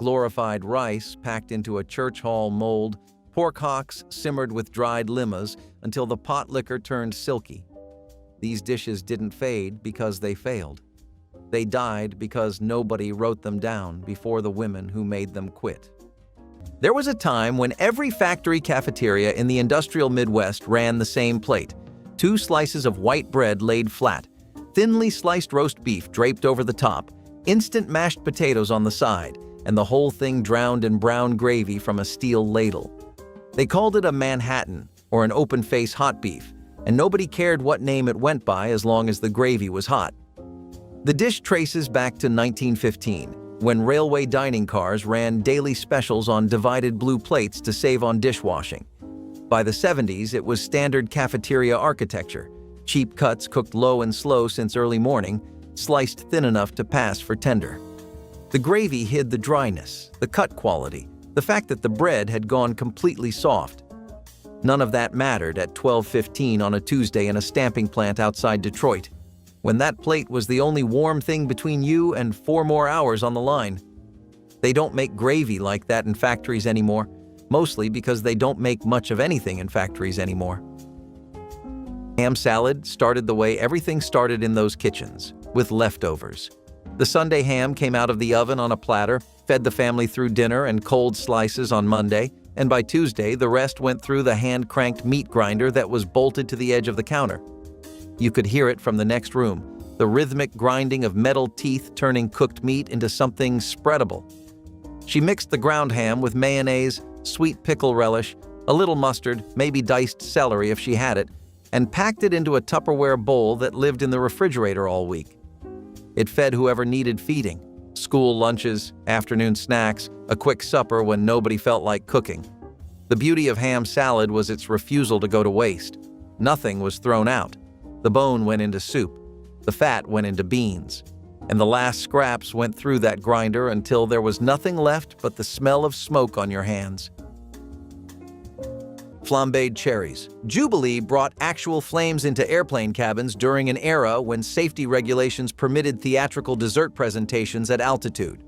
glorified rice packed into a church hall mold, pork hocks simmered with dried limas until the pot liquor turned silky. These dishes didn't fade because they failed. They died because nobody wrote them down before the women who made them quit. There was a time when every factory cafeteria in the industrial Midwest ran the same plate: 2 slices of white bread laid flat, thinly sliced roast beef draped over the top, instant mashed potatoes on the side, and the whole thing drowned in brown gravy from a steel ladle. They called it a Manhattan or an open-face hot beef, and nobody cared what name it went by as long as the gravy was hot. The dish traces back to 1915, when railway dining cars ran daily specials on divided blue plates to save on dishwashing. By the 70s, it was standard cafeteria architecture: cheap cuts cooked low and slow since early morning, sliced thin enough to pass for tender. The gravy hid the dryness, the cut quality, the fact that the bread had gone completely soft. None of that mattered at 12:15 on a Tuesday in a stamping plant outside Detroit, when that plate was the only warm thing between you and 4 more hours on the line. They don't make gravy like that in factories anymore, mostly because they don't make much of anything in factories anymore. Ham salad started the way everything started in those kitchens, with leftovers. The Sunday ham came out of the oven on a platter, fed the family through dinner and cold slices on Monday, and by Tuesday the rest went through the hand-cranked meat grinder that was bolted to the edge of the counter. You could hear it from the next room, the rhythmic grinding of metal teeth turning cooked meat into something spreadable. She mixed the ground ham with mayonnaise, sweet pickle relish, a little mustard, maybe diced celery if she had it, and packed it into a Tupperware bowl that lived in the refrigerator all week. It fed whoever needed feeding: school lunches, afternoon snacks, a quick supper when nobody felt like cooking. The beauty of ham salad was its refusal to go to waste. Nothing was thrown out. The bone went into soup, the fat went into beans, and the last scraps went through that grinder until there was nothing left but the smell of smoke on your hands. Flambéed cherries. Jubilee brought actual flames into airplane cabins during an era when safety regulations permitted theatrical dessert presentations at altitude.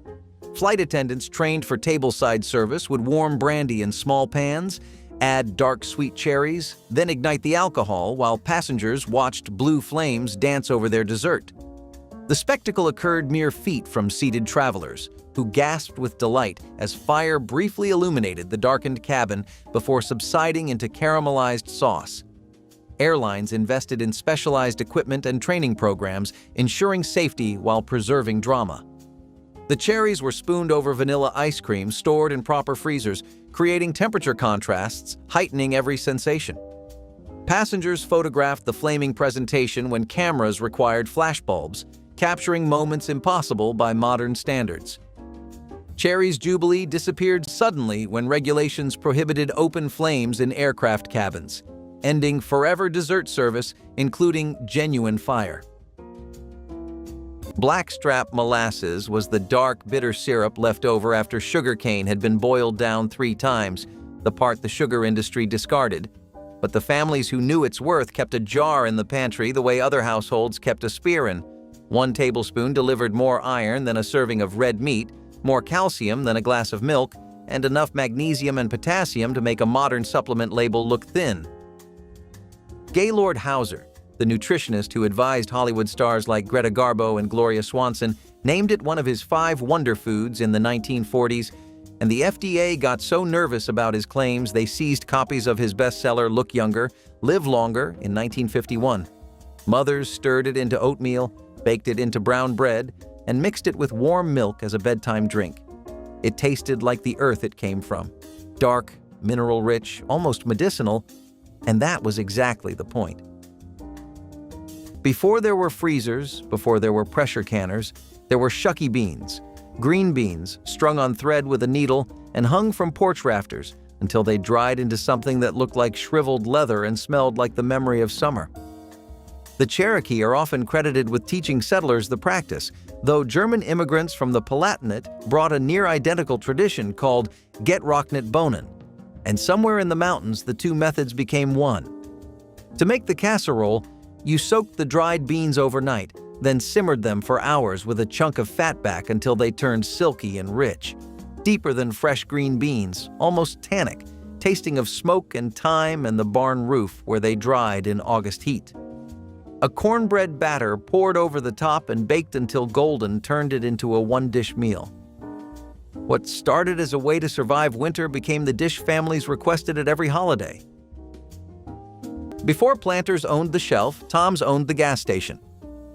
Flight attendants trained for tableside service would warm brandy in small pans, add dark sweet cherries, then ignite the alcohol while passengers watched blue flames dance over their dessert. The spectacle occurred mere feet from seated travelers, who gasped with delight as fire briefly illuminated the darkened cabin before subsiding into caramelized sauce. Airlines invested in specialized equipment and training programs, ensuring safety while preserving drama. The cherries were spooned over vanilla ice cream stored in proper freezers, creating temperature contrasts, heightening every sensation. Passengers photographed the flaming presentation when cameras required flashbulbs, capturing moments impossible by modern standards. Cherries Jubilee disappeared suddenly when regulations prohibited open flames in aircraft cabins, ending forever dessert service, including genuine fire. Blackstrap molasses was the dark, bitter syrup left over after sugarcane had been boiled down 3 times, the part the sugar industry discarded. But the families who knew its worth kept a jar in the pantry the way other households kept a spearin'. 1 tablespoon delivered more iron than a serving of red meat, more calcium than a glass of milk, and enough magnesium and potassium to make a modern supplement label look thin. Gaylord Hauser, the nutritionist who advised Hollywood stars like Greta Garbo and Gloria Swanson, named it one of his 5 wonder foods in the 1940s, and the FDA got so nervous about his claims they seized copies of his bestseller Look Younger, Live Longer in 1951. Mothers stirred it into oatmeal, baked it into brown bread, and mixed it with warm milk as a bedtime drink. It tasted like the earth it came from: dark, mineral-rich, almost medicinal, and that was exactly the point. Before there were freezers, before there were pressure canners, there were shucky beans, green beans strung on thread with a needle and hung from porch rafters until they dried into something that looked like shriveled leather and smelled like the memory of summer. The Cherokee are often credited with teaching settlers the practice, though German immigrants from the Palatinate brought a near-identical tradition called Get-Rocknet Bohnen, and somewhere in the mountains the 2 methods became one. To make the casserole, you soaked the dried beans overnight, then simmered them for hours with a chunk of fat back until they turned silky and rich. deeper than fresh green beans, almost tannic, tasting of smoke and thyme and the barn roof where they dried in August heat. A cornbread batter poured over the top and baked until golden turned it into a one-dish meal. What started as a way to survive winter became the dish families requested at every holiday. Before Planters owned the shelf, Tom's owned the gas station.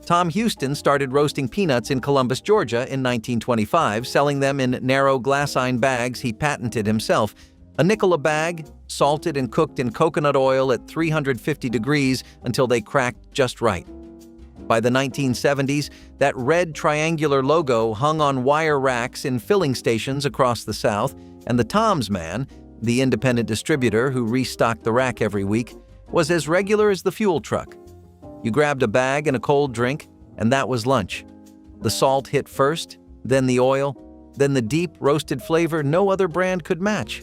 Tom Houston started roasting peanuts in Columbus, Georgia in 1925, selling them in narrow glassine bags he patented himself. A nickel a bag, salted and cooked in coconut oil at 350 degrees until they cracked just right. By the 1970s, that red triangular logo hung on wire racks in filling stations across the South, and the Tom's Man, the independent distributor who restocked the rack every week, was as regular as the fuel truck. You grabbed a bag and a cold drink, and that was lunch. The salt hit first, then the oil, then the deep roasted flavor no other brand could match.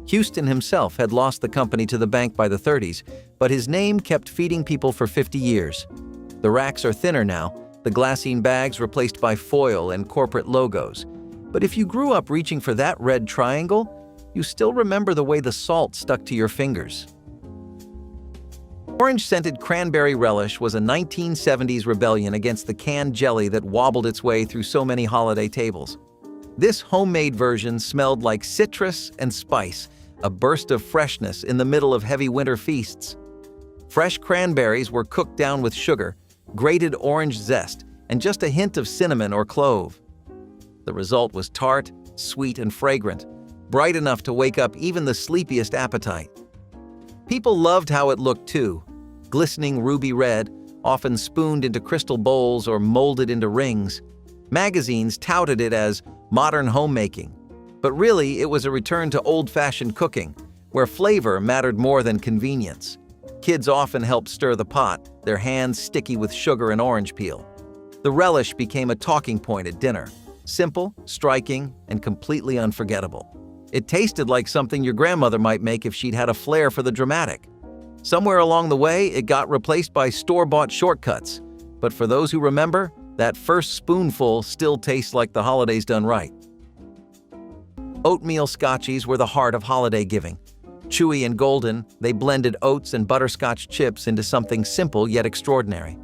Houston himself had lost the company to the bank by the 30s, but his name kept feeding people for 50 years. The racks are thinner now, the glassine bags replaced by foil and corporate logos. But if you grew up reaching for that red triangle, you still remember the way the salt stuck to your fingers. Orange-scented cranberry relish was a 1970s rebellion against the canned jelly that wobbled its way through so many holiday tables. This homemade version smelled like citrus and spice, a burst of freshness in the middle of heavy winter feasts. Fresh cranberries were cooked down with sugar, grated orange zest, and just a hint of cinnamon or clove. The result was tart, sweet, and fragrant, bright enough to wake up even the sleepiest appetite. People loved how it looked too, glistening ruby red, often spooned into crystal bowls or molded into rings. Magazines touted it as modern homemaking, but really it was a return to old-fashioned cooking, where flavor mattered more than convenience. Kids often helped stir the pot, their hands sticky with sugar and orange peel. The relish became a talking point at dinner, simple, striking, and completely unforgettable. It tasted like something your grandmother might make if she'd had a flair for the dramatic. Somewhere along the way, it got replaced by store-bought shortcuts, but for those who remember, that first spoonful still tastes like the holidays done right. Oatmeal scotchies were the heart of holiday giving. Chewy and golden, they blended oats and butterscotch chips into something simple yet extraordinary.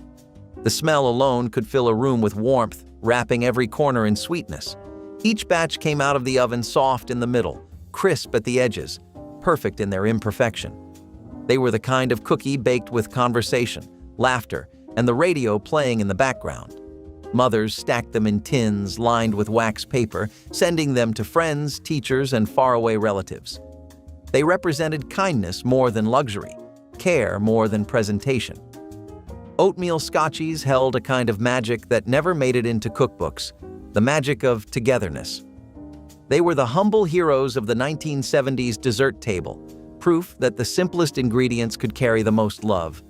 The smell alone could fill a room with warmth, wrapping every corner in sweetness. Each batch came out of the oven soft in the middle, crisp at the edges, perfect in their imperfection. They were the kind of cookie baked with conversation, laughter, and the radio playing in the background. Mothers stacked them in tins lined with wax paper, sending them to friends, teachers, and faraway relatives. They represented kindness more than luxury, care more than presentation. Oatmeal scotchies held a kind of magic that never made it into cookbooks, the magic of togetherness. They were the humble heroes of the 1970s dessert table, proof that the simplest ingredients could carry the most love.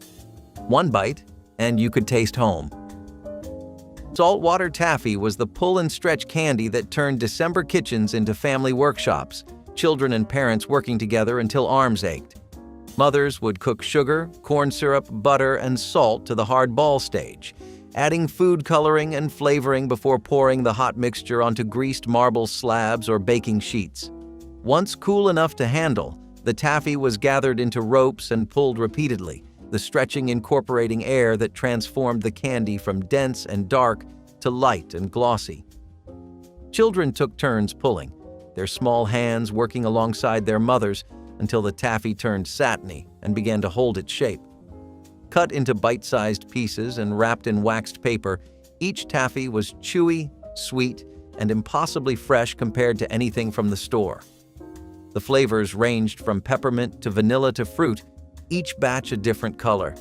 One bite, and you could taste home. Saltwater taffy was the pull-and-stretch candy that turned December kitchens into family workshops, children and parents working together until arms ached. Mothers would cook sugar, corn syrup, butter, and salt to the hard ball stage, adding food coloring and flavoring before pouring the hot mixture onto greased marble slabs or baking sheets. Once cool enough to handle, the taffy was gathered into ropes and pulled repeatedly, the stretching incorporating air that transformed the candy from dense and dark to light and glossy. Children took turns pulling, their small hands working alongside their mothers until the taffy turned satiny and began to hold its shape. Cut into bite-sized pieces and wrapped in waxed paper, each taffy was chewy, sweet, and impossibly fresh compared to anything from the store. The flavors ranged from peppermint to vanilla to fruit, each batch a different color.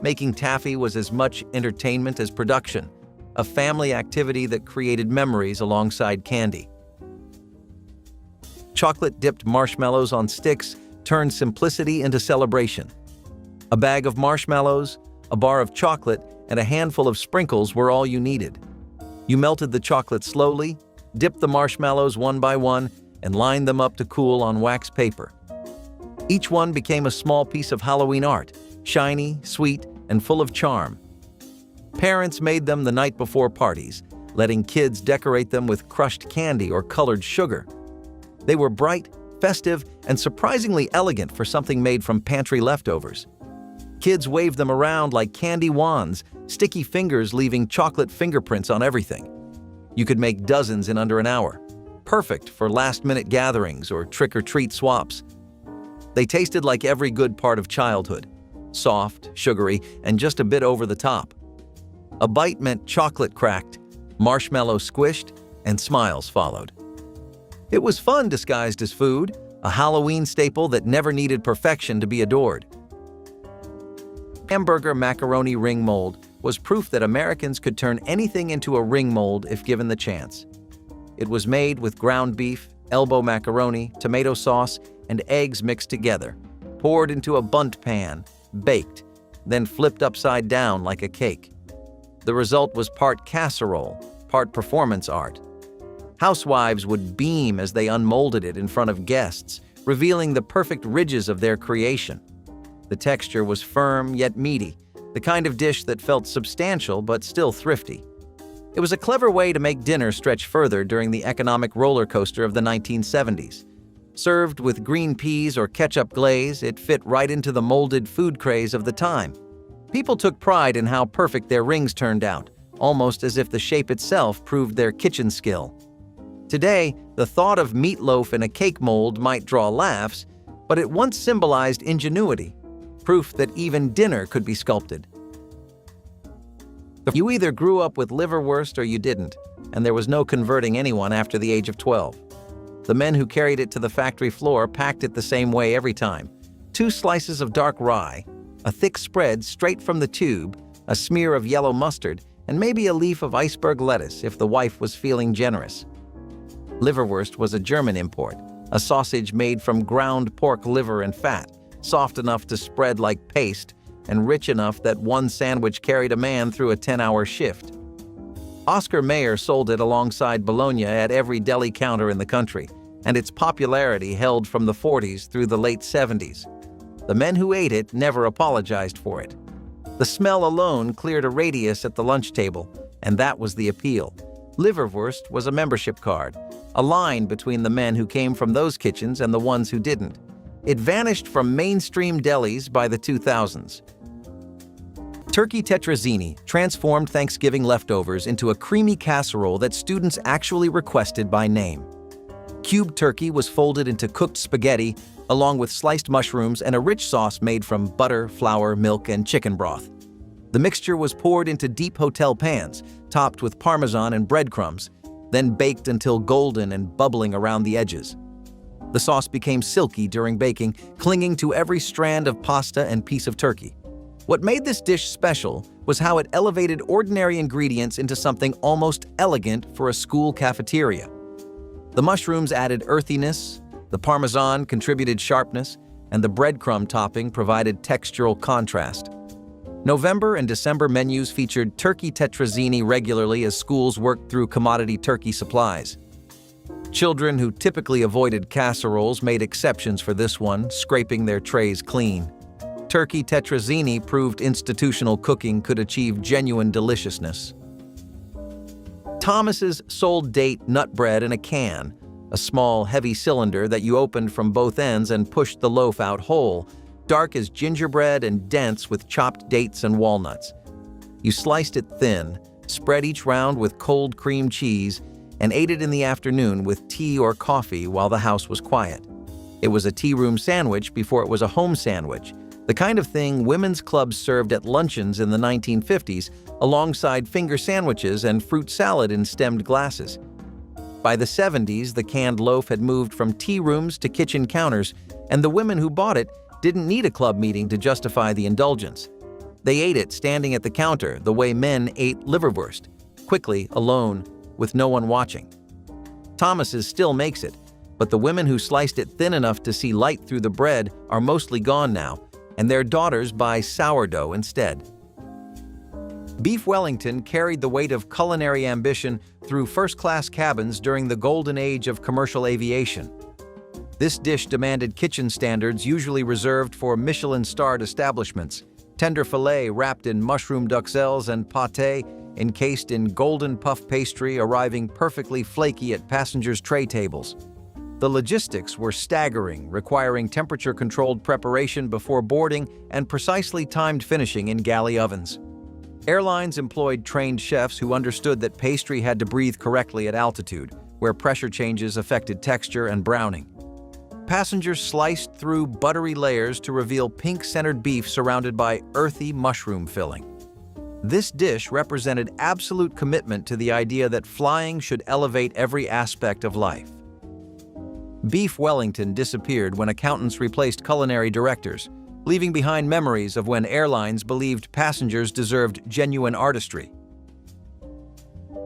Making taffy was as much entertainment as production, a family activity that created memories alongside candy. Chocolate-dipped marshmallows on sticks turned simplicity into celebration. A bag of marshmallows, a bar of chocolate, and a handful of sprinkles were all you needed. You melted the chocolate slowly, dipped the marshmallows one by one, and lined them up to cool on wax paper. Each one became a small piece of Halloween art, shiny, sweet, and full of charm. Parents made them the night before parties, letting kids decorate them with crushed candy or colored sugar. They were bright, festive, and surprisingly elegant for something made from pantry leftovers. Kids waved them around like candy wands, sticky fingers leaving chocolate fingerprints on everything. You could make dozens in under an hour, perfect for last-minute gatherings or trick-or-treat swaps. They tasted like every good part of childhood, soft, sugary, and just a bit over the top. A bite meant chocolate cracked, marshmallow squished, and smiles followed. It was fun disguised as food, a Halloween staple that never needed perfection to be adored. Hamburger macaroni ring mold was proof that Americans could turn anything into a ring mold if given the chance. It was made with ground beef, elbow macaroni, tomato sauce, and eggs mixed together, poured into a bundt pan, baked, then flipped upside down like a cake. The result was part casserole, part performance art. Housewives would beam as they unmolded it in front of guests, revealing the perfect ridges of their creation. The texture was firm yet meaty, the kind of dish that felt substantial but still thrifty. It was a clever way to make dinner stretch further during the economic roller coaster of the 1970s. Served with green peas or ketchup glaze, it fit right into the molded food craze of the time. People took pride in how perfect their rings turned out, almost as if the shape itself proved their kitchen skill. Today, the thought of meatloaf in a cake mold might draw laughs, but it once symbolized ingenuity, proof that even dinner could be sculpted. You either grew up with liverwurst or you didn't, and there was no converting anyone after the age of 12. The men who carried it to the factory floor packed it the same way every time. 2 slices of dark rye, a thick spread straight from the tube, a smear of yellow mustard, and maybe a leaf of iceberg lettuce if the wife was feeling generous. Liverwurst was a German import, a sausage made from ground pork liver and fat, soft enough to spread like paste and rich enough that one sandwich carried a man through a 10-hour shift. Oscar Mayer sold it alongside bologna at every deli counter in the country, and its popularity held from the 40s through the late 70s. The men who ate it never apologized for it. The smell alone cleared a radius at the lunch table, and that was the appeal. Liverwurst was a membership card, a line between the men who came from those kitchens and the ones who didn't. It vanished from mainstream delis by the 2000s. Turkey tetrazzini transformed Thanksgiving leftovers into a creamy casserole that students actually requested by name. Cubed turkey was folded into cooked spaghetti, along with sliced mushrooms and a rich sauce made from butter, flour, milk, and chicken broth. The mixture was poured into deep hotel pans, topped with parmesan and breadcrumbs, then baked until golden and bubbling around the edges. The sauce became silky during baking, clinging to every strand of pasta and piece of turkey. What made this dish special was how it elevated ordinary ingredients into something almost elegant for a school cafeteria. The mushrooms added earthiness, the parmesan contributed sharpness, and the breadcrumb topping provided textural contrast. November and December menus featured turkey tetrazzini regularly as schools worked through commodity turkey supplies. Children who typically avoided casseroles made exceptions for this one, scraping their trays clean. Turkey tetrazzini proved institutional cooking could achieve genuine deliciousness. Thomas's sold date nut bread in a can, a small, heavy cylinder that you opened from both ends and pushed the loaf out whole, dark as gingerbread and dense with chopped dates and walnuts. You sliced it thin, spread each round with cold cream cheese, and ate it in the afternoon with tea or coffee while the house was quiet. It was a tea room sandwich before it was a home sandwich, the kind of thing women's clubs served at luncheons in the 1950s alongside finger sandwiches and fruit salad in stemmed glasses. By the 70s, the canned loaf had moved from tea rooms to kitchen counters, and the women who bought it didn't need a club meeting to justify the indulgence. They ate it standing at the counter the way men ate liverwurst, quickly, alone, with no one watching. Thomas's still makes it, but the women who sliced it thin enough to see light through the bread are mostly gone now, and their daughters buy sourdough instead. Beef Wellington carried the weight of culinary ambition through first-class cabins during the golden age of commercial aviation. This dish demanded kitchen standards usually reserved for Michelin-starred establishments. Tender filet wrapped in mushroom duxelles and pâté, encased in golden puff pastry arriving perfectly flaky at passengers' tray tables. The logistics were staggering, requiring temperature-controlled preparation before boarding and precisely timed finishing in galley ovens. Airlines employed trained chefs who understood that pastry had to breathe correctly at altitude, where pressure changes affected texture and browning. Passengers sliced through buttery layers to reveal pink-centered beef surrounded by earthy mushroom filling. This dish represented absolute commitment to the idea that flying should elevate every aspect of life. Beef Wellington disappeared when accountants replaced culinary directors, leaving behind memories of when airlines believed passengers deserved genuine artistry.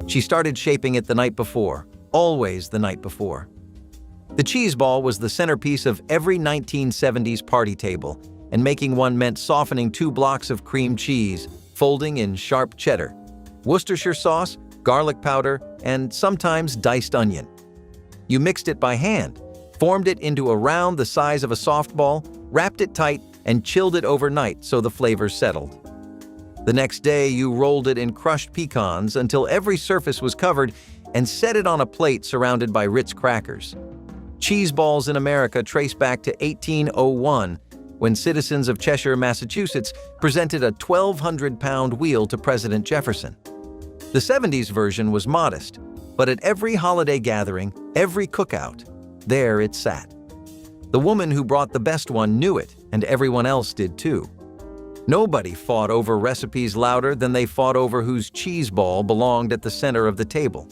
She started shaping it the night before, always the night before. The cheese ball was the centerpiece of every 1970s party table, and making one meant softening 2 blocks of cream cheese, folding in sharp cheddar, Worcestershire sauce, garlic powder, and sometimes diced onion. You mixed it by hand, formed it into a round the size of a softball, wrapped it tight, and chilled it overnight so the flavors settled. The next day, you rolled it in crushed pecans until every surface was covered and set it on a plate surrounded by Ritz crackers. Cheese balls in America trace back to 1801, when citizens of Cheshire, Massachusetts, presented a 1,200-pound wheel to President Jefferson. The 70s version was modest, but at every holiday gathering, every cookout, there it sat. The woman who brought the best one knew it, and everyone else did too. Nobody fought over recipes louder than they fought over whose cheese ball belonged at the center of the table.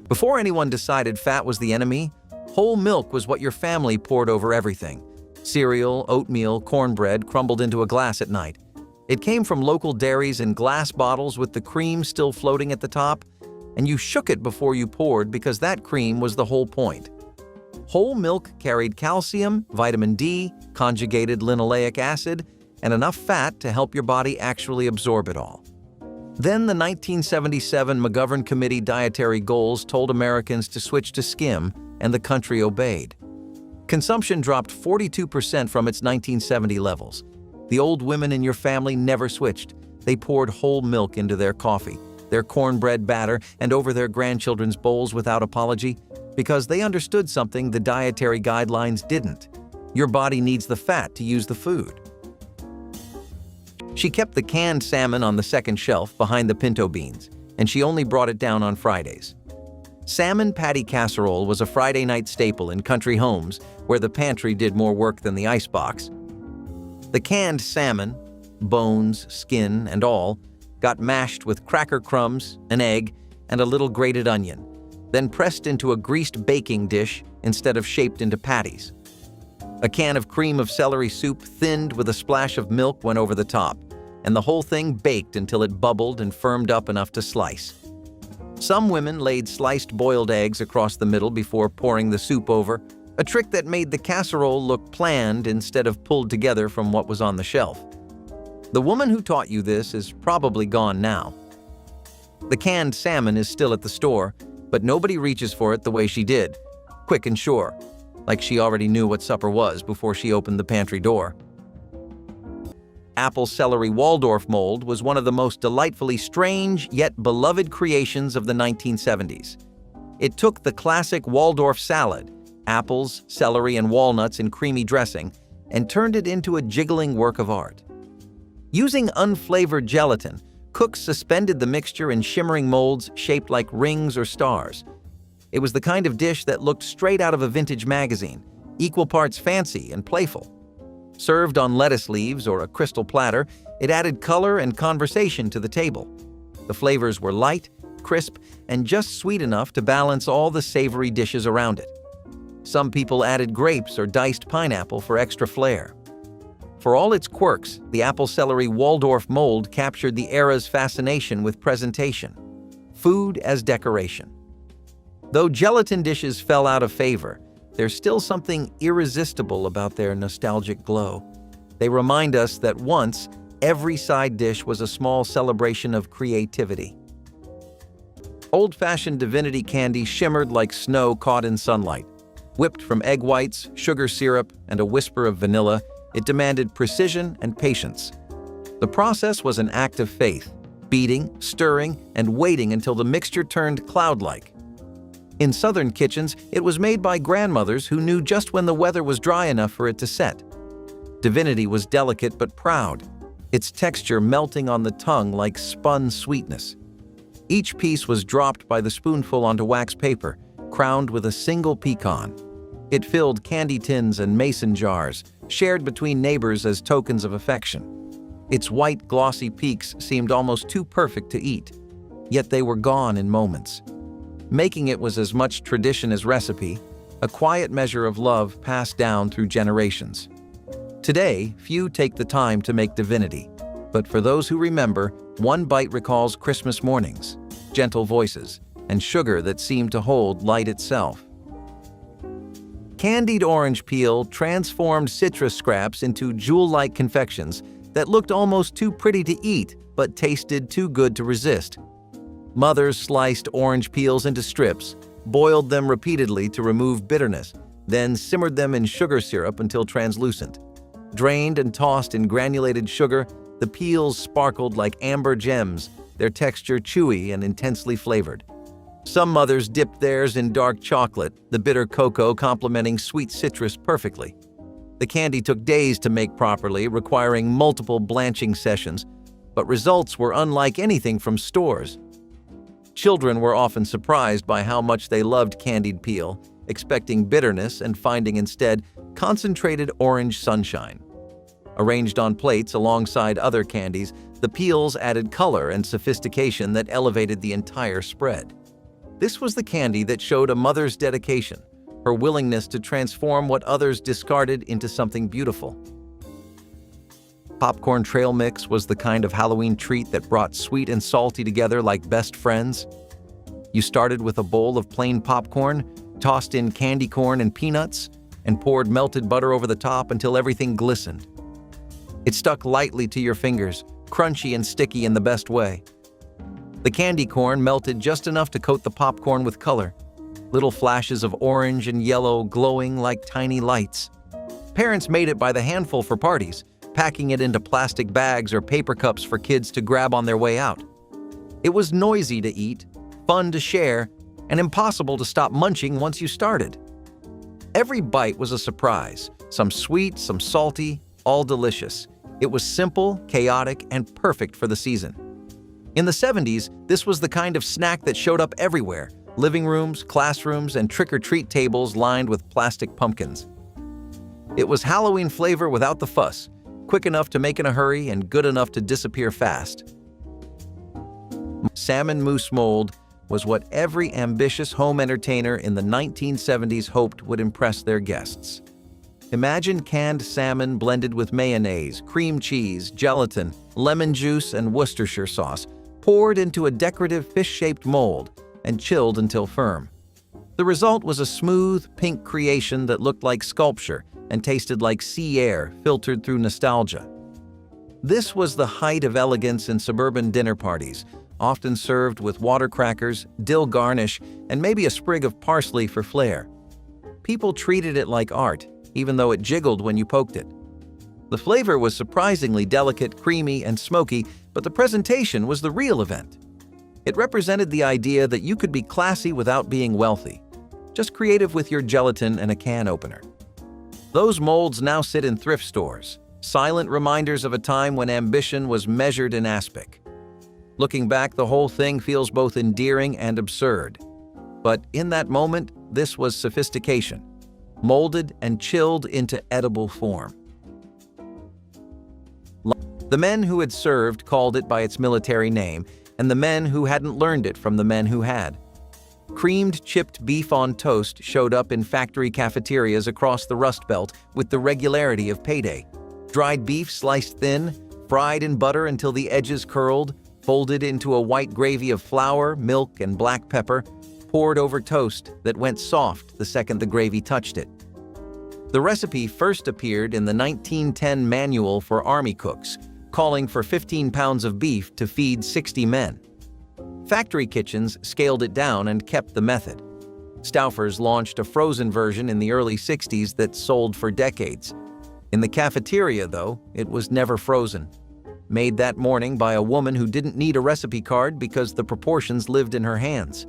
Before anyone decided fat was the enemy, whole milk was what your family poured over everything. Cereal, oatmeal, cornbread crumbled into a glass at night. It came from local dairies in glass bottles with the cream still floating at the top, and you shook it before you poured because that cream was the whole point. Whole milk carried calcium, vitamin D, conjugated linoleic acid, and enough fat to help your body actually absorb it all. Then the 1977 McGovern Committee dietary goals told Americans to switch to skim, and the country obeyed. Consumption dropped 42% from its 1970 levels. The old women in your family never switched. They poured whole milk into their coffee, their cornbread batter, and over their grandchildren's bowls without apology, because they understood something the dietary guidelines didn't. Your body needs the fat to use the food. She kept the canned salmon on the second shelf behind the pinto beans, and she only brought it down on Fridays. Salmon patty casserole was a Friday night staple in country homes where the pantry did more work than the icebox. The canned salmon, bones, skin, and all, got mashed with cracker crumbs, an egg, and a little grated onion, then pressed into a greased baking dish instead of shaped into patties. A can of cream of celery soup thinned with a splash of milk went over the top, and the whole thing baked until it bubbled and firmed up enough to slice. Some women laid sliced boiled eggs across the middle before pouring the soup over, a trick that made the casserole look planned instead of pulled together from what was on the shelf. The woman who taught you this is probably gone now. The canned salmon is still at the store, but nobody reaches for it the way she did, quick and sure, like she already knew what supper was before she opened the pantry door. Apple celery Waldorf mold was one of the most delightfully strange yet beloved creations of the 1970s. It took the classic Waldorf salad, apples, celery, and walnuts in creamy dressing, and turned it into a jiggling work of art. Using unflavored gelatin, cooks suspended the mixture in shimmering molds shaped like rings or stars. It was the kind of dish that looked straight out of a vintage magazine, equal parts fancy and playful. Served on lettuce leaves or a crystal platter, it added color and conversation to the table. The flavors were light, crisp, and just sweet enough to balance all the savory dishes around it. Some people added grapes or diced pineapple for extra flair. For all its quirks, the apple celery Waldorf mold captured the era's fascination with presentation. Food as decoration. Though gelatin dishes fell out of favor, there's still something irresistible about their nostalgic glow. They remind us that once, every side dish was a small celebration of creativity. Old-fashioned divinity candy shimmered like snow caught in sunlight. Whipped from egg whites, sugar syrup, and a whisper of vanilla, it demanded precision and patience. The process was an act of faith, beating, stirring, and waiting until the mixture turned cloud-like. In southern kitchens, it was made by grandmothers who knew just when the weather was dry enough for it to set. Divinity was delicate but proud, its texture melting on the tongue like spun sweetness. Each piece was dropped by the spoonful onto wax paper, crowned with a single pecan. It filled candy tins and mason jars, shared between neighbors as tokens of affection. Its white, glossy peaks seemed almost too perfect to eat, yet they were gone in moments. Making it was as much tradition as recipe, a quiet measure of love passed down through generations. Today, few take the time to make divinity, but for those who remember, one bite recalls Christmas mornings, gentle voices, and sugar that seemed to hold light itself. Candied orange peel transformed citrus scraps into jewel-like confections that looked almost too pretty to eat but tasted too good to resist. Mothers sliced orange peels into strips, boiled them repeatedly to remove bitterness, then simmered them in sugar syrup until translucent. Drained and tossed in granulated sugar, the peels sparkled like amber gems, their texture chewy and intensely flavored. Some mothers dipped theirs in dark chocolate, the bitter cocoa complementing sweet citrus perfectly. The candy took days to make properly, requiring multiple blanching sessions, but results were unlike anything from stores. Children were often surprised by how much they loved candied peel, expecting bitterness and finding instead concentrated orange sunshine. Arranged on plates alongside other candies, the peels added color and sophistication that elevated the entire spread. This was the candy that showed a mother's dedication, her willingness to transform what others discarded into something beautiful. Popcorn trail mix was the kind of Halloween treat that brought sweet and salty together like best friends. You started with a bowl of plain popcorn, tossed in candy corn and peanuts, and poured melted butter over the top until everything glistened. It stuck lightly to your fingers, crunchy and sticky in the best way. The candy corn melted just enough to coat the popcorn with color, little flashes of orange and yellow glowing like tiny lights. Parents made it by the handful for parties, packing it into plastic bags or paper cups for kids to grab on their way out. It was noisy to eat, fun to share, and impossible to stop munching once you started. Every bite was a surprise, some sweet, some salty, all delicious. It was simple, chaotic, and perfect for the season. In the 70s, this was the kind of snack that showed up everywhere: living rooms, classrooms, and trick-or-treat tables lined with plastic pumpkins. It was Halloween flavor without the fuss, quick enough to make in a hurry and good enough to disappear fast. Salmon mousse mold was what every ambitious home entertainer in the 1970s hoped would impress their guests. Imagine canned salmon blended with mayonnaise, cream cheese, gelatin, lemon juice, and Worcestershire sauce, poured into a decorative fish-shaped mold and chilled until firm. The result was a smooth, pink creation that looked like sculpture and tasted like sea air filtered through nostalgia. This was the height of elegance in suburban dinner parties, often served with water crackers, dill garnish, and maybe a sprig of parsley for flair. People treated it like art, even though it jiggled when you poked it. The flavor was surprisingly delicate, creamy, and smoky, but the presentation was the real event. It represented the idea that you could be classy without being wealthy, just creative with your gelatin and a can opener. Those molds now sit in thrift stores, silent reminders of a time when ambition was measured in aspic. Looking back, the whole thing feels both endearing and absurd. But in that moment, this was sophistication, molded and chilled into edible form. The men who had served called it by its military name, and the men who hadn't learned it from the men who had. Creamed chipped beef on toast showed up in factory cafeterias across the Rust Belt with the regularity of payday. Dried beef sliced thin, fried in butter until the edges curled, folded into a white gravy of flour, milk, and black pepper, poured over toast that went soft the second the gravy touched it. The recipe first appeared in the 1910 Manual for Army Cooks, calling for 15 pounds of beef to feed 60 men. Factory kitchens scaled it down and kept the method. Stouffer's launched a frozen version in the early 60s that sold for decades. In the cafeteria, though, it was never frozen. made that morning by a woman who didn't need a recipe card because the proportions lived in her hands.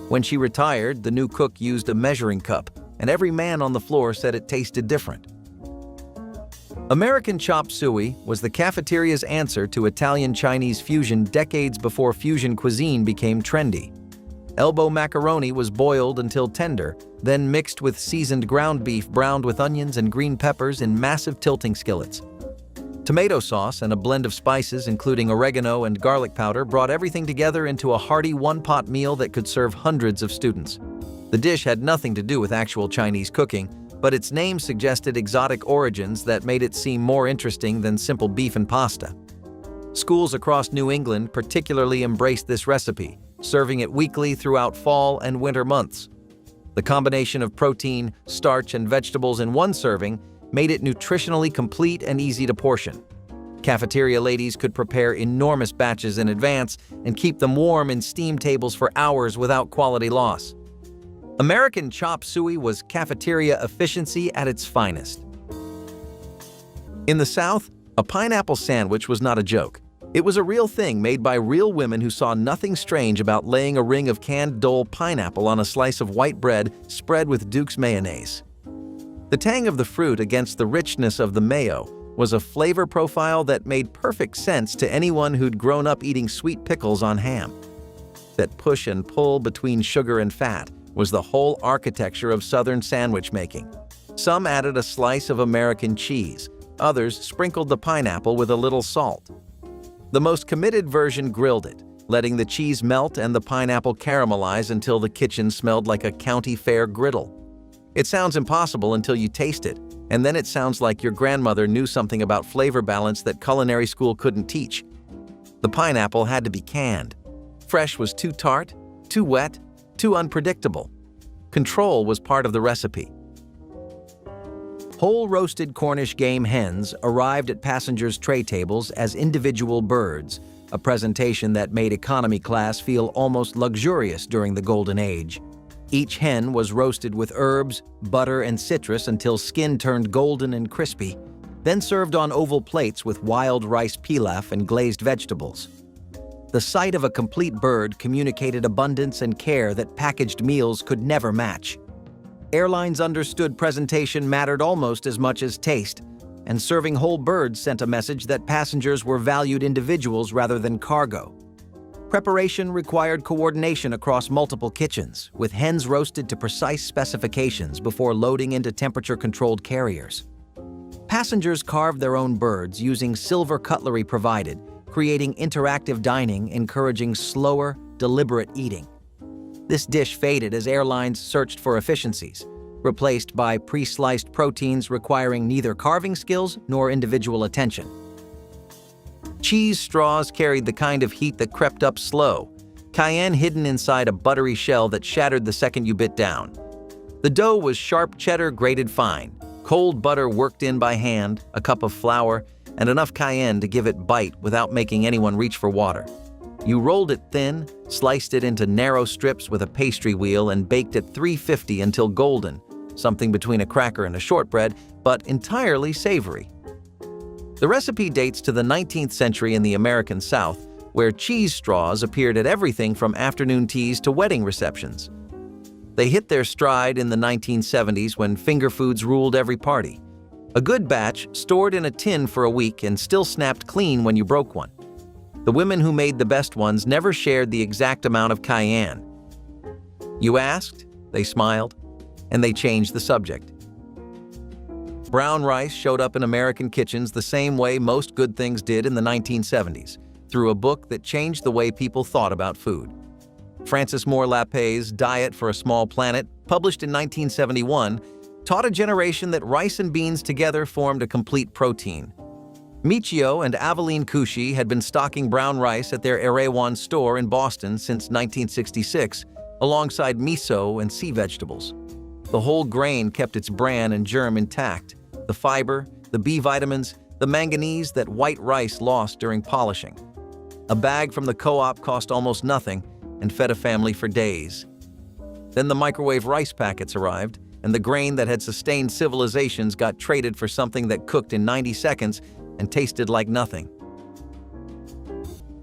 When she retired, the new cook used a measuring cup, and every man on the floor said it tasted different. American chop suey was the cafeteria's answer to Italian-Chinese fusion decades before fusion cuisine became trendy. Elbow macaroni was boiled until tender, then mixed with seasoned ground beef browned with onions and green peppers in massive tilting skillets. Tomato sauce and a blend of spices, including oregano and garlic powder, brought everything together into a hearty one-pot meal that could serve hundreds of students. The dish had nothing to do with actual Chinese cooking, but its name suggested exotic origins that made it seem more interesting than simple beef and pasta. Schools across New England particularly embraced this recipe, serving it weekly throughout fall and winter months. The combination of protein, starch, and vegetables in one serving made it nutritionally complete and easy to portion. Cafeteria ladies could prepare enormous batches in advance and keep them warm in steam tables for hours without quality loss. American chop suey was cafeteria efficiency at its finest. In the South, a pineapple sandwich was not a joke. It was a real thing made by real women who saw nothing strange about laying a ring of canned Dole pineapple on a slice of white bread spread with Duke's mayonnaise. The tang of the fruit against the richness of the mayo was a flavor profile that made perfect sense to anyone who'd grown up eating sweet pickles on ham. That push and pull between sugar and fat was the whole architecture of Southern sandwich making. Some added a slice of American cheese, others sprinkled the pineapple with a little salt. The most committed version grilled it, letting the cheese melt and the pineapple caramelize until the kitchen smelled like a county fair griddle. It sounds impossible until you taste it, and then it sounds like your grandmother knew something about flavor balance that culinary school couldn't teach. The pineapple had to be canned. Fresh was too tart, too wet, too unpredictable. Control was part of the recipe. Whole roasted Cornish game hens arrived at passengers' tray tables as individual birds, a presentation that made economy class feel almost luxurious during the Golden Age. Each hen was roasted with herbs, butter, and citrus until skin turned golden and crispy, then served on oval plates with wild rice pilaf and glazed vegetables. The sight of a complete bird communicated abundance and care that packaged meals could never match. Airlines understood presentation mattered almost as much as taste, and serving whole birds sent a message that passengers were valued individuals rather than cargo. Preparation required coordination across multiple kitchens, with hens roasted to precise specifications before loading into temperature-controlled carriers. Passengers carved their own birds using silver cutlery provided, creating interactive dining, encouraging slower, deliberate eating. This dish faded as airlines searched for efficiencies, replaced by pre-sliced proteins requiring neither carving skills nor individual attention. Cheese straws carried the kind of heat that crept up slow, cayenne hidden inside a buttery shell that shattered the second you bit down. The dough was sharp cheddar grated fine, cold butter worked in by hand, a cup of flour, and enough cayenne to give it bite without making anyone reach for water. You rolled it thin, sliced it into narrow strips with a pastry wheel, and baked at 350 until golden, something between a cracker and a shortbread, but entirely savory. The recipe dates to the 19th century in the American South, where cheese straws appeared at everything from afternoon teas to wedding receptions. They hit their stride in the 1970s when finger foods ruled every party. A good batch stored in a tin for a week and still snapped clean when you broke one. The women who made the best ones never shared the exact amount of cayenne. You asked, they smiled, and they changed the subject. Brown rice showed up in American kitchens the same way most good things did in the 1970s, through a book that changed the way people thought about food. Francis Moore Lapé's Diet for a Small Planet, published in 1971, taught a generation that rice and beans together formed a complete protein. Michio and Aveline Couchy had been stocking brown rice at their Erewhon store in Boston since 1966, alongside miso and sea vegetables. The whole grain kept its bran and germ intact, the fiber, the B vitamins, the manganese that white rice lost during polishing. A bag from the co-op cost almost nothing and fed a family for days. Then the microwave rice packets arrived, and the grain that had sustained civilizations got traded for something that cooked in 90 seconds and tasted like nothing.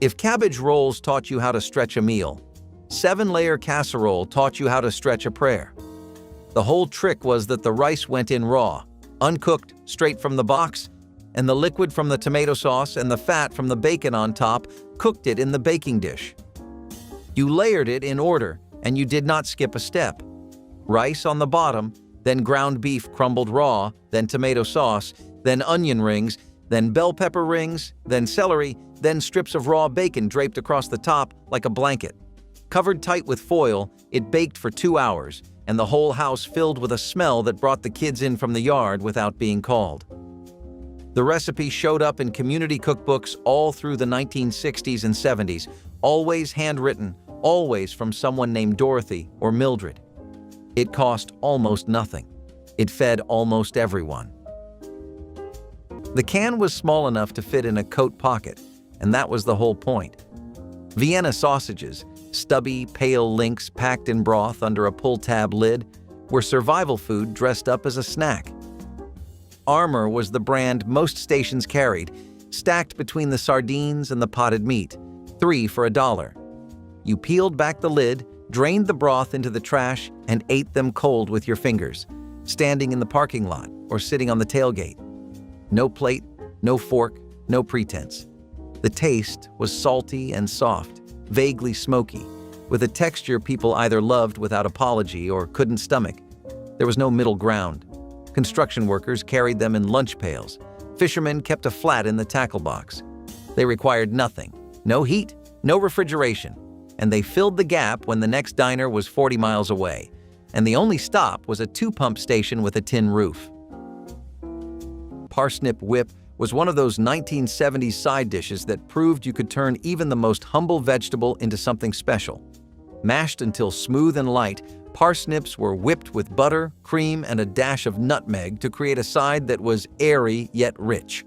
If cabbage rolls taught you how to stretch a meal, 7-layer casserole taught you how to stretch a prayer. The whole trick was that the rice went in raw, uncooked, straight from the box, and the liquid from the tomato sauce and the fat from the bacon on top cooked it in the baking dish. You layered it in order, and you did not skip a step. Rice on the bottom, then ground beef crumbled raw, then tomato sauce, then onion rings, then bell pepper rings, then celery, then strips of raw bacon draped across the top like a blanket. Covered tight with foil, it baked for 2 hours, and the whole house filled with a smell that brought the kids in from the yard without being called. The recipe showed up in community cookbooks all through the 1960s and 70s, always handwritten, always from someone named Dorothy or Mildred. It cost almost nothing. It fed almost everyone. The can was small enough to fit in a coat pocket, and that was the whole point. Vienna sausages, stubby, pale links packed in broth under a pull-tab lid, were survival food dressed up as a snack. Armour was the brand most stations carried, stacked between the sardines and the potted meat, 3 for $1. You peeled back the lid, drained the broth into the trash, and ate them cold with your fingers, standing in the parking lot or sitting on the tailgate. No plate, no fork, no pretense. The taste was salty and soft, vaguely smoky, with a texture people either loved without apology or couldn't stomach. There was no middle ground. Construction workers carried them in lunch pails. Fishermen kept a flat in the tackle box. They required nothing, no heat, no refrigeration, and they filled the gap when the next diner was 40 miles away, and the only stop was a 2-pump station with a tin roof. Parsnip whip was one of those 1970s side dishes that proved you could turn even the most humble vegetable into something special. Mashed until smooth and light, parsnips were whipped with butter, cream, and a dash of nutmeg to create a side that was airy yet rich.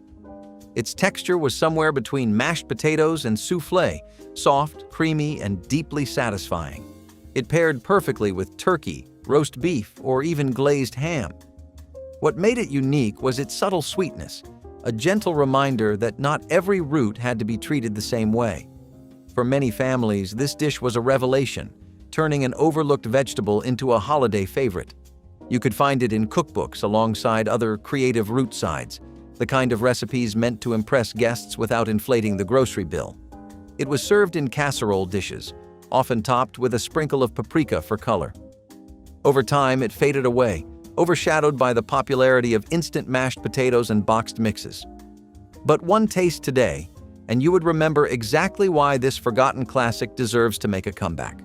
Its texture was somewhere between mashed potatoes and soufflé, soft, creamy, and deeply satisfying. It paired perfectly with turkey, roast beef, or even glazed ham. What made it unique was its subtle sweetness, a gentle reminder that not every root had to be treated the same way. For many families, this dish was a revelation, turning an overlooked vegetable into a holiday favorite. You could find it in cookbooks alongside other creative root sides, the kind of recipes meant to impress guests without inflating the grocery bill. It was served in casserole dishes, often topped with a sprinkle of paprika for color. Over time, it faded away, overshadowed by the popularity of instant mashed potatoes and boxed mixes. But one taste today, and you would remember exactly why this forgotten classic deserves to make a comeback.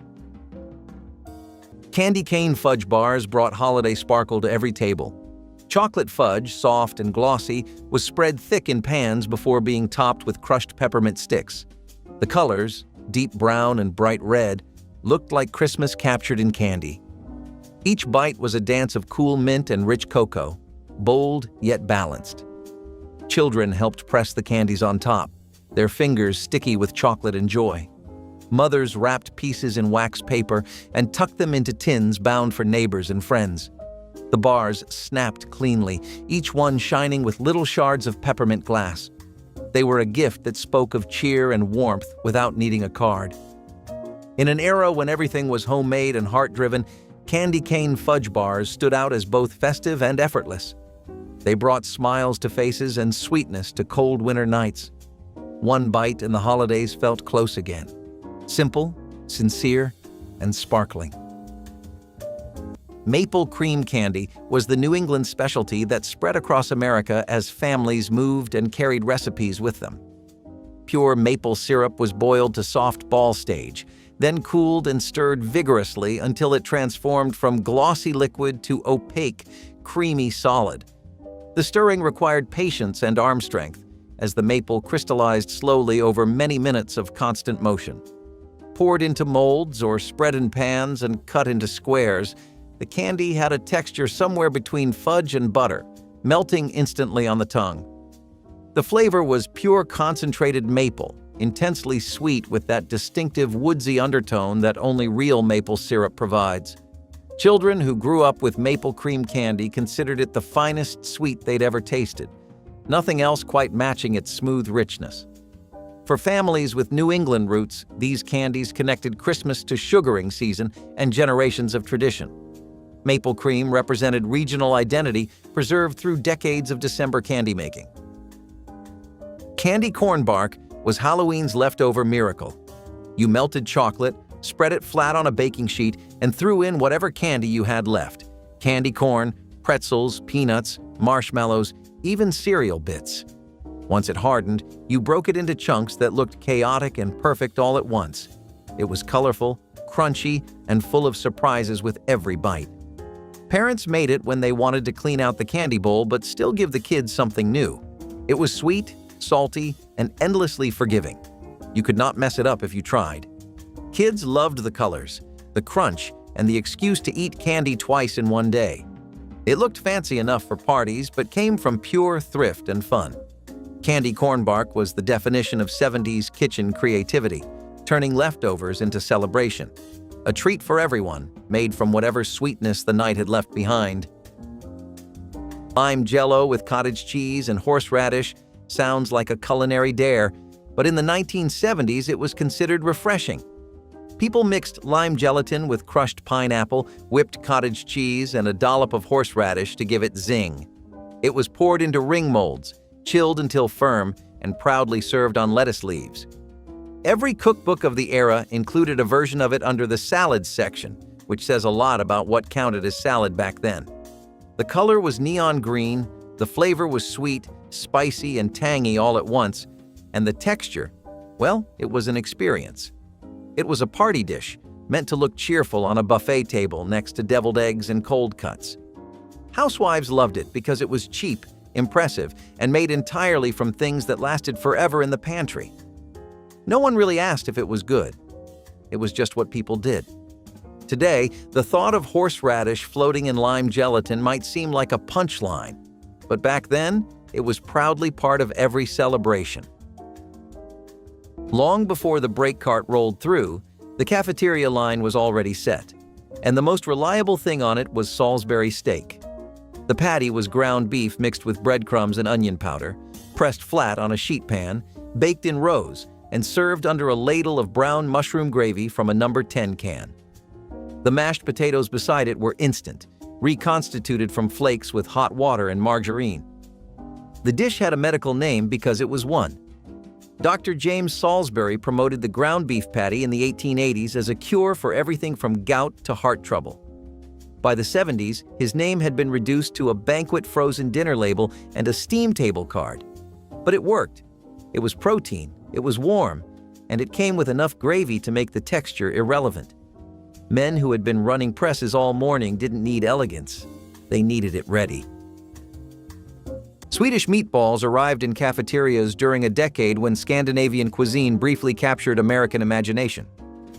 Candy cane fudge bars brought holiday sparkle to every table. Chocolate fudge, soft and glossy, was spread thick in pans before being topped with crushed peppermint sticks. The colors, deep brown and bright red, looked like Christmas captured in candy. Each bite was a dance of cool mint and rich cocoa, bold yet balanced. Children helped press the candies on top, their fingers sticky with chocolate and joy. Mothers wrapped pieces in wax paper and tucked them into tins bound for neighbors and friends. The bars snapped cleanly, each one shining with little shards of peppermint glass. They were a gift that spoke of cheer and warmth without needing a card. In an era when everything was homemade and heart-driven, candy cane fudge bars stood out as both festive and effortless. They brought smiles to faces and sweetness to cold winter nights. One bite and the holidays felt close again. Simple, sincere, and sparkling. Maple cream candy was the New England specialty that spread across America as families moved and carried recipes with them. Pure maple syrup was boiled to soft ball stage, then cooled and stirred vigorously until it transformed from glossy liquid to opaque, creamy solid. The stirring required patience and arm strength, as the maple crystallized slowly over many minutes of constant motion. Poured into molds or spread in pans and cut into squares, the candy had a texture somewhere between fudge and butter, melting instantly on the tongue. The flavor was pure concentrated maple, intensely sweet with that distinctive woodsy undertone that only real maple syrup provides. Children who grew up with maple cream candy considered it the finest sweet they'd ever tasted, nothing else quite matching its smooth richness. For families with New England roots, these candies connected Christmas to sugaring season and generations of tradition. Maple cream represented regional identity preserved through decades of December candy making. Candy corn bark was Halloween's leftover miracle. You melted chocolate, spread it flat on a baking sheet, and threw in whatever candy you had left. Candy corn, pretzels, peanuts, marshmallows, even cereal bits. Once it hardened, you broke it into chunks that looked chaotic and perfect all at once. It was colorful, crunchy, and full of surprises with every bite. Parents made it when they wanted to clean out the candy bowl but still give the kids something new. It was sweet, salty, and endlessly forgiving. You could not mess it up if you tried. Kids loved the colors, the crunch, and the excuse to eat candy twice in one day. It looked fancy enough for parties but came from pure thrift and fun. Candy corn bark was the definition of 70s kitchen creativity, turning leftovers into celebration. A treat for everyone, made from whatever sweetness the night had left behind. Lime jello with cottage cheese and horseradish sounds like a culinary dare, but in the 1970s it was considered refreshing. People mixed lime gelatin with crushed pineapple, whipped cottage cheese, and a dollop of horseradish to give it zing. It was poured into ring molds, chilled until firm, and proudly served on lettuce leaves. Every cookbook of the era included a version of it under the salads section, which says a lot about what counted as salad back then. The color was neon green, the flavor was sweet, spicy, and tangy all at once, and the texture, well, it was an experience. It was a party dish, meant to look cheerful on a buffet table next to deviled eggs and cold cuts. Housewives loved it because it was cheap, impressive, and made entirely from things that lasted forever in the pantry. No one really asked if it was good. It was just what people did. Today, the thought of horseradish floating in lime gelatin might seem like a punchline, but back then, it was proudly part of every celebration. Long before the brake cart rolled through, the cafeteria line was already set, and the most reliable thing on it was Salisbury steak. The patty was ground beef mixed with breadcrumbs and onion powder, pressed flat on a sheet pan, baked in rows, and served under a ladle of brown mushroom gravy from a number 10 can. The mashed potatoes beside it were instant, reconstituted from flakes with hot water and margarine. The dish had a medical name because it was one. Dr. James Salisbury promoted the ground beef patty in the 1880s as a cure for everything from gout to heart trouble. By the 70s, his name had been reduced to a banquet frozen dinner label and a steam table card. But it worked. It was protein, it was warm, and it came with enough gravy to make the texture irrelevant. Men who had been running presses all morning didn't need elegance. They needed it ready. Swedish meatballs arrived in cafeterias during a decade when Scandinavian cuisine briefly captured American imagination.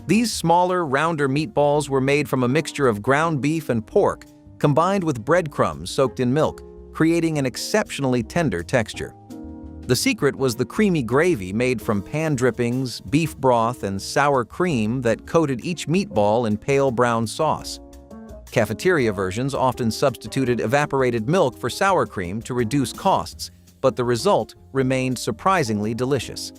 These smaller, rounder meatballs were made from a mixture of ground beef and pork, combined with breadcrumbs soaked in milk, creating an exceptionally tender texture. The secret was the creamy gravy made from pan drippings, beef broth, and sour cream that coated each meatball in pale brown sauce. Cafeteria versions often substituted evaporated milk for sour cream to reduce costs, but the result remained surprisingly delicious.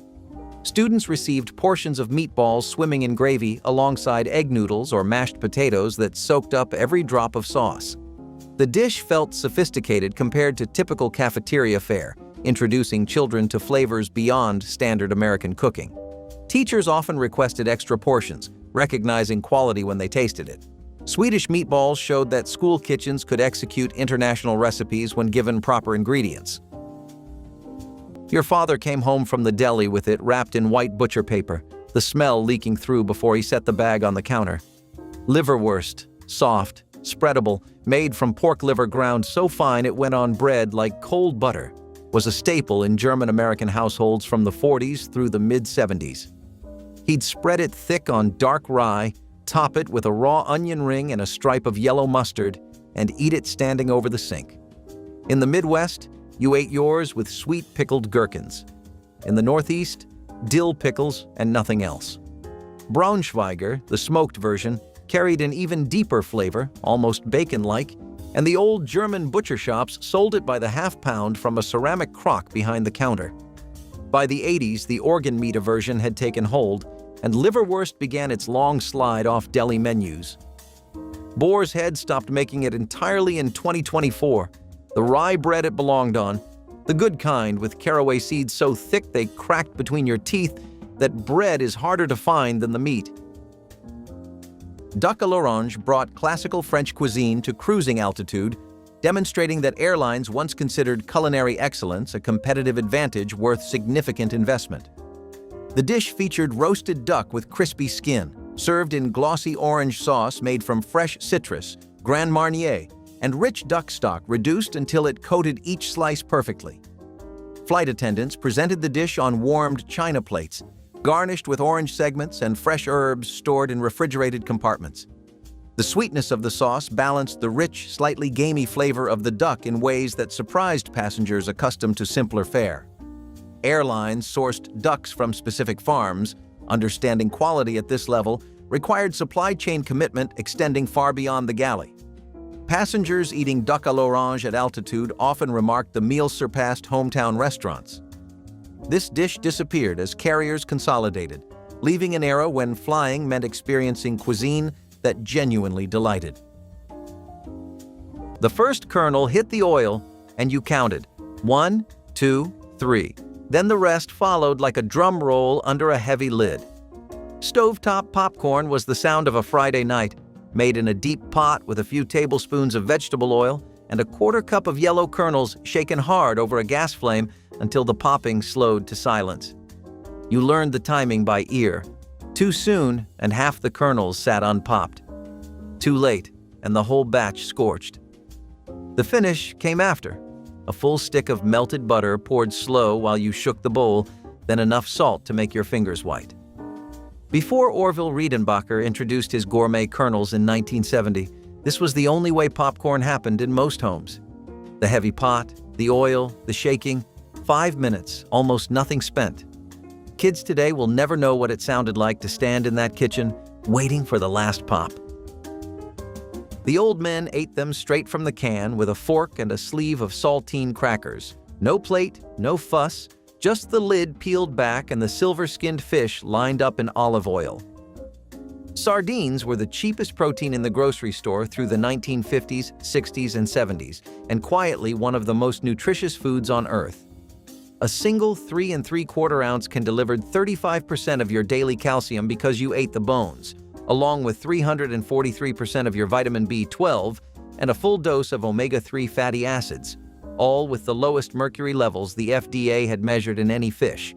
Students received portions of meatballs swimming in gravy alongside egg noodles or mashed potatoes that soaked up every drop of sauce. The dish felt sophisticated compared to typical cafeteria fare, introducing children to flavors beyond standard American cooking. Teachers often requested extra portions, recognizing quality when they tasted it. Swedish meatballs showed that school kitchens could execute international recipes when given proper ingredients. Your father came home from the deli with it wrapped in white butcher paper, the smell leaking through before he set the bag on the counter. Liverwurst, soft, spreadable, made from pork liver ground so fine it went on bread like cold butter, was a staple in German-American households from the 40s through the mid-70s. He'd spread it thick on dark rye, top it with a raw onion ring and a stripe of yellow mustard, and eat it standing over the sink. In the Midwest, you ate yours with sweet pickled gherkins. In the Northeast, dill pickles and nothing else. Braunschweiger, the smoked version, carried an even deeper flavor, almost bacon-like, and the old German butcher shops sold it by the half-pound from a ceramic crock behind the counter. By the 80s, the organ meat aversion had taken hold, and liverwurst began its long slide off deli menus. Boar's Head stopped making it entirely in 2024. The rye bread it belonged on, the good kind with caraway seeds so thick they cracked between your teeth that bread is harder to find than the meat. Duck à l'orange brought classical French cuisine to cruising altitude, demonstrating that airlines once considered culinary excellence a competitive advantage worth significant investment. The dish featured roasted duck with crispy skin, served in glossy orange sauce made from fresh citrus, Grand Marnier, and rich duck stock reduced until it coated each slice perfectly. Flight attendants presented the dish on warmed china plates, garnished with orange segments and fresh herbs stored in refrigerated compartments. The sweetness of the sauce balanced the rich, slightly gamey flavor of the duck in ways that surprised passengers accustomed to simpler fare. Airlines sourced ducks from specific farms. Understanding quality at this level required supply chain commitment extending far beyond the galley. Passengers eating duck à l'orange at altitude often remarked the meal surpassed hometown restaurants. This dish disappeared as carriers consolidated, leaving an era when flying meant experiencing cuisine that genuinely delighted. The first kernel hit the oil, and you counted 1, 2, 3. Then the rest followed like a drum roll under a heavy lid. Stovetop popcorn was the sound of a Friday night, made in a deep pot with a few tablespoons of vegetable oil and a quarter cup of yellow kernels shaken hard over a gas flame until the popping slowed to silence. You learned the timing by ear. Too soon, and half the kernels sat unpopped. Too late, and the whole batch scorched. The finish came after. A full stick of melted butter poured slow while you shook the bowl, then enough salt to make your fingers white. Before Orville Redenbacher introduced his gourmet kernels in 1970, this was the only way popcorn happened in most homes. The heavy pot, the oil, the shaking, 5 minutes, almost nothing spent. Kids today will never know what it sounded like to stand in that kitchen, waiting for the last pop. The old men ate them straight from the can with a fork and a sleeve of saltine crackers. No plate, no fuss, just the lid peeled back and the silver-skinned fish lined up in olive oil. Sardines were the cheapest protein in the grocery store through the 1950s, 60s, and 70s, and quietly one of the most nutritious foods on Earth. A single 3 3/4 ounce can deliver 35% of your daily calcium because you ate the bones, along with 343% of your vitamin B12 and a full dose of omega-3 fatty acids, all with the lowest mercury levels the FDA had measured in any fish.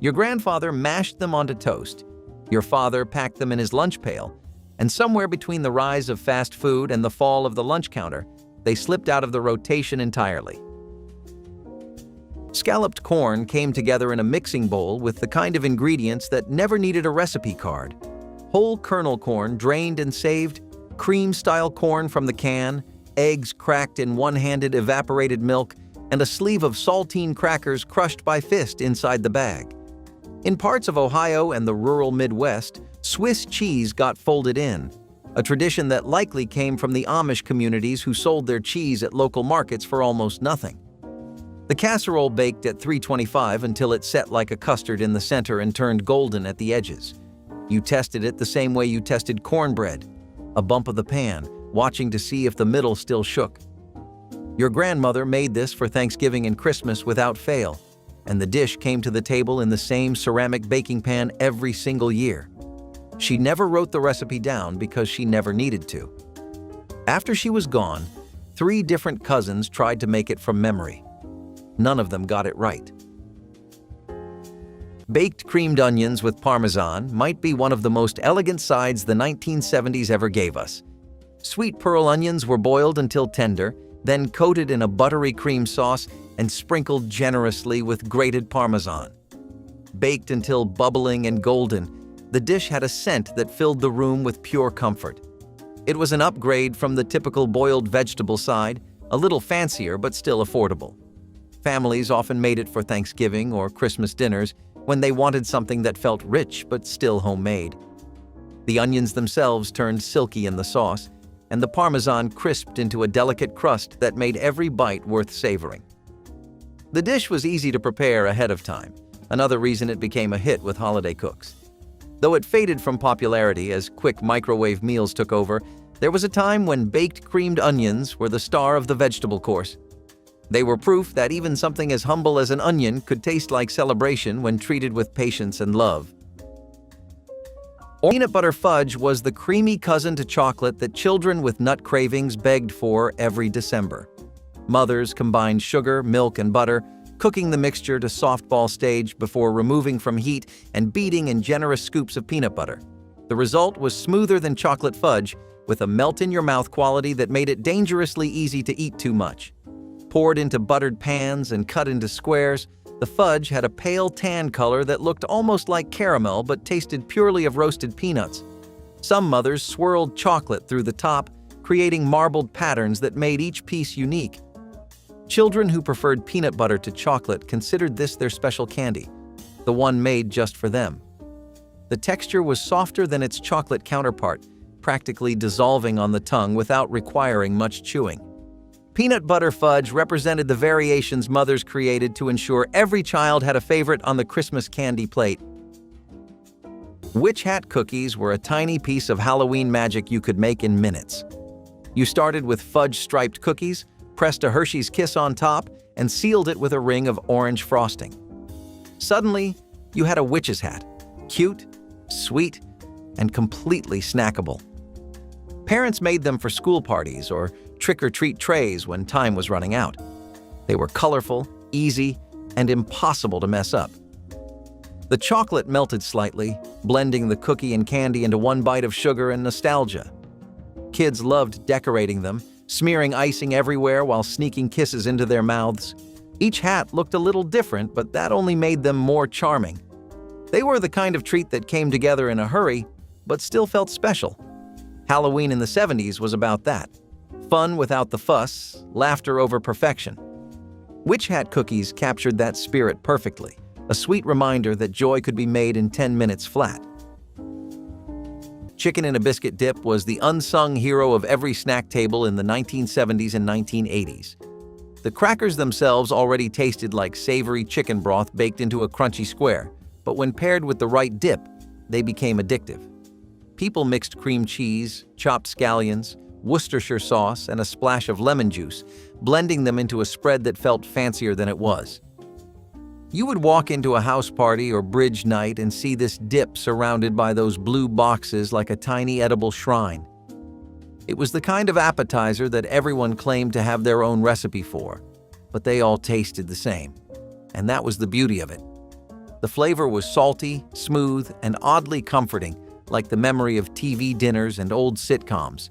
Your grandfather mashed them onto toast. Your father packed them in his lunch pail, and somewhere between the rise of fast food and the fall of the lunch counter, they slipped out of the rotation entirely. Scalloped corn came together in a mixing bowl with the kind of ingredients that never needed a recipe card. Whole kernel corn drained and saved, cream-style corn from the can, eggs cracked in one-handed evaporated milk, and a sleeve of saltine crackers crushed by fist inside the bag. In parts of Ohio and the rural Midwest, Swiss cheese got folded in, a tradition that likely came from the Amish communities who sold their cheese at local markets for almost nothing. The casserole baked at 325 until it set like a custard in the center and turned golden at the edges. You tested it the same way you tested cornbread, a bump of the pan, watching to see if the middle still shook. Your grandmother made this for Thanksgiving and Christmas without fail, and the dish came to the table in the same ceramic baking pan every single year. She never wrote the recipe down because she never needed to. After she was gone, 3 different cousins tried to make it from memory. None of them got it right. Baked creamed onions with Parmesan might be one of the most elegant sides the 1970s ever gave us. Sweet pearl onions were boiled until tender, then coated in a buttery cream sauce and sprinkled generously with grated Parmesan. Baked until bubbling and golden, the dish had a scent that filled the room with pure comfort. It was an upgrade from the typical boiled vegetable side, a little fancier but still affordable. Families often made it for Thanksgiving or Christmas dinners when they wanted something that felt rich but still homemade. The onions themselves turned silky in the sauce, and the Parmesan crisped into a delicate crust that made every bite worth savoring. The dish was easy to prepare ahead of time, another reason it became a hit with holiday cooks. Though it faded from popularity as quick microwave meals took over, there was a time when baked creamed onions were the star of the vegetable course. They were proof that even something as humble as an onion could taste like celebration when treated with patience and love. Peanut butter fudge was the creamy cousin to chocolate that children with nut cravings begged for every December. Mothers combined sugar, milk, and butter, cooking the mixture to softball stage before removing from heat and beating in generous scoops of peanut butter. The result was smoother than chocolate fudge, with a melt-in-your-mouth quality that made it dangerously easy to eat too much. Poured into buttered pans and cut into squares, the fudge had a pale tan color that looked almost like caramel but tasted purely of roasted peanuts. Some mothers swirled chocolate through the top, creating marbled patterns that made each piece unique. Children who preferred peanut butter to chocolate considered this their special candy, the one made just for them. The texture was softer than its chocolate counterpart, practically dissolving on the tongue without requiring much chewing. Peanut butter fudge represented the variations mothers created to ensure every child had a favorite on the Christmas candy plate. Witch hat cookies were a tiny piece of Halloween magic you could make in minutes. You started with fudge-striped cookies, pressed a Hershey's Kiss on top, and sealed it with a ring of orange frosting. Suddenly, you had a witch's hat, cute, sweet, and completely snackable. Parents made them for school parties or trick-or-treat trays when time was running out. They were colorful, easy, and impossible to mess up. The chocolate melted slightly, blending the cookie and candy into one bite of sugar and nostalgia. Kids loved decorating them, smearing icing everywhere while sneaking kisses into their mouths. Each hat looked a little different, but that only made them more charming. They were the kind of treat that came together in a hurry, but still felt special. Halloween in the 70s was about that. Fun without the fuss, laughter over perfection. Witch hat cookies captured that spirit perfectly, a sweet reminder that joy could be made in 10 minutes flat. Chicken in a biscuit dip was the unsung hero of every snack table in the 1970s and 1980s. The crackers themselves already tasted like savory chicken broth baked into a crunchy square, but when paired with the right dip, they became addictive. People mixed cream cheese, chopped scallions, Worcestershire sauce, and a splash of lemon juice, blending them into a spread that felt fancier than it was. You would walk into a house party or bridge night and see this dip surrounded by those blue boxes like a tiny edible shrine. It was the kind of appetizer that everyone claimed to have their own recipe for, but they all tasted the same. And that was the beauty of it. The flavor was salty, smooth, and oddly comforting, like the memory of TV dinners and old sitcoms.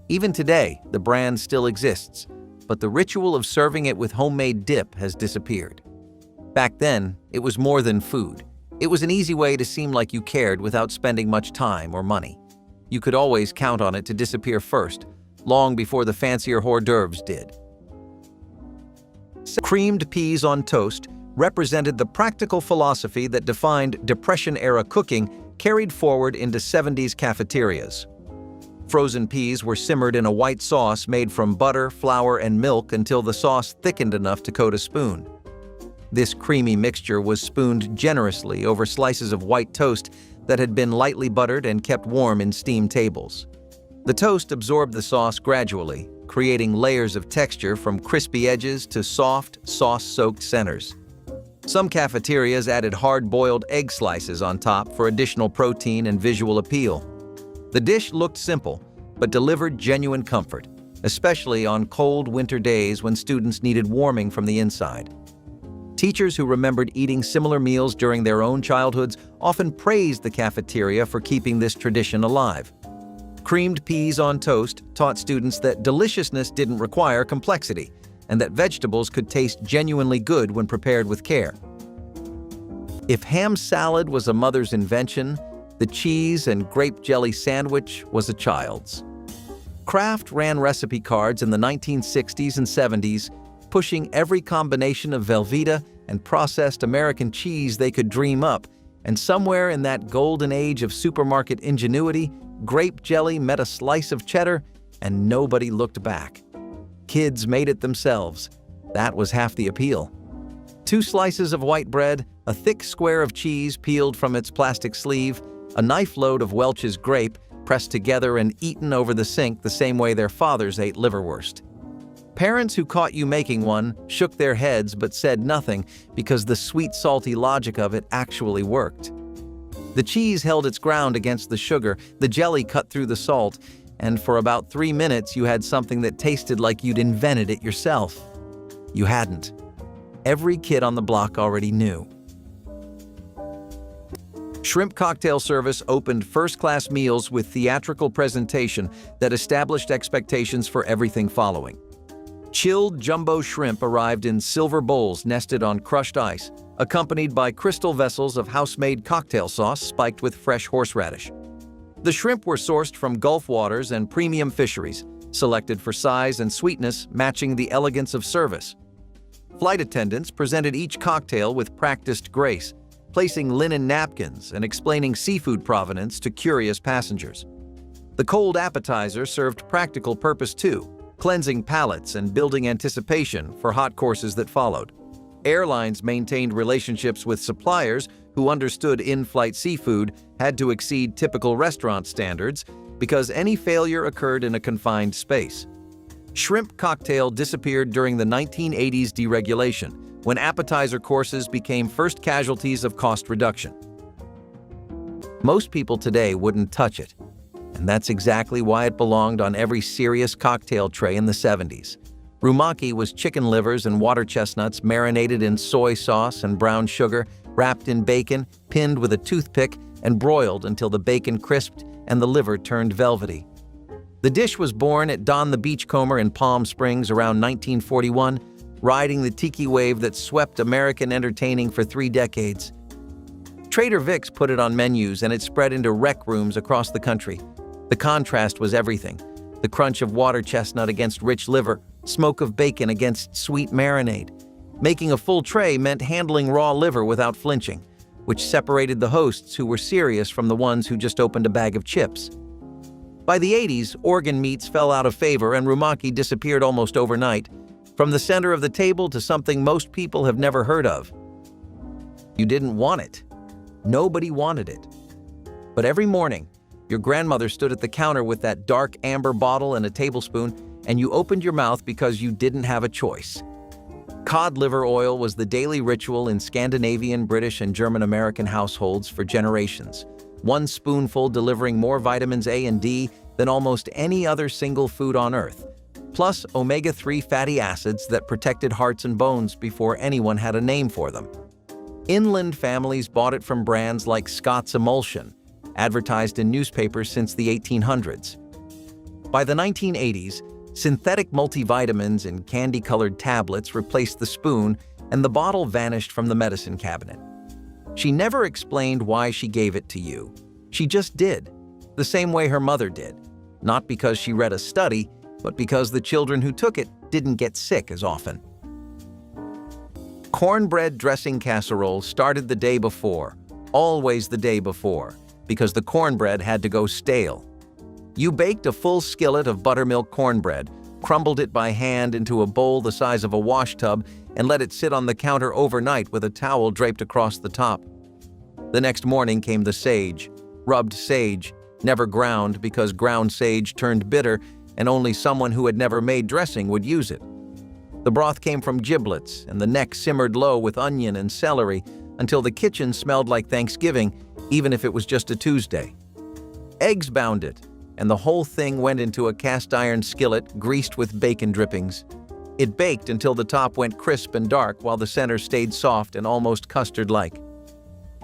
Even today, the brand still exists, but the ritual of serving it with homemade dip has disappeared. Back then, it was more than food. It was an easy way to seem like you cared without spending much time or money. You could always count on it to disappear first, long before the fancier hors d'oeuvres did. Creamed peas on toast represented the practical philosophy that defined Depression-era cooking carried forward into 70s cafeterias. Frozen peas were simmered in a white sauce made from butter, flour, and milk until the sauce thickened enough to coat a spoon. This creamy mixture was spooned generously over slices of white toast that had been lightly buttered and kept warm in steam tables. The toast absorbed the sauce gradually, creating layers of texture from crispy edges to soft, sauce-soaked centers. Some cafeterias added hard-boiled egg slices on top for additional protein and visual appeal. The dish looked simple, but delivered genuine comfort, especially on cold winter days when students needed warming from the inside. Teachers who remembered eating similar meals during their own childhoods often praised the cafeteria for keeping this tradition alive. Creamed peas on toast taught students that deliciousness didn't require complexity, and that vegetables could taste genuinely good when prepared with care. If ham salad was a mother's invention, the cheese and grape jelly sandwich was a child's. Kraft ran recipe cards in the 1960s and 70s, pushing every combination of Velveeta and processed American cheese they could dream up, and somewhere in that golden age of supermarket ingenuity, grape jelly met a slice of cheddar, and nobody looked back. Kids made it themselves. That was half the appeal. 2 slices of white bread, a thick square of cheese peeled from its plastic sleeve, a knife load of Welch's grape pressed together and eaten over the sink the same way their fathers ate liverwurst. Parents who caught you making one shook their heads but said nothing because the sweet, salty logic of it actually worked. The cheese held its ground against the sugar, the jelly cut through the salt, and for about 3 minutes you had something that tasted like you'd invented it yourself. You hadn't. Every kid on the block already knew. Shrimp cocktail service opened first-class meals with theatrical presentation that established expectations for everything following. Chilled jumbo shrimp arrived in silver bowls nested on crushed ice, accompanied by crystal vessels of house-made cocktail sauce spiked with fresh horseradish. The shrimp were sourced from Gulf waters and premium fisheries, selected for size and sweetness matching the elegance of service. Flight attendants presented each cocktail with practiced grace, placing linen napkins and explaining seafood provenance to curious passengers. The cold appetizer served practical purpose too, cleansing palates and building anticipation for hot courses that followed. Airlines maintained relationships with suppliers who understood in-flight seafood had to exceed typical restaurant standards because any failure occurred in a confined space. Shrimp cocktail disappeared during the 1980s deregulation, when appetizer courses became first casualties of cost reduction. Most people today wouldn't touch it, and that's exactly why it belonged on every serious cocktail tray in the 70s. Rumaki was chicken livers and water chestnuts marinated in soy sauce and brown sugar, wrapped in bacon, pinned with a toothpick, and broiled until the bacon crisped and the liver turned velvety. The dish was born at Don the Beachcomber in Palm Springs around 1941, riding the tiki wave that swept American entertaining for 3 decades. Trader Vic's put it on menus and it spread into rec rooms across the country. The contrast was everything. The crunch of water chestnut against rich liver, smoke of bacon against sweet marinade. Making a full tray meant handling raw liver without flinching, which separated the hosts who were serious from the ones who just opened a bag of chips. By the 80s, organ meats fell out of favor and rumaki disappeared almost overnight, from the center of the table to something most people have never heard of. You didn't want it. Nobody wanted it. But every morning, your grandmother stood at the counter with that dark amber bottle and a tablespoon, and you opened your mouth because you didn't have a choice. Cod liver oil was the daily ritual in Scandinavian, British, and German-American households for generations, 1 spoonful delivering more vitamins A and D than almost any other single food on Earth, plus omega-3 fatty acids that protected hearts and bones before anyone had a name for them. Inland families bought it from brands like Scott's Emulsion, advertised in newspapers since the 1800s. By the 1980s, synthetic multivitamins in candy-colored tablets replaced the spoon, and the bottle vanished from the medicine cabinet. She never explained why she gave it to you. She just did, the same way her mother did, not because she read a study, but because the children who took it didn't get sick as often. Cornbread dressing casserole started the day before, always the day before, because the cornbread had to go stale. You baked a full skillet of buttermilk cornbread, crumbled it by hand into a bowl the size of a washtub, and let it sit on the counter overnight with a towel draped across the top. The next morning came the sage, rubbed sage, never ground because ground sage turned bitter and only someone who had never made dressing would use it. The broth came from giblets, and the neck simmered low with onion and celery until the kitchen smelled like Thanksgiving, even if it was just a Tuesday. Eggs bound it, and the whole thing went into a cast-iron skillet greased with bacon drippings. It baked until the top went crisp and dark while the center stayed soft and almost custard-like.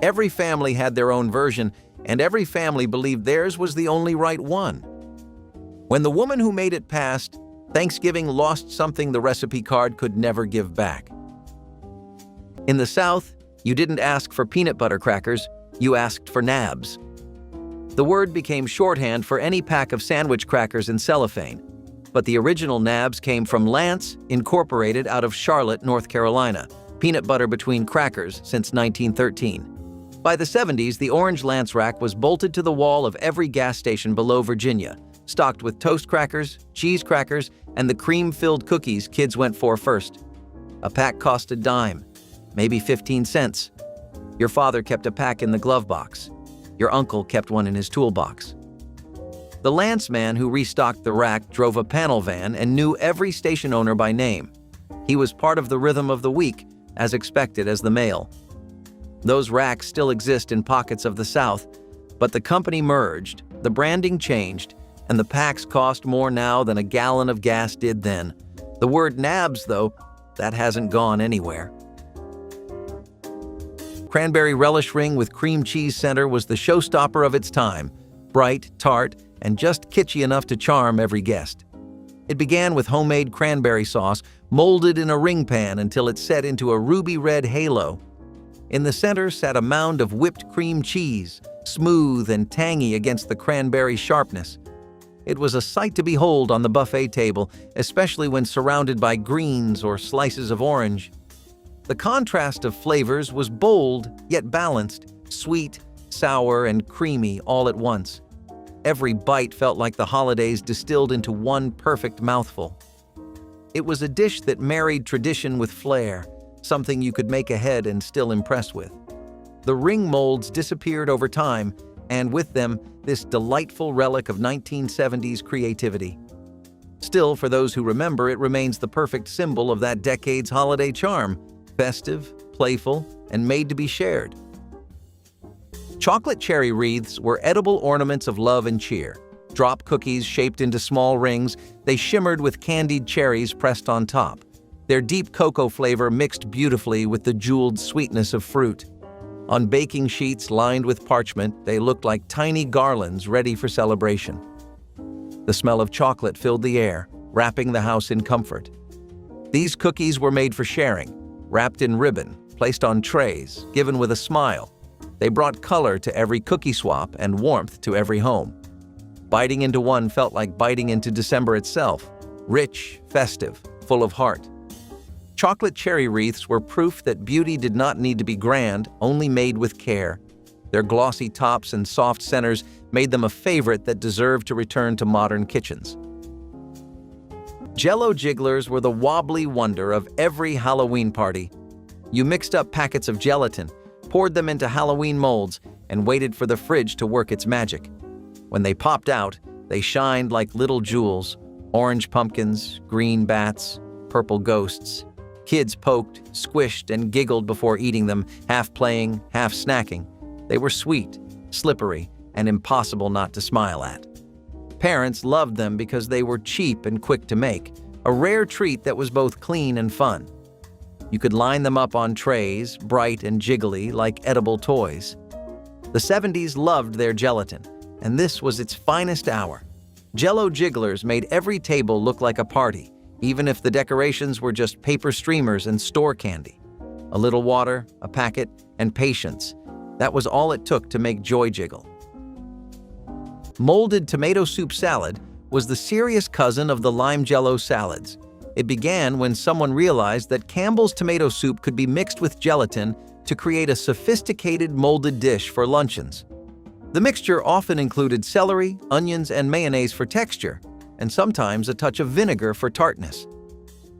Every family had their own version, and every family believed theirs was the only right one. When the woman who made it passed, Thanksgiving lost something the recipe card could never give back. In the South, you didn't ask for peanut butter crackers, you asked for nabs. The word became shorthand for any pack of sandwich crackers in cellophane, but the original nabs came from Lance, Incorporated out of Charlotte, North Carolina, peanut butter between crackers since 1913. By the 70s, the orange Lance rack was bolted to the wall of every gas station below Virginia, stocked with toast crackers, cheese crackers, and the cream-filled cookies kids went for first. A pack cost a dime. maybe 15 cents. Your father kept a pack in the glove box. Your uncle kept one in his toolbox. The lanceman who restocked the rack drove a panel van and knew every station owner by name. He was part of the rhythm of the week, as expected as the mail. Those racks still exist in pockets of the South, but the company merged, the branding changed, and the packs cost more now than a gallon of gas did then. The word nabs, though, that hasn't gone anywhere. Cranberry relish ring with cream cheese center was the showstopper of its time, bright, tart, and just kitschy enough to charm every guest. It began with homemade cranberry sauce molded in a ring pan until it set into a ruby red halo. In the center sat a mound of whipped cream cheese, smooth and tangy against the cranberry sharpness. It was a sight to behold on the buffet table, especially when surrounded by greens or slices of orange. The contrast of flavors was bold yet balanced, sweet, sour, and creamy all at once. Every bite felt like the holidays distilled into one perfect mouthful. It was a dish that married tradition with flair, something you could make ahead and still impress with. The ring molds disappeared over time, and with them, this delightful relic of 1970s creativity. Still, for those who remember, it remains the perfect symbol of that decade's holiday charm, festive, playful, and made to be shared. Chocolate cherry wreaths were edible ornaments of love and cheer. Drop cookies shaped into small rings, they shimmered with candied cherries pressed on top. Their deep cocoa flavor mixed beautifully with the jeweled sweetness of fruit. On baking sheets lined with parchment, they looked like tiny garlands ready for celebration. The smell of chocolate filled the air, wrapping the house in comfort. These cookies were made for sharing, wrapped in ribbon, placed on trays, given with a smile. They brought color to every cookie swap and warmth to every home. Biting into one felt like biting into December itself, rich, festive, full of heart. Chocolate cherry wreaths were proof that beauty did not need to be grand, only made with care. Their glossy tops and soft centers made them a favorite that deserved to return to modern kitchens. Jell-O jigglers were the wobbly wonder of every Halloween party. You mixed up packets of gelatin, poured them into Halloween molds, and waited for the fridge to work its magic. When they popped out, they shined like little jewels, orange pumpkins, green bats, purple ghosts. Kids poked, squished, and giggled before eating them, half playing, half snacking. They were sweet, slippery, and impossible not to smile at. Parents loved them because they were cheap and quick to make, a rare treat that was both clean and fun. You could line them up on trays, bright and jiggly like edible toys. The 70s loved their gelatin, and this was its finest hour. Jell-O jigglers made every table look like a party, even if the decorations were just paper streamers and store candy. A little water, a packet, and patience. That was all it took to make joy jiggle. Molded tomato soup salad was the serious cousin of the lime Jell-O salads. It began when someone realized that Campbell's tomato soup could be mixed with gelatin to create a sophisticated molded dish for luncheons. The mixture often included celery, onions, and mayonnaise for texture, and sometimes a touch of vinegar for tartness.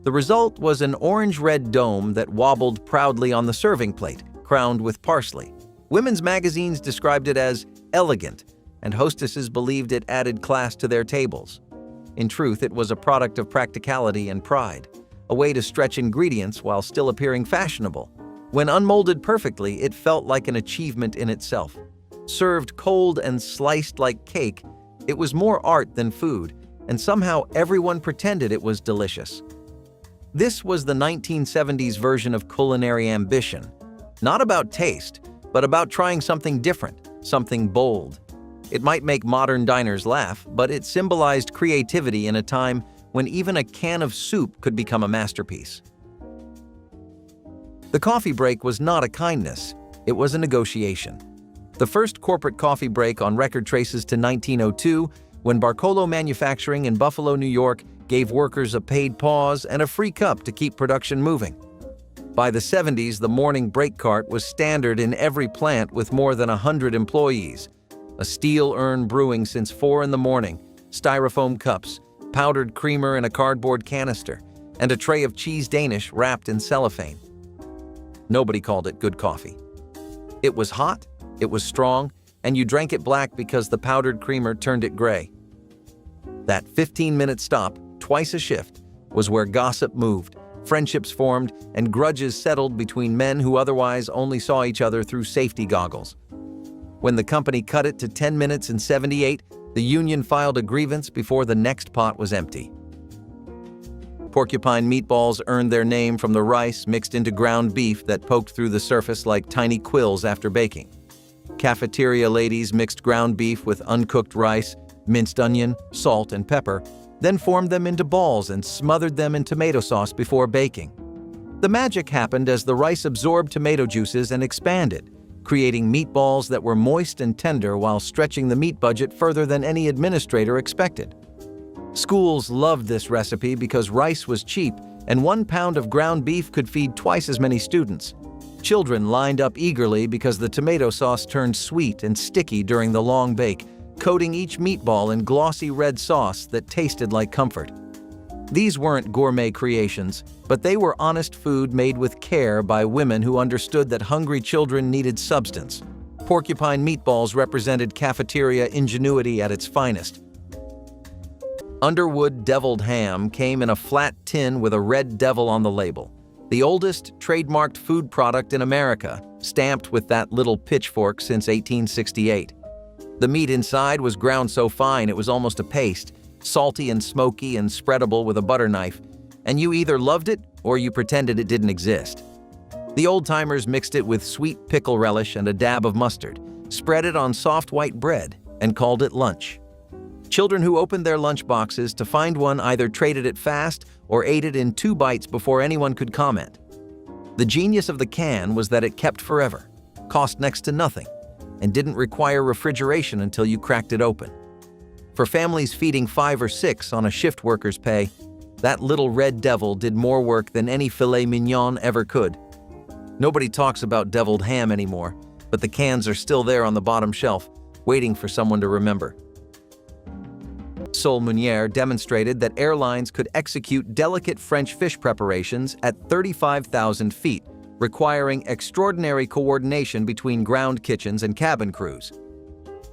The result was an orange-red dome that wobbled proudly on the serving plate, crowned with parsley. Women's magazines described it as elegant, and hostesses believed it added class to their tables. In truth, it was a product of practicality and pride, a way to stretch ingredients while still appearing fashionable. When unmolded perfectly, it felt like an achievement in itself. Served cold and sliced like cake, it was more art than food, and somehow everyone pretended it was delicious. This was the 1970s version of culinary ambition, not about taste, but about trying something different, something bold. It might make modern diners laugh, but it symbolized creativity in a time when even a can of soup could become a masterpiece. The coffee break was not a kindness, it was a negotiation. The first corporate coffee break on record traces to 1902, when Barcolo Manufacturing in Buffalo, New York, gave workers a paid pause and a free cup to keep production moving. By the 70s, the morning break cart was standard in every plant with more than 100 employees. A steel urn brewing since 4 in the morning, styrofoam cups, powdered creamer in a cardboard canister, and a tray of cheese Danish wrapped in cellophane. Nobody called it good coffee. It was hot, it was strong, and you drank it black because the powdered creamer turned it gray. That 15-minute stop, twice a shift, was where gossip moved, friendships formed, and grudges settled between men who otherwise only saw each other through safety goggles. When the company cut it to 10 minutes in '78, the union filed a grievance before the next pot was empty. Porcupine meatballs earned their name from the rice mixed into ground beef that poked through the surface like tiny quills after baking. Cafeteria ladies mixed ground beef with uncooked rice, minced onion, salt, and pepper, then formed them into balls and smothered them in tomato sauce before baking. The magic happened as the rice absorbed tomato juices and expanded, creating meatballs that were moist and tender while stretching the meat budget further than any administrator expected. Schools loved this recipe because rice was cheap and 1 pound of ground beef could feed twice as many students. Children lined up eagerly because the tomato sauce turned sweet and sticky during the long bake, coating each meatball in glossy red sauce that tasted like comfort. These weren't gourmet creations, but they were honest food made with care by women who understood that hungry children needed substance. Porcupine meatballs represented cafeteria ingenuity at its finest. Underwood deviled ham came in a flat tin with a red devil on the label, the oldest trademarked food product in America, stamped with that little pitchfork since 1868. The meat inside was ground so fine it was almost a paste, salty and smoky and spreadable with a butter knife, and you either loved it or you pretended it didn't exist. The old-timers mixed it with sweet pickle relish and a dab of mustard, spread it on soft white bread, and called it lunch. Children who opened their lunch boxes to find one either traded it fast or ate it in 2 bites before anyone could comment. The genius of the can was that it kept forever, cost next to nothing, and didn't require refrigeration until you cracked it open. For families feeding 5 or 6 on a shift worker's pay, that little red devil did more work than any filet mignon ever could. Nobody talks about deviled ham anymore, but the cans are still there on the bottom shelf, waiting for someone to remember. Sol Munier demonstrated that airlines could execute delicate French fish preparations at 35,000 feet, requiring extraordinary coordination between ground kitchens and cabin crews.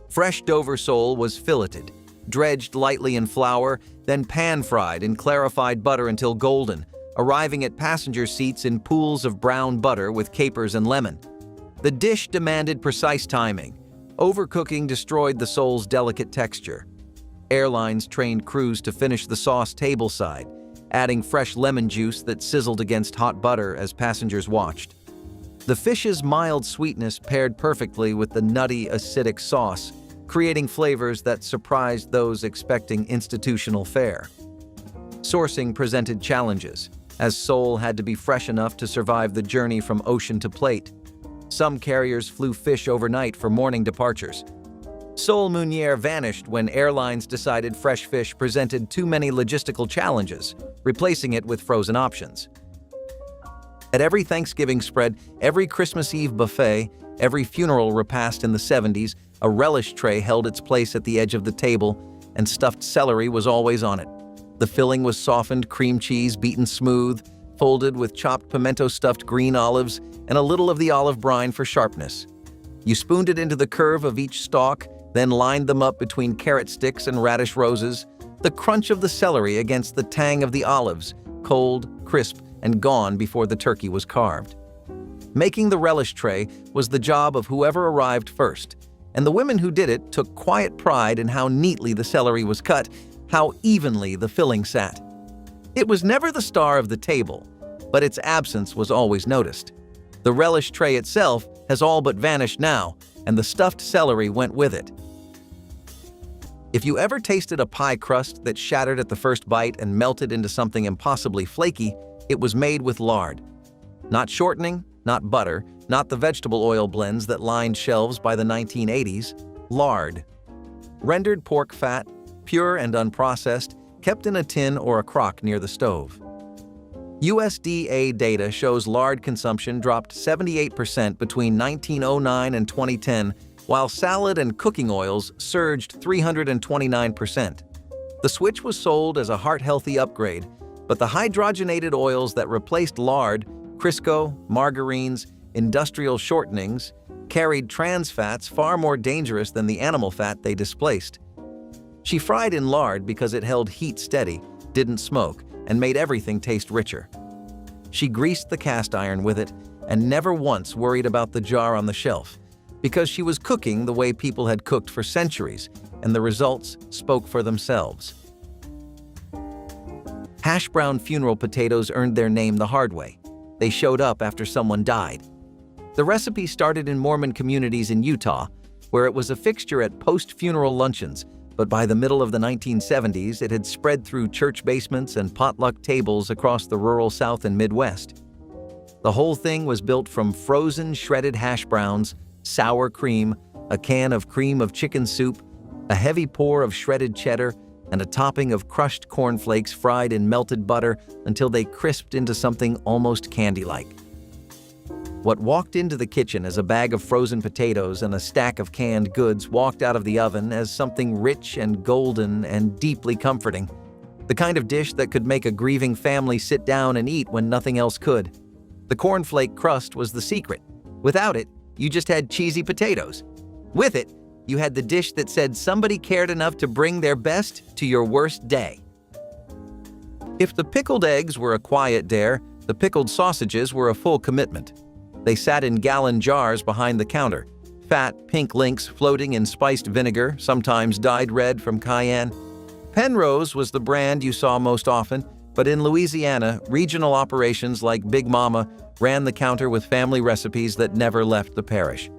Fresh Dover sole was filleted, dredged lightly in flour, then pan-fried in clarified butter until golden, arriving at passenger seats in pools of brown butter with capers and lemon. The dish demanded precise timing. Overcooking destroyed the sole's delicate texture. Airlines trained crews to finish the sauce tableside, adding fresh lemon juice that sizzled against hot butter as passengers watched. The fish's mild sweetness paired perfectly with the nutty, acidic sauce, creating flavors that surprised those expecting institutional fare. Sourcing presented challenges, as sole had to be fresh enough to survive the journey from ocean to plate. Some carriers flew fish overnight for morning departures. Sol Munier vanished when airlines decided fresh fish presented too many logistical challenges, replacing it with frozen options. At every Thanksgiving spread, every Christmas Eve buffet, every funeral repast in the '70s, a relish tray held its place at the edge of the table, and stuffed celery was always on it. The filling was softened cream cheese beaten smooth, folded with chopped pimento-stuffed green olives and a little of the olive brine for sharpness. You spooned it into the curve of each stalk, then lined them up between carrot sticks and radish roses, the crunch of the celery against the tang of the olives, cold, crisp, and gone before the turkey was carved. Making the relish tray was the job of whoever arrived first, and the women who did it took quiet pride in how neatly the celery was cut, how evenly the filling sat. It was never the star of the table, but its absence was always noticed. The relish tray itself has all but vanished now, and the stuffed celery went with it. If you ever tasted a pie crust that shattered at the first bite and melted into something impossibly flaky, it was made with lard. Not shortening, not butter, not the vegetable oil blends that lined shelves by the 1980s, lard. Rendered pork fat, pure and unprocessed, kept in a tin or a crock near the stove. USDA data shows lard consumption dropped 78% between 1909 and 2010, while salad and cooking oils surged 329%. The switch was sold as a heart-healthy upgrade, but the hydrogenated oils that replaced lard Crisco, margarines, industrial shortenings carried trans fats far more dangerous than the animal fat they displaced. She fried in lard because it held heat steady, didn't smoke, and made everything taste richer. She greased the cast iron with it and never once worried about the jar on the shelf, because she was cooking the way people had cooked for centuries, and the results spoke for themselves. Hash brown funeral potatoes earned their name the hard way. They showed up after someone died. The recipe started in Mormon communities in Utah, where it was a fixture at post-funeral luncheons, but by the middle of the 1970s, it had spread through church basements and potluck tables across the rural South and Midwest. The whole thing was built from frozen shredded hash browns, sour cream, a can of cream of chicken soup, a heavy pour of shredded cheddar, and a topping of crushed cornflakes fried in melted butter until they crisped into something almost candy-like. What walked into the kitchen as a bag of frozen potatoes and a stack of canned goods walked out of the oven as something rich and golden and deeply comforting. The kind of dish that could make a grieving family sit down and eat when nothing else could. The cornflake crust was the secret. Without it, you just had cheesy potatoes. With it, you had the dish that said somebody cared enough to bring their best to your worst day. If the pickled eggs were a quiet dare, the pickled sausages were a full commitment. They sat in gallon jars behind the counter, fat, pink links floating in spiced vinegar, sometimes dyed red from cayenne. Penrose was the brand you saw most often, but in Louisiana, regional operations like Big Mama ran the counter with family recipes that never left the parish.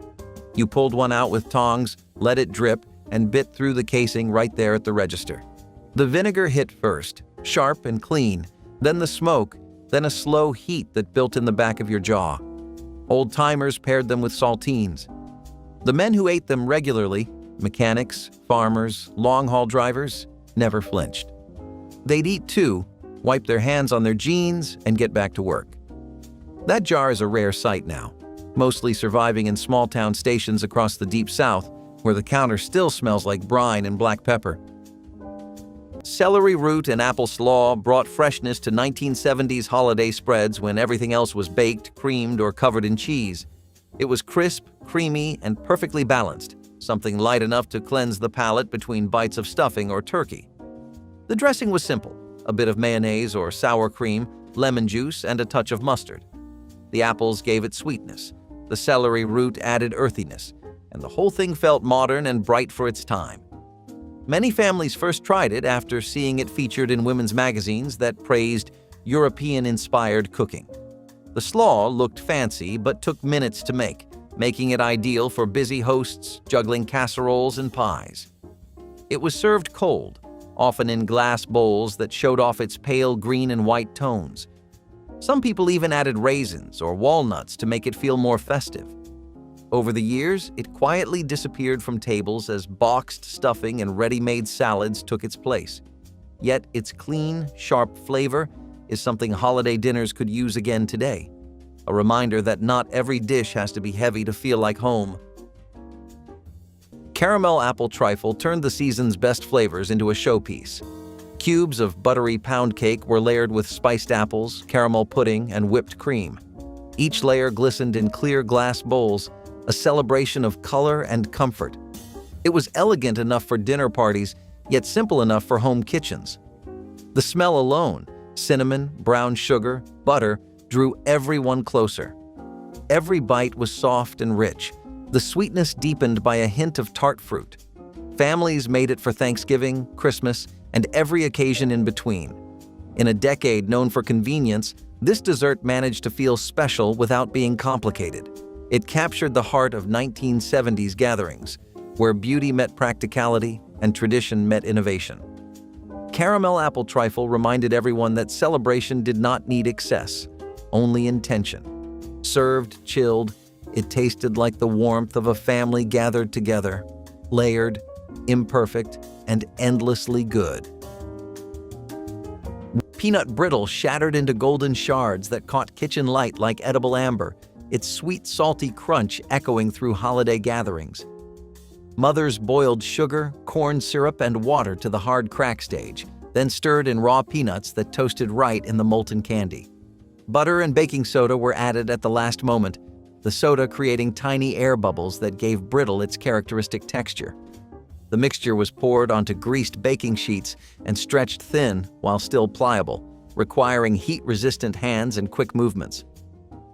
You pulled one out with tongs, let it drip, and bit through the casing right there at the register. The vinegar hit first, sharp and clean, then the smoke, then a slow heat that built in the back of your jaw. Old-timers paired them with saltines. The men who ate them regularly, mechanics, farmers, long-haul drivers, never flinched. They'd eat too, wipe their hands on their jeans, and get back to work. That jar is a rare sight now, mostly surviving in small-town stations across the Deep South, where the counter still smells like brine and black pepper. Celery root and apple slaw brought freshness to 1970s holiday spreads when everything else was baked, creamed, or covered in cheese. It was crisp, creamy, and perfectly balanced, something light enough to cleanse the palate between bites of stuffing or turkey. The dressing was simple, a bit of mayonnaise or sour cream, lemon juice, and a touch of mustard. The apples gave it sweetness, the celery root added earthiness, and the whole thing felt modern and bright for its time. Many families first tried it after seeing it featured in women's magazines that praised European-inspired cooking. The slaw looked fancy but took minutes to make, making it ideal for busy hosts juggling casseroles and pies. It was served cold, often in glass bowls that showed off its pale green and white tones. Some people even added raisins or walnuts to make it feel more festive. Over the years, it quietly disappeared from tables as boxed stuffing and ready-made salads took its place. Yet its clean, sharp flavor is something holiday dinners could use again today. A reminder that not every dish has to be heavy to feel like home. Caramel apple trifle turned the season's best flavors into a showpiece. Cubes of buttery pound cake were layered with spiced apples, caramel pudding, and whipped cream. Each layer glistened in clear glass bowls, a celebration of color and comfort. It was elegant enough for dinner parties, yet simple enough for home kitchens. The smell alone, cinnamon, brown sugar, butter, drew everyone closer. Every bite was soft and rich, the sweetness deepened by a hint of tart fruit. Families made it for Thanksgiving, Christmas, and every occasion in between. In a decade known for convenience, this dessert managed to feel special without being complicated. It captured the heart of 1970s gatherings, where beauty met practicality and tradition met innovation. Caramel apple trifle reminded everyone that celebration did not need excess, only intention. Served chilled, it tasted like the warmth of a family gathered together, layered, imperfect, and endlessly good. Peanut brittle shattered into golden shards that caught kitchen light like edible amber, its sweet, salty crunch echoing through holiday gatherings. Mothers boiled sugar, corn syrup, and water to the hard crack stage, then stirred in raw peanuts that toasted right in the molten candy. Butter and baking soda were added at the last moment, the soda creating tiny air bubbles that gave brittle its characteristic texture. The mixture was poured onto greased baking sheets and stretched thin while still pliable, requiring heat-resistant hands and quick movements.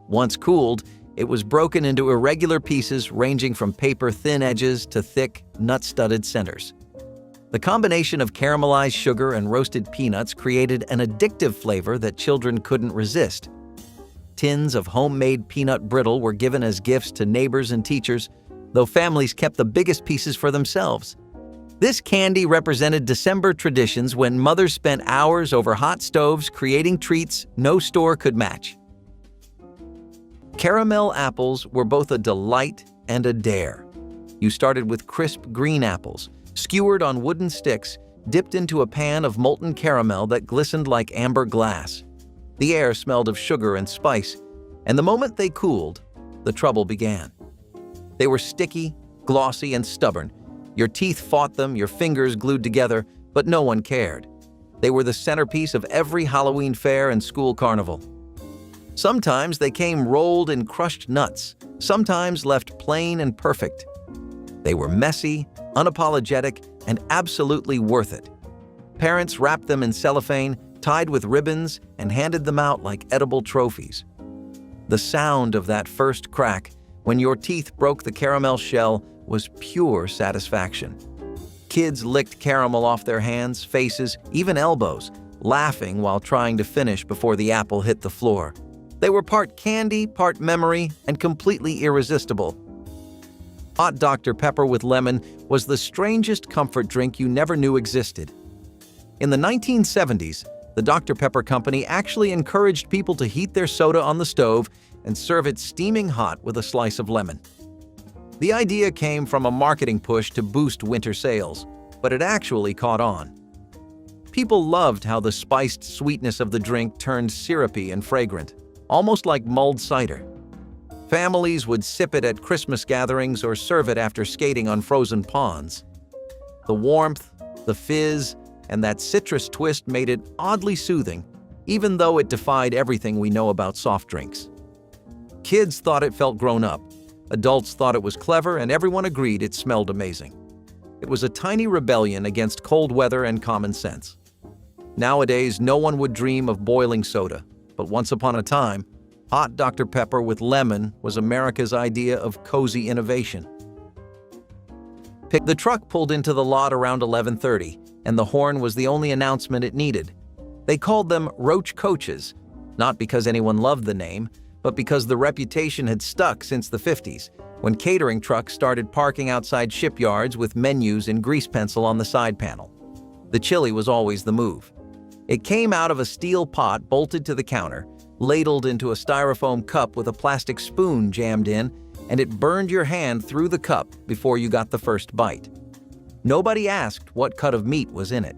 Once cooled, it was broken into irregular pieces ranging from paper-thin edges to thick, nut-studded centers. The combination of caramelized sugar and roasted peanuts created an addictive flavor that children couldn't resist. Tins of homemade peanut brittle were given as gifts to neighbors and teachers, though families kept the biggest pieces for themselves. This candy represented December traditions when mothers spent hours over hot stoves creating treats no store could match. Caramel apples were both a delight and a dare. You started with crisp green apples, skewered on wooden sticks, dipped into a pan of molten caramel that glistened like amber glass. The air smelled of sugar and spice, and the moment they cooled, the trouble began. They were sticky, glossy, and stubborn. Your teeth fought them, your fingers glued together, but no one cared. They were the centerpiece of every Halloween fair and school carnival. Sometimes they came rolled in crushed nuts, sometimes left plain and perfect. They were messy, unapologetic, and absolutely worth it. Parents wrapped them in cellophane, tied with ribbons, and handed them out like edible trophies. The sound of that first crack, when your teeth broke the caramel shell, was pure satisfaction. Kids licked caramel off their hands, faces, even elbows, laughing while trying to finish before the apple hit the floor. They were part candy, part memory, and completely irresistible. Hot Dr. Pepper with lemon was the strangest comfort drink you never knew existed. In the 1970s, the Dr. Pepper Company actually encouraged people to heat their soda on the stove and serve it steaming hot with a slice of lemon. The idea came from a marketing push to boost winter sales, but it actually caught on. People loved how the spiced sweetness of the drink turned syrupy and fragrant, almost like mulled cider. Families would sip it at Christmas gatherings or serve it after skating on frozen ponds. The warmth, the fizz, and that citrus twist made it oddly soothing, even though it defied everything we know about soft drinks. Kids thought it felt grown up, adults thought it was clever, and everyone agreed it smelled amazing. It was a tiny rebellion against cold weather and common sense. Nowadays, no one would dream of boiling soda, but once upon a time, hot Dr. Pepper with lemon was America's idea of cozy innovation. The truck pulled into the lot around 11:30, and the horn was the only announcement it needed. They called them Roach Coaches, not because anyone loved the name, but because the reputation had stuck since the 50s, when catering trucks started parking outside shipyards with menus in grease pencil on the side panel. The chili was always the move. It came out of a steel pot bolted to the counter, ladled into a styrofoam cup with a plastic spoon jammed in, and it burned your hand through the cup before you got the first bite. Nobody asked what cut of meat was in it.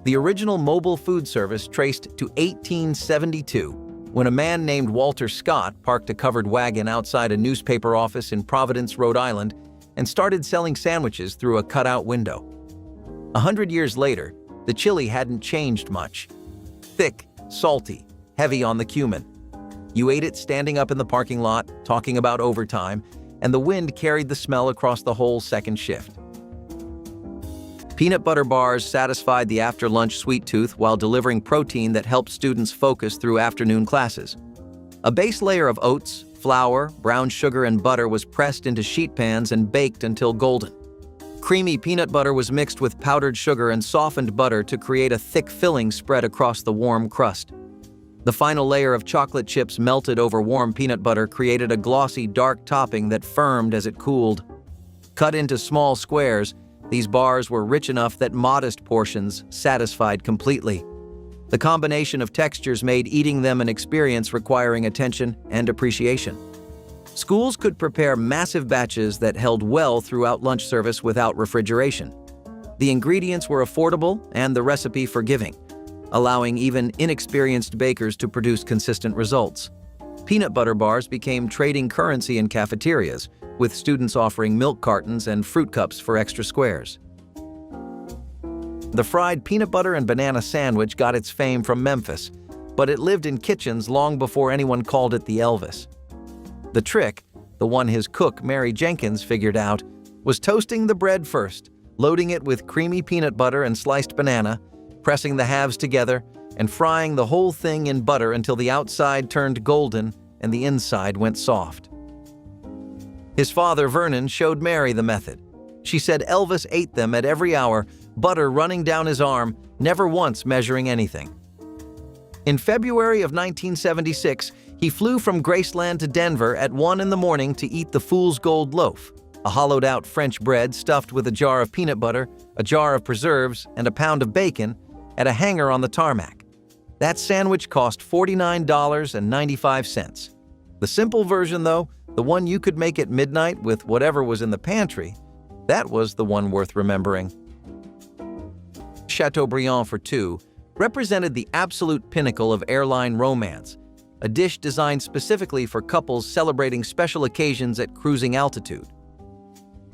The original mobile food service traced to 1872, when a man named Walter Scott parked a covered wagon outside a newspaper office in Providence, Rhode Island, and started selling sandwiches through a cutout window. 100 years later, the chili hadn't changed much. Thick, salty, heavy on the cumin. You ate it standing up in the parking lot, talking about overtime, and the wind carried the smell across the whole second shift. Peanut butter bars satisfied the after-lunch sweet tooth while delivering protein that helped students focus through afternoon classes. A base layer of oats, flour, brown sugar, and butter was pressed into sheet pans and baked until golden. Creamy peanut butter was mixed with powdered sugar and softened butter to create a thick filling spread across the warm crust. The final layer of chocolate chips melted over warm peanut butter created a glossy, dark topping that firmed as it cooled. Cut into small squares, these bars were rich enough that modest portions satisfied completely. The combination of textures made eating them an experience requiring attention and appreciation. Schools could prepare massive batches that held well throughout lunch service without refrigeration. The ingredients were affordable and the recipe forgiving, allowing even inexperienced bakers to produce consistent results. Peanut butter bars became trading currency in cafeterias, with students offering milk cartons and fruit cups for extra squares. The fried peanut butter and banana sandwich got its fame from Memphis. but it lived in kitchens long before anyone called it the Elvis. The trick, the one his cook Mary Jenkins figured out, was toasting the bread first, loading it with creamy peanut butter and sliced banana, pressing the halves together, and frying the whole thing in butter until the outside turned golden and the inside went soft. His father, Vernon, showed Mary the method. She said Elvis ate them at every hour, butter running down his arm, never once measuring anything. In February of 1976, he flew from Graceland to Denver at 1 in the morning to eat the Fool's Gold Loaf, a hollowed-out French bread stuffed with a jar of peanut butter, a jar of preserves, and a pound of bacon, at a hangar on the tarmac. That sandwich cost $49.95. The simple version, though, the one you could make at midnight with whatever was in the pantry, that was the one worth remembering. Chateaubriand for two represented the absolute pinnacle of airline romance, a dish designed specifically for couples celebrating special occasions at cruising altitude.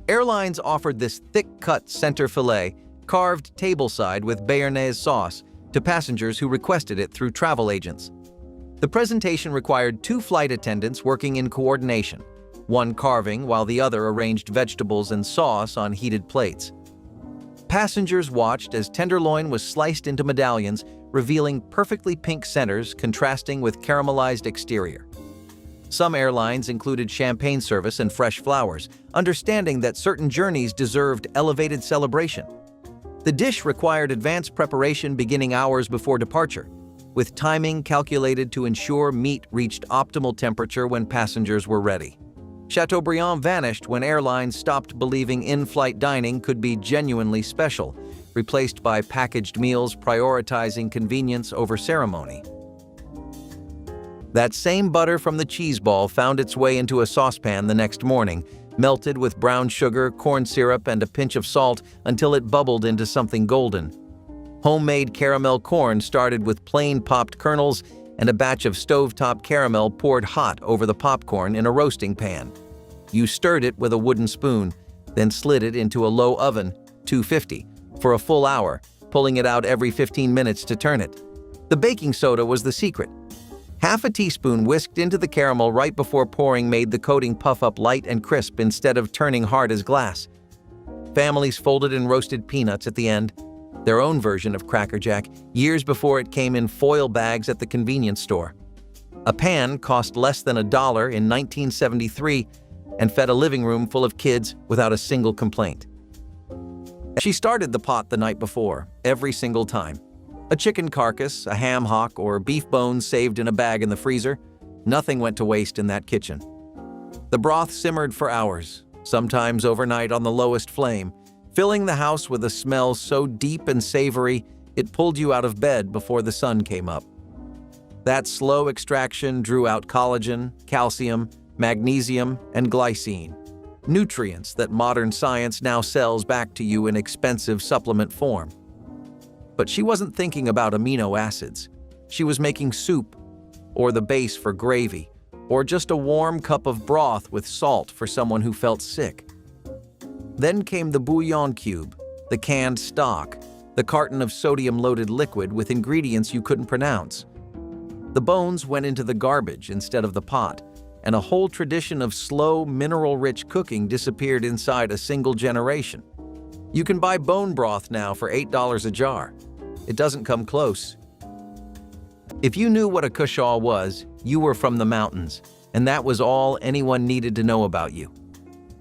Airlines offered this thick-cut center fillet, carved tableside with béarnaise sauce, to passengers who requested it through travel agents. The presentation required 2 flight attendants working in coordination, one carving while the other arranged vegetables and sauce on heated plates. Passengers watched as tenderloin was sliced into medallions, revealing perfectly pink centers contrasting with caramelized exterior. Some airlines included champagne service and fresh flowers, understanding that certain journeys deserved elevated celebration. The dish required advanced preparation beginning hours before departure, with timing calculated to ensure meat reached optimal temperature when passengers were ready. Chateaubriand vanished when airlines stopped believing in-flight dining could be genuinely special, replaced by packaged meals prioritizing convenience over ceremony. That same butter from the cheese ball found its way into a saucepan the next morning, melted with brown sugar, corn syrup, and a pinch of salt until it bubbled into something golden. Homemade caramel corn started with plain popped kernels, and a batch of stovetop caramel poured hot over the popcorn in a roasting pan. You stirred it with a wooden spoon, then slid it into a low oven, 250, for a full hour, pulling it out every 15 minutes to turn it. The baking soda was the secret. Half a teaspoon whisked into the caramel right before pouring made the coating puff up light and crisp instead of turning hard as glass. Families folded in roasted peanuts at the end, their own version of Cracker Jack, years before it came in foil bags at the convenience store. A pan cost less than $1 in 1973 and fed a living room full of kids without a single complaint. She started the pot the night before, every single time. A chicken carcass, a ham hock, or beef bones saved in a bag in the freezer. Nothing went to waste in that kitchen. The broth simmered for hours, sometimes overnight on the lowest flame, filling the house with a smell so deep and savory it pulled you out of bed before the sun came up. That slow extraction drew out collagen, calcium, magnesium, and glycine, nutrients that modern science now sells back to you in expensive supplement form. But she wasn't thinking about amino acids. She was making soup, or the base for gravy, or just a warm cup of broth with salt for someone who felt sick. Then came the bouillon cube, the canned stock, the carton of sodium-loaded liquid with ingredients you couldn't pronounce. The bones went into the garbage instead of the pot, and a whole tradition of slow, mineral-rich cooking disappeared inside a single generation. You can buy bone broth now for $8 a jar. It doesn't come close. If you knew what a cushaw was, you were from the mountains, and that was all anyone needed to know about you.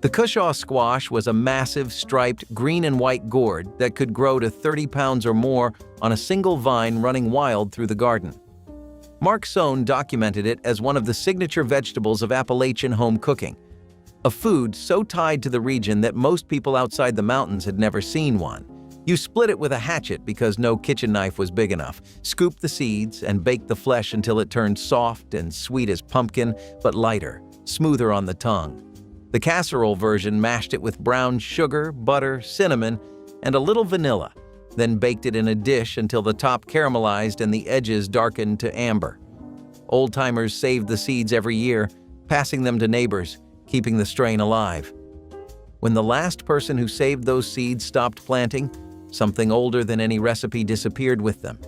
The cushaw squash was a massive, striped, green and white gourd that could grow to 30 pounds or more on a single vine running wild through the garden. Mark Sohn documented it as one of the signature vegetables of Appalachian home cooking, a food so tied to the region that most people outside the mountains had never seen one. You split it with a hatchet because no kitchen knife was big enough, scoop the seeds, and bake the flesh until it turned soft and sweet as pumpkin, but lighter, smoother on the tongue. The casserole version mashed it with brown sugar, butter, cinnamon, and a little vanilla, then baked it in a dish until the top caramelized and the edges darkened to amber. Old-timers saved the seeds every year, passing them to neighbors, keeping the strain alive. When the last person who saved those seeds stopped planting, something older than any recipe disappeared with them.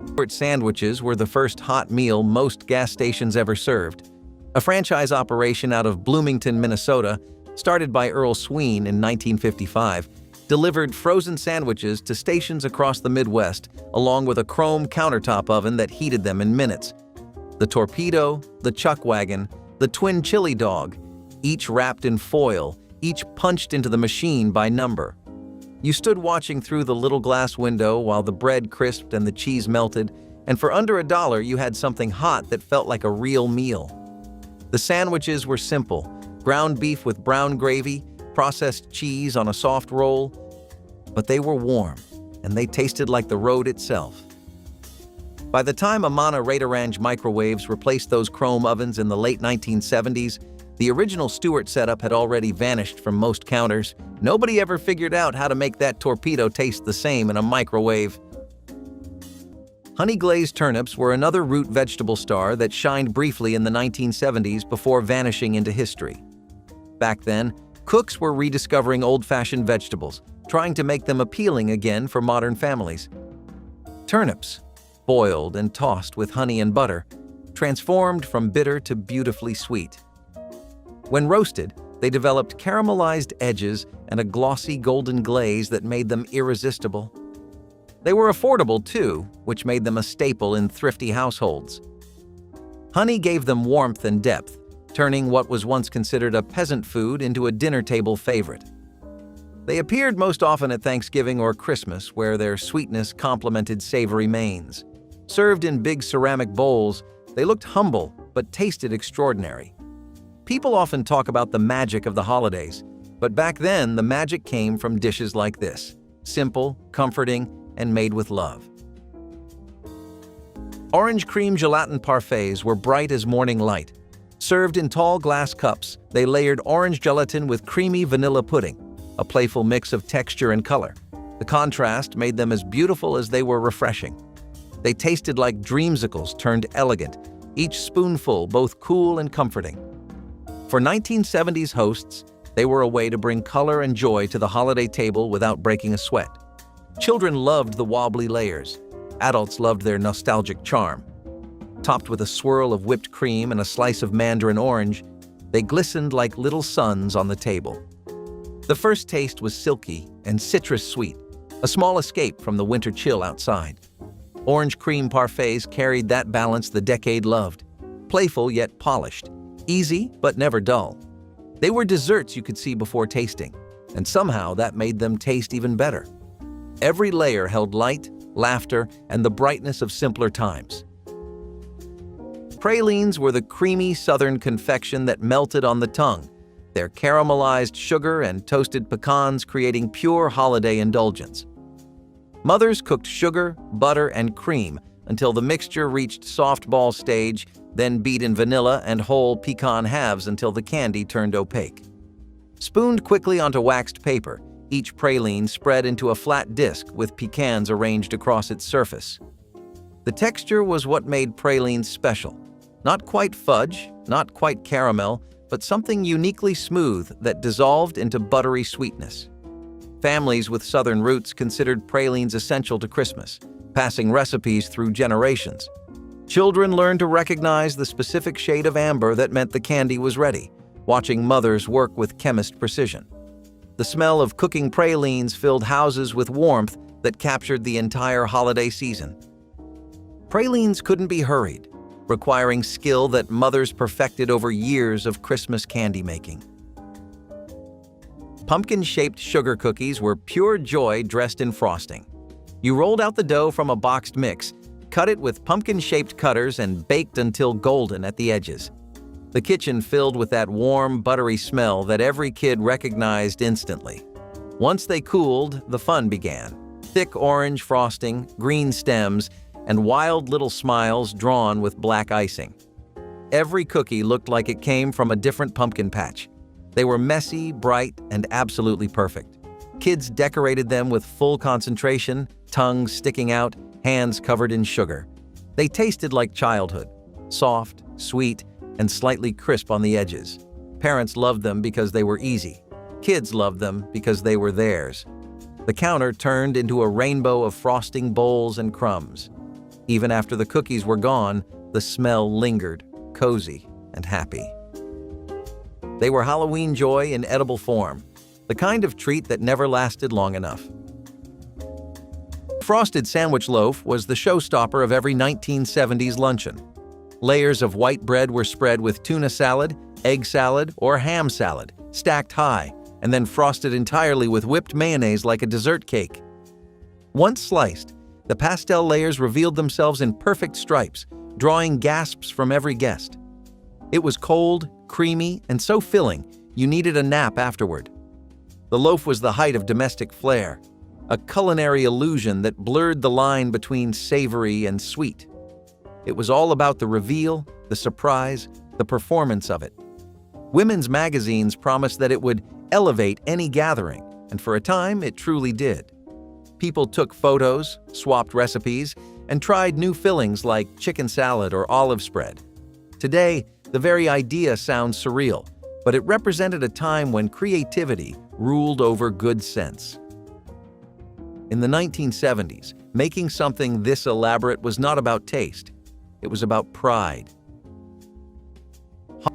Stewart sandwiches were the first hot meal most gas stations ever served. A franchise operation out of Bloomington, Minnesota, started by Earl Sween in 1955, delivered frozen sandwiches to stations across the Midwest, along with a chrome countertop oven that heated them in minutes. The torpedo, the chuck wagon, the twin chili dog, each wrapped in foil, each punched into the machine by number. You stood watching through the little glass window while the bread crisped and the cheese melted, and for under $1 you had something hot that felt like a real meal. The sandwiches were simple: ground beef with brown gravy, processed cheese on a soft roll, but they were warm, and they tasted like the road itself. By the time Amana Radarange microwaves replaced those chrome ovens in the late 1970s, the original Stewart setup had already vanished from most counters. Nobody ever figured out how to make that torpedo taste the same in a microwave. Honey-glazed turnips were another root vegetable star that shined briefly in the 1970s before vanishing into history. Back then, cooks were rediscovering old-fashioned vegetables, trying to make them appealing again for modern families. Turnips, boiled and tossed with honey and butter, transformed from bitter to beautifully sweet. When roasted, they developed caramelized edges and a glossy golden glaze that made them irresistible. They were affordable too, which made them a staple in thrifty households. Honey gave them warmth and depth, turning what was once considered a peasant food into a dinner table favorite. They appeared most often at Thanksgiving or Christmas, where their sweetness complemented savory mains. Served in big ceramic bowls, they looked humble but tasted extraordinary. People often talk about the magic of the holidays, but back then the magic came from dishes like this: simple, comforting, and made with love. Orange cream gelatin parfaits were bright as morning light. Served in tall glass cups, they layered orange gelatin with creamy vanilla pudding, a playful mix of texture and color. The contrast made them as beautiful as they were refreshing. They tasted like dreamsicles turned elegant, each spoonful both cool and comforting. For 1970s hosts, they were a way to bring color and joy to the holiday table without breaking a sweat. Children loved the wobbly layers. Adults loved their nostalgic charm. Topped with a swirl of whipped cream and a slice of mandarin orange, they glistened like little suns on the table. The first taste was silky and citrus sweet, a small escape from the winter chill outside. Orange cream parfaits carried that balance the decade loved, playful yet polished, easy but never dull. They were desserts you could see before tasting, and somehow that made them taste even better. Every layer held light, laughter, and the brightness of simpler times. Pralines were the creamy southern confection that melted on the tongue, their caramelized sugar and toasted pecans creating pure holiday indulgence. Mothers cooked sugar, butter, and cream until the mixture reached soft ball stage, then beat in vanilla and whole pecan halves until the candy turned opaque. Spooned quickly onto waxed paper, each praline spread into a flat disc with pecans arranged across its surface. The texture was what made pralines special. Not quite fudge, not quite caramel, but something uniquely smooth that dissolved into buttery sweetness. Families with Southern roots considered pralines essential to Christmas, passing recipes through generations. Children learned to recognize the specific shade of amber that meant the candy was ready, watching mothers work with chemist precision. The smell of cooking pralines filled houses with warmth that captured the entire holiday season. Pralines couldn't be hurried, requiring skill that mothers perfected over years of Christmas candy making. Pumpkin-shaped sugar cookies were pure joy dressed in frosting. You rolled out the dough from a boxed mix, cut it with pumpkin-shaped cutters, and baked until golden at the edges. The kitchen filled with that warm, buttery smell that every kid recognized instantly. Once they cooled, the fun began. Thick orange frosting, green stems, and wild little smiles drawn with black icing. Every cookie looked like it came from a different pumpkin patch. They were messy, bright, and absolutely perfect. Kids decorated them with full concentration, tongues sticking out, hands covered in sugar. They tasted like childhood, soft, sweet, and slightly crisp on the edges. Parents loved them because they were easy. Kids loved them because they were theirs. The counter turned into a rainbow of frosting bowls and crumbs. Even after the cookies were gone, the smell lingered, cozy and happy. They were Halloween joy in edible form, the kind of treat that never lasted long enough. Frosted sandwich loaf was the showstopper of every 1970s luncheon. Layers of white bread were spread with tuna salad, egg salad, or ham salad, stacked high, and then frosted entirely with whipped mayonnaise like a dessert cake. Once sliced, the pastel layers revealed themselves in perfect stripes, drawing gasps from every guest. It was cold, creamy, and so filling, you needed a nap afterward. The loaf was the height of domestic flair, a culinary illusion that blurred the line between savory and sweet. It was all about the reveal, the surprise, the performance of it. Women's magazines promised that it would elevate any gathering, and for a time it truly did. People took photos, swapped recipes, and tried new fillings like chicken salad or olive spread. Today, the very idea sounds surreal, but it represented a time when creativity ruled over good sense. In the 1970s, making something this elaborate was not about taste. It was about pride.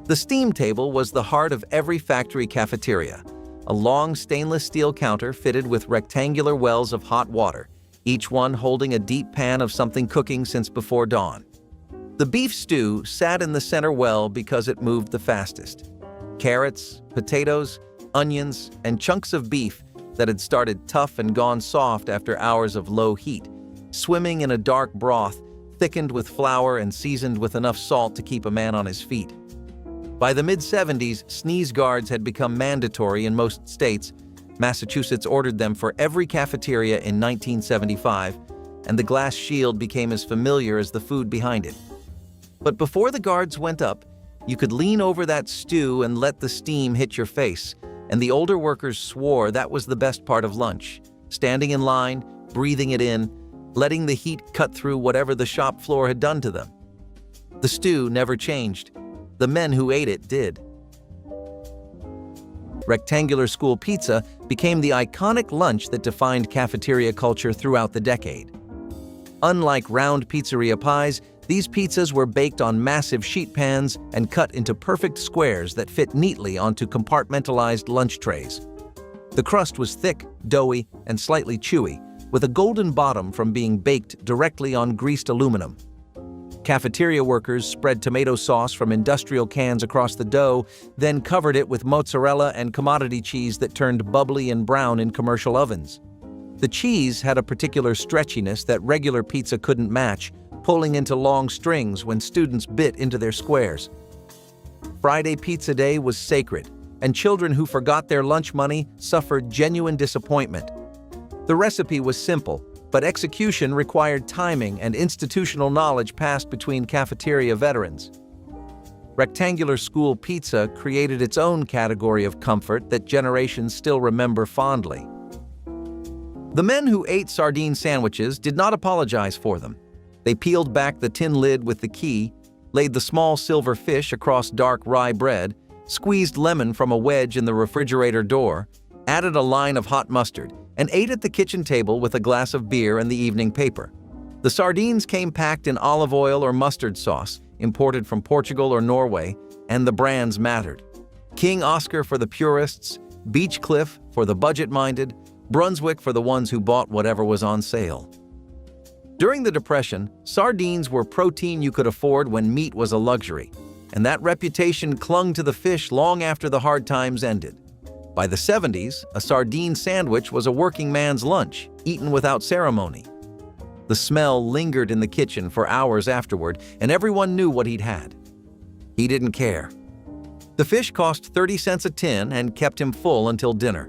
The steam table was the heart of every factory cafeteria, a long stainless steel counter fitted with rectangular wells of hot water, each one holding a deep pan of something cooking since before dawn. The beef stew sat in the center well because it moved the fastest. Carrots, potatoes, onions, and chunks of beef that had started tough and gone soft after hours of low heat, swimming in a dark broth, thickened with flour and seasoned with enough salt to keep a man on his feet. By the mid-70s, sneeze guards had become mandatory in most states. Massachusetts ordered them for every cafeteria in 1975, and the glass shield became as familiar as the food behind it. But before the guards went up, you could lean over that stew and let the steam hit your face, and the older workers swore that was the best part of lunch, standing in line, breathing it in, letting the heat cut through whatever the shop floor had done to them. The stew never changed. The men who ate it did. Rectangular school pizza became the iconic lunch that defined cafeteria culture throughout the decade. Unlike round pizzeria pies, these pizzas were baked on massive sheet pans and cut into perfect squares that fit neatly onto compartmentalized lunch trays. The crust was thick, doughy, and slightly chewy, with a golden bottom from being baked directly on greased aluminum. Cafeteria workers spread tomato sauce from industrial cans across the dough, then covered it with mozzarella and commodity cheese that turned bubbly and brown in commercial ovens. The cheese had a particular stretchiness that regular pizza couldn't match, pulling into long strings when students bit into their squares. Friday Pizza Day was sacred, and children who forgot their lunch money suffered genuine disappointment. The recipe was simple, but execution required timing and institutional knowledge passed between cafeteria veterans. Rectangular school pizza created its own category of comfort that generations still remember fondly. The men who ate sardine sandwiches did not apologize for them. They peeled back the tin lid with the key, laid the small silver fish across dark rye bread, squeezed lemon from a wedge in the refrigerator door, added a line of hot mustard, and ate at the kitchen table with a glass of beer and the evening paper. The sardines came packed in olive oil or mustard sauce, imported from Portugal or Norway, and the brands mattered. King Oscar for the purists, Beach Cliff for the budget-minded, Brunswick for the ones who bought whatever was on sale. During the Depression, sardines were protein you could afford when meat was a luxury, and that reputation clung to the fish long after the hard times ended. By the 70s, a sardine sandwich was a working man's lunch, eaten without ceremony. The smell lingered in the kitchen for hours afterward, and everyone knew what he'd had. He didn't care. The fish cost 30 cents a tin and kept him full until dinner.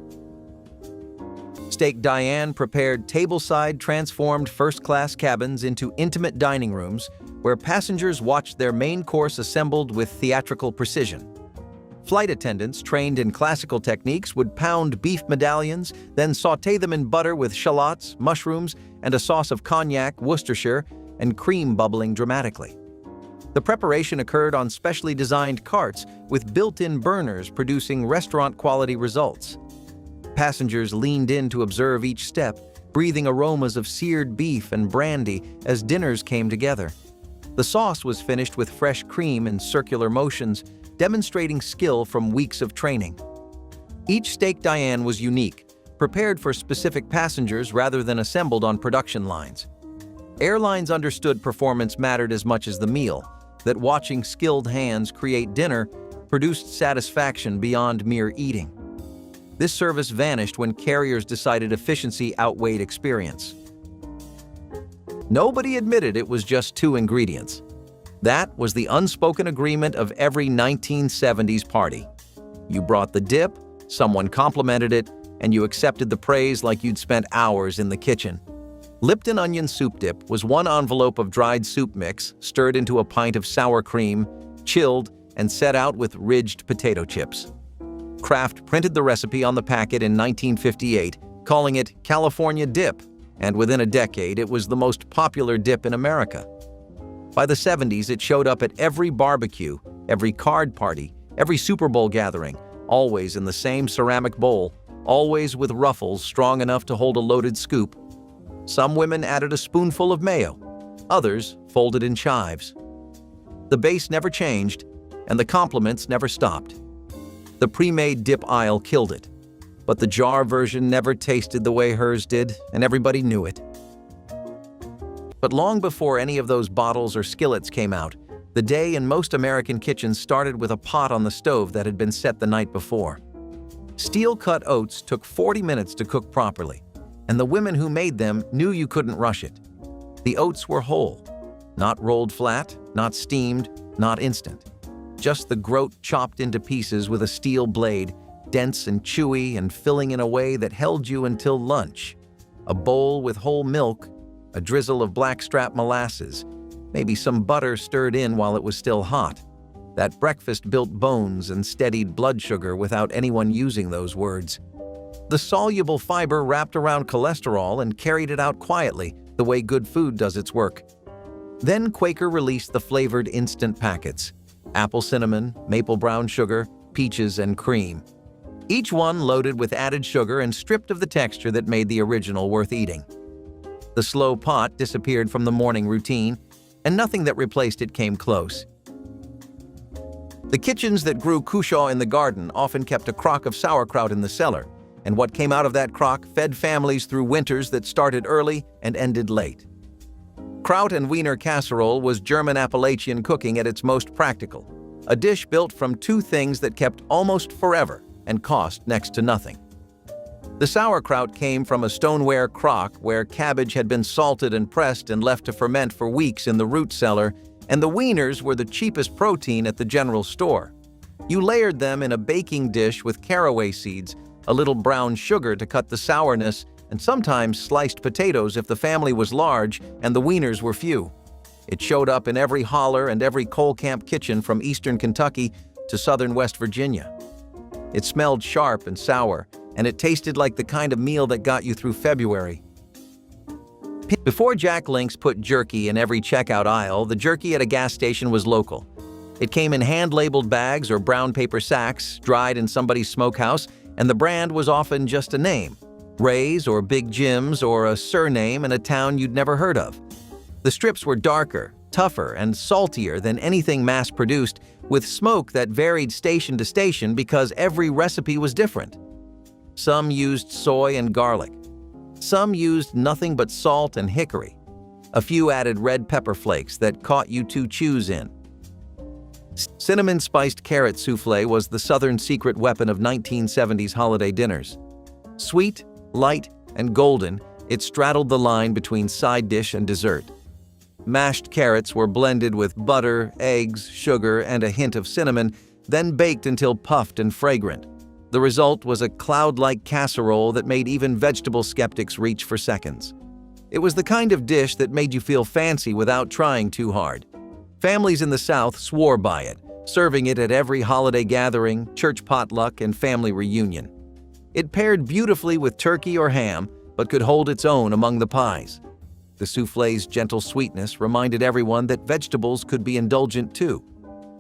Steak Diane prepared tableside transformed first-class cabins into intimate dining rooms where passengers watched their main course assembled with theatrical precision. Flight attendants trained in classical techniques would pound beef medallions, then sauté them in butter with shallots, mushrooms, and a sauce of cognac, Worcestershire, and cream bubbling dramatically. The preparation occurred on specially designed carts with built-in burners producing restaurant-quality results. Passengers leaned in to observe each step, breathing aromas of seared beef and brandy as dinners came together. The sauce was finished with fresh cream in circular motions, demonstrating skill from weeks of training. Each steak Diane was unique, prepared for specific passengers rather than assembled on production lines. Airlines understood performance mattered as much as the meal, that watching skilled hands create dinner produced satisfaction beyond mere eating. This service vanished when carriers decided efficiency outweighed experience. Nobody admitted it was just 2 ingredients. That was the unspoken agreement of every 1970s party. You brought the dip, someone complimented it, and you accepted the praise like you'd spent hours in the kitchen. Lipton onion soup dip was 1 envelope of dried soup mix stirred into a pint of sour cream, chilled, and set out with ridged potato chips. Kraft printed the recipe on the packet in 1958, calling it California Dip, and within a decade it was the most popular dip in America. By the 70s, it showed up at every barbecue, every card party, every Super Bowl gathering, always in the same ceramic bowl, always with ruffles strong enough to hold a loaded scoop. Some women added a spoonful of mayo, others folded in chives. The base never changed, and the compliments never stopped. The pre-made dip aisle killed it, but the jar version never tasted the way hers did, and everybody knew it. But long before any of those bottles or skillets came out, the day in most American kitchens started with a pot on the stove that had been set the night before. Steel-cut oats took 40 minutes to cook properly, and the women who made them knew you couldn't rush it. The oats were whole, not rolled flat, not steamed, not instant. Just the groat chopped into pieces with a steel blade, dense and chewy and filling in a way that held you until lunch. A bowl with whole milk, a drizzle of blackstrap molasses, maybe some butter stirred in while it was still hot. That breakfast built bones and steadied blood sugar without anyone using those words. The soluble fiber wrapped around cholesterol and carried it out quietly, the way good food does its work. Then Quaker released the flavored instant packets: apple cinnamon, maple brown sugar, peaches, and cream. Each one loaded with added sugar and stripped of the texture that made the original worth eating. The slow pot disappeared from the morning routine, and nothing that replaced it came close. The kitchens that grew cushaw in the garden often kept a crock of sauerkraut in the cellar, and what came out of that crock fed families through winters that started early and ended late. Kraut and Wiener casserole was German Appalachian cooking at its most practical, a dish built from 2 things that kept almost forever and cost next to nothing. The sauerkraut came from a stoneware crock where cabbage had been salted and pressed and left to ferment for weeks in the root cellar, and the wieners were the cheapest protein at the general store. You layered them in a baking dish with caraway seeds, a little brown sugar to cut the sourness, and sometimes sliced potatoes if the family was large and the wieners were few. It showed up in every holler and every coal camp kitchen from eastern Kentucky to southern West Virginia. It smelled sharp and sour, and it tasted like the kind of meal that got you through February. Before Jack Link's put jerky in every checkout aisle, the jerky at a gas station was local. It came in hand-labeled bags or brown paper sacks, dried in somebody's smokehouse, and the brand was often just a name: Ray's or Big Jim's, or a surname in a town you'd never heard of. The strips were darker, tougher, and saltier than anything mass-produced, with smoke that varied station to station because every recipe was different. Some used soy and garlic. Some used nothing but salt and hickory. A few added red pepper flakes that caught you 2 chews in. Cinnamon-spiced carrot soufflé was the Southern secret weapon of 1970s holiday dinners. Sweet, light, and golden, it straddled the line between side dish and dessert. Mashed carrots were blended with butter, eggs, sugar, and a hint of cinnamon, then baked until puffed and fragrant. The result was a cloud-like casserole that made even vegetable skeptics reach for seconds. It was the kind of dish that made you feel fancy without trying too hard. Families in the South swore by it, serving it at every holiday gathering, church potluck, and family reunion. It paired beautifully with turkey or ham, but could hold its own among the pies. The soufflé's gentle sweetness reminded everyone that vegetables could be indulgent too.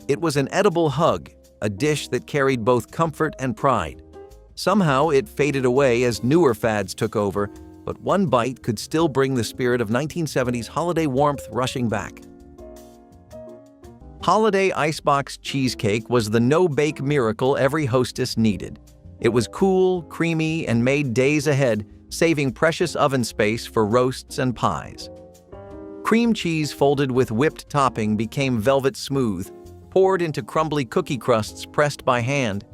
It was an edible hug, a dish that carried both comfort and pride. Somehow it faded away as newer fads took over, but one bite could still bring the spirit of 1970s holiday warmth rushing back. Holiday icebox cheesecake was the no-bake miracle every hostess needed. It was cool, creamy, and made days ahead, saving precious oven space for roasts and pies. Cream cheese folded with whipped topping became velvet smooth, poured into crumbly cookie crusts pressed by hand.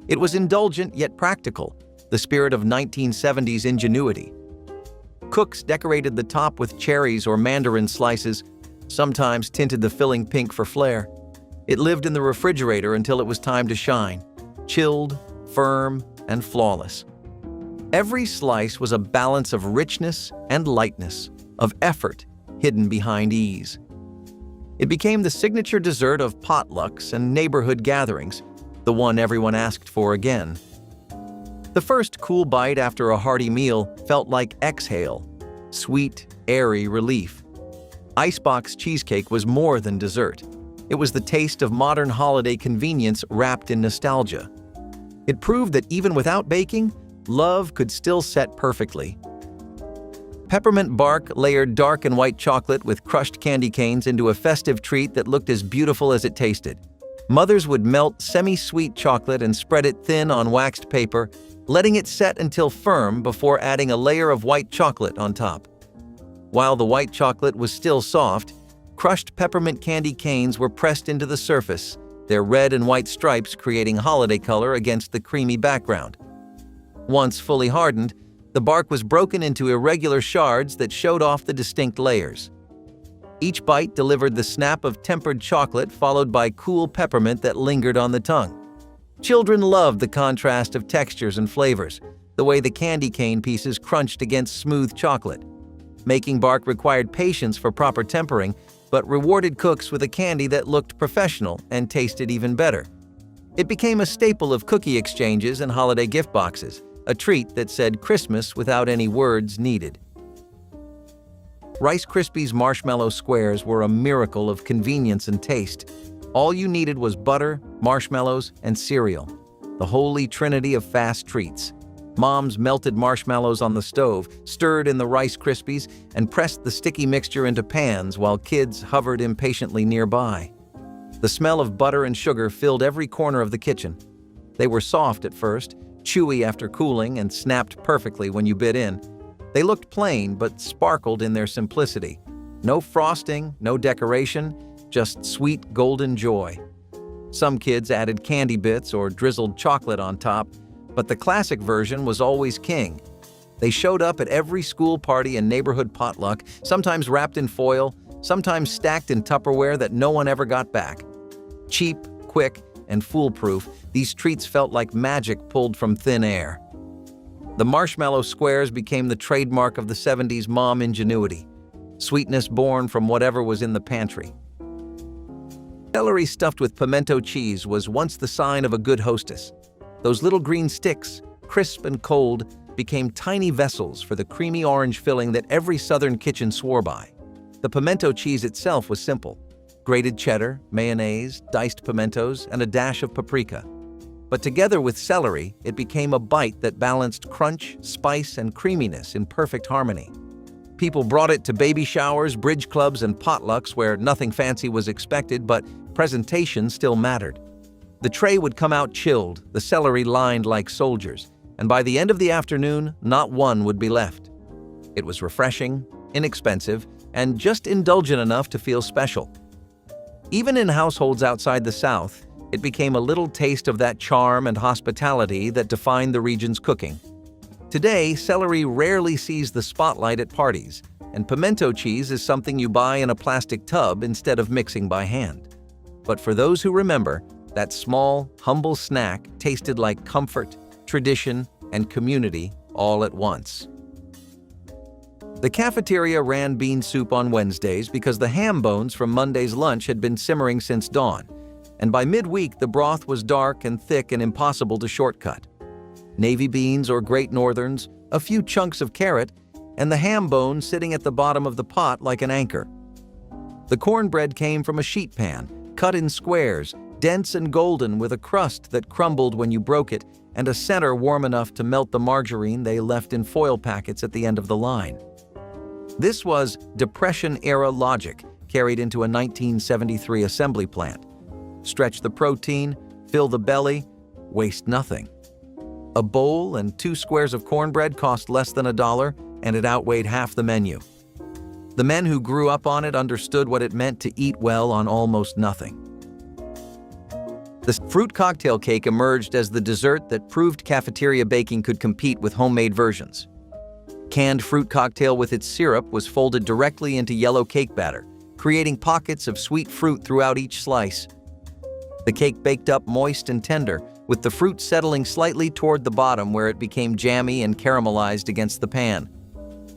It was indulgent yet practical, the spirit of 1970s ingenuity. Cooks decorated the top with cherries or mandarin slices, sometimes tinted the filling pink for flair. It lived in the refrigerator until it was time to shine, chilled, firm, and flawless. Every slice was a balance of richness and lightness, of effort hidden behind ease. It became the signature dessert of potlucks and neighborhood gatherings, the one everyone asked for again. The first cool bite after a hearty meal felt like exhale, sweet, airy relief. Icebox cheesecake was more than dessert. It was the taste of modern holiday convenience wrapped in nostalgia. It proved that even without baking, love could still set perfectly. Peppermint bark layered dark and white chocolate with crushed candy canes into a festive treat that looked as beautiful as it tasted. Mothers would melt semi-sweet chocolate and spread it thin on waxed paper, letting it set until firm before adding a layer of white chocolate on top. While the white chocolate was still soft, crushed peppermint candy canes were pressed into the surface, their red and white stripes creating holiday color against the creamy background. Once fully hardened, the bark was broken into irregular shards that showed off the distinct layers. Each bite delivered the snap of tempered chocolate followed by cool peppermint that lingered on the tongue. Children loved the contrast of textures and flavors, the way the candy cane pieces crunched against smooth chocolate. Making bark required patience for proper tempering, but rewarded cooks with a candy that looked professional and tasted even better. It became a staple of cookie exchanges and holiday gift boxes, a treat that said Christmas without any words needed. Rice Krispies marshmallow squares were a miracle of convenience and taste. All you needed was butter, marshmallows, and cereal, the holy trinity of fast treats. Moms melted marshmallows on the stove, stirred in the Rice Krispies, and pressed the sticky mixture into pans while kids hovered impatiently nearby. The smell of butter and sugar filled every corner of the kitchen. They were soft at first, chewy after cooling, and snapped perfectly when you bit in. They looked plain but sparkled in their simplicity. No frosting, no decoration, just sweet golden joy. Some kids added candy bits or drizzled chocolate on top, but the classic version was always king. They showed up at every school party and neighborhood potluck, sometimes wrapped in foil, sometimes stacked in Tupperware that no one ever got back. Cheap, quick, and foolproof, these treats felt like magic pulled from thin air. The marshmallow squares became the trademark of the 70s mom ingenuity, sweetness born from whatever was in the pantry. Celery stuffed with pimento cheese was once the sign of a good hostess. Those little green sticks, crisp and cold, became tiny vessels for the creamy orange filling that every Southern kitchen swore by. The pimento cheese itself was simple: grated cheddar, mayonnaise, diced pimentos, and a dash of paprika. But together with celery, it became a bite that balanced crunch, spice, and creaminess in perfect harmony. People brought it to baby showers, bridge clubs, and potlucks where nothing fancy was expected, but presentation still mattered. The tray would come out chilled, the celery lined like soldiers, and by the end of the afternoon, not one would be left. It was refreshing, inexpensive, and just indulgent enough to feel special. Even in households outside the South, it became a little taste of that charm and hospitality that defined the region's cooking. Today, celery rarely sees the spotlight at parties, and pimento cheese is something you buy in a plastic tub instead of mixing by hand. But for those who remember, that small, humble snack tasted like comfort, tradition, and community all at once. The cafeteria ran bean soup on Wednesdays because the ham bones from Monday's lunch had been simmering since dawn, and by midweek the broth was dark and thick and impossible to shortcut. Navy beans or Great Northerns, a few chunks of carrot, and the ham bone sitting at the bottom of the pot like an anchor. The cornbread came from a sheet pan, cut in squares, dense and golden with a crust that crumbled when you broke it, and a center warm enough to melt the margarine they left in foil packets at the end of the line. This was Depression-era logic carried into a 1973 assembly plant. Stretch the protein, fill the belly, waste nothing. A bowl and 2 squares of cornbread cost less than $1, and it outweighed half the menu. The men who grew up on it understood what it meant to eat well on almost nothing. The fruit cocktail cake emerged as the dessert that proved cafeteria baking could compete with homemade versions. Canned fruit cocktail with its syrup was folded directly into yellow cake batter, creating pockets of sweet fruit throughout each slice. The cake baked up moist and tender, with the fruit settling slightly toward the bottom where it became jammy and caramelized against the pan.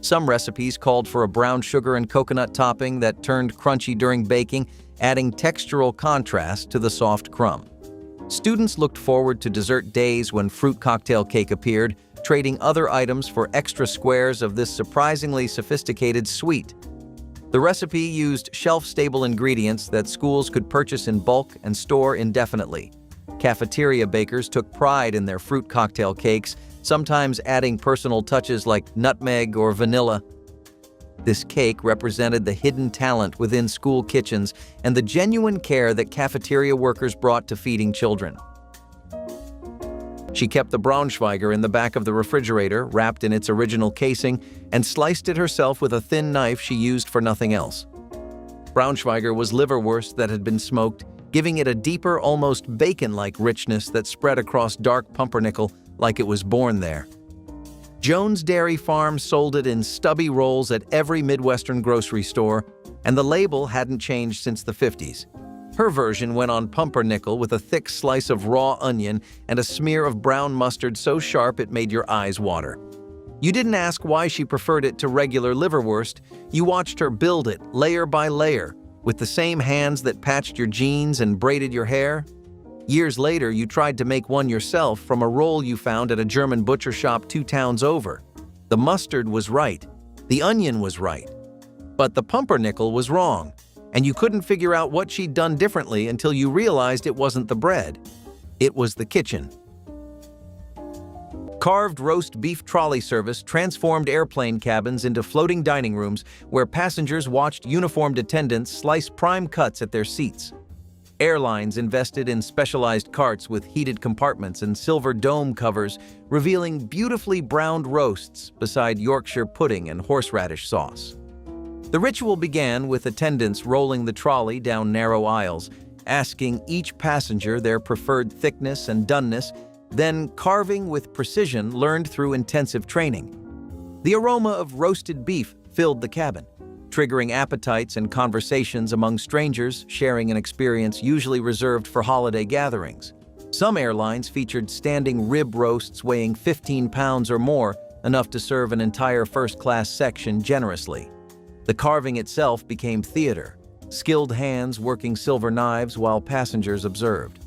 Some recipes called for a brown sugar and coconut topping that turned crunchy during baking, adding textural contrast to the soft crumb. Students looked forward to dessert days when fruit cocktail cake appeared, trading other items for extra squares of this surprisingly sophisticated sweet. The recipe used shelf-stable ingredients that schools could purchase in bulk and store indefinitely. Cafeteria bakers took pride in their fruit cocktail cakes, sometimes adding personal touches like nutmeg or vanilla. This cake represented the hidden talent within school kitchens and the genuine care that cafeteria workers brought to feeding children. She kept the Braunschweiger in the back of the refrigerator, wrapped in its original casing, and sliced it herself with a thin knife she used for nothing else. Braunschweiger was liverwurst that had been smoked, giving it a deeper, almost bacon-like richness that spread across dark pumpernickel like it was born there. Jones Dairy Farm sold it in stubby rolls at every Midwestern grocery store, and the label hadn't changed since the 50s. Her version went on pumpernickel with a thick slice of raw onion and a smear of brown mustard so sharp it made your eyes water. You didn't ask why she preferred it to regular liverwurst. You watched her build it layer by layer, with the same hands that patched your jeans and braided your hair. Years later, you tried to make one yourself from a roll you found at a German butcher shop 2 towns over. The mustard was right, the onion was right, but the pumpernickel was wrong, and you couldn't figure out what she'd done differently until you realized it wasn't the bread. It was the kitchen. Carved roast beef trolley service transformed airplane cabins into floating dining rooms where passengers watched uniformed attendants slice prime cuts at their seats. Airlines invested in specialized carts with heated compartments and silver dome covers, revealing beautifully browned roasts beside Yorkshire pudding and horseradish sauce. The ritual began with attendants rolling the trolley down narrow aisles, asking each passenger their preferred thickness and doneness, then carving with precision learned through intensive training. The aroma of roasted beef filled the cabin, triggering appetites and conversations among strangers sharing an experience usually reserved for holiday gatherings. Some airlines featured standing rib roasts weighing 15 pounds or more, enough to serve an entire first-class section generously. The carving itself became theater, skilled hands working silver knives while passengers observed.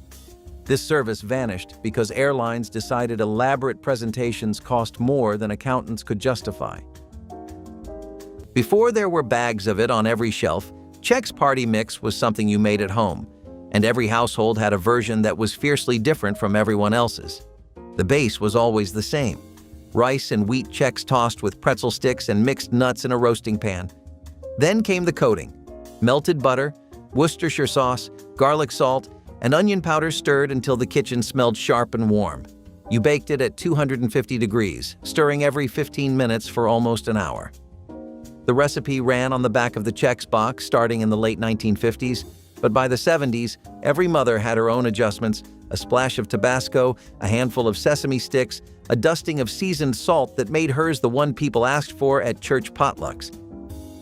This service vanished because airlines decided elaborate presentations cost more than accountants could justify. Before there were bags of it on every shelf, Chex Party Mix was something you made at home, and every household had a version that was fiercely different from everyone else's. The base was always the same: rice and wheat Chex tossed with pretzel sticks and mixed nuts in a roasting pan. Then came the coating: melted butter, Worcestershire sauce, garlic salt, and onion powder stirred until the kitchen smelled sharp and warm. You baked it at 250 degrees, stirring every 15 minutes for almost an hour. The recipe ran on the back of the Chex box starting in the late 1950s, but by the 70s, every mother had her own adjustments: a splash of Tabasco, a handful of sesame sticks, a dusting of seasoned salt that made hers the one people asked for at church potlucks.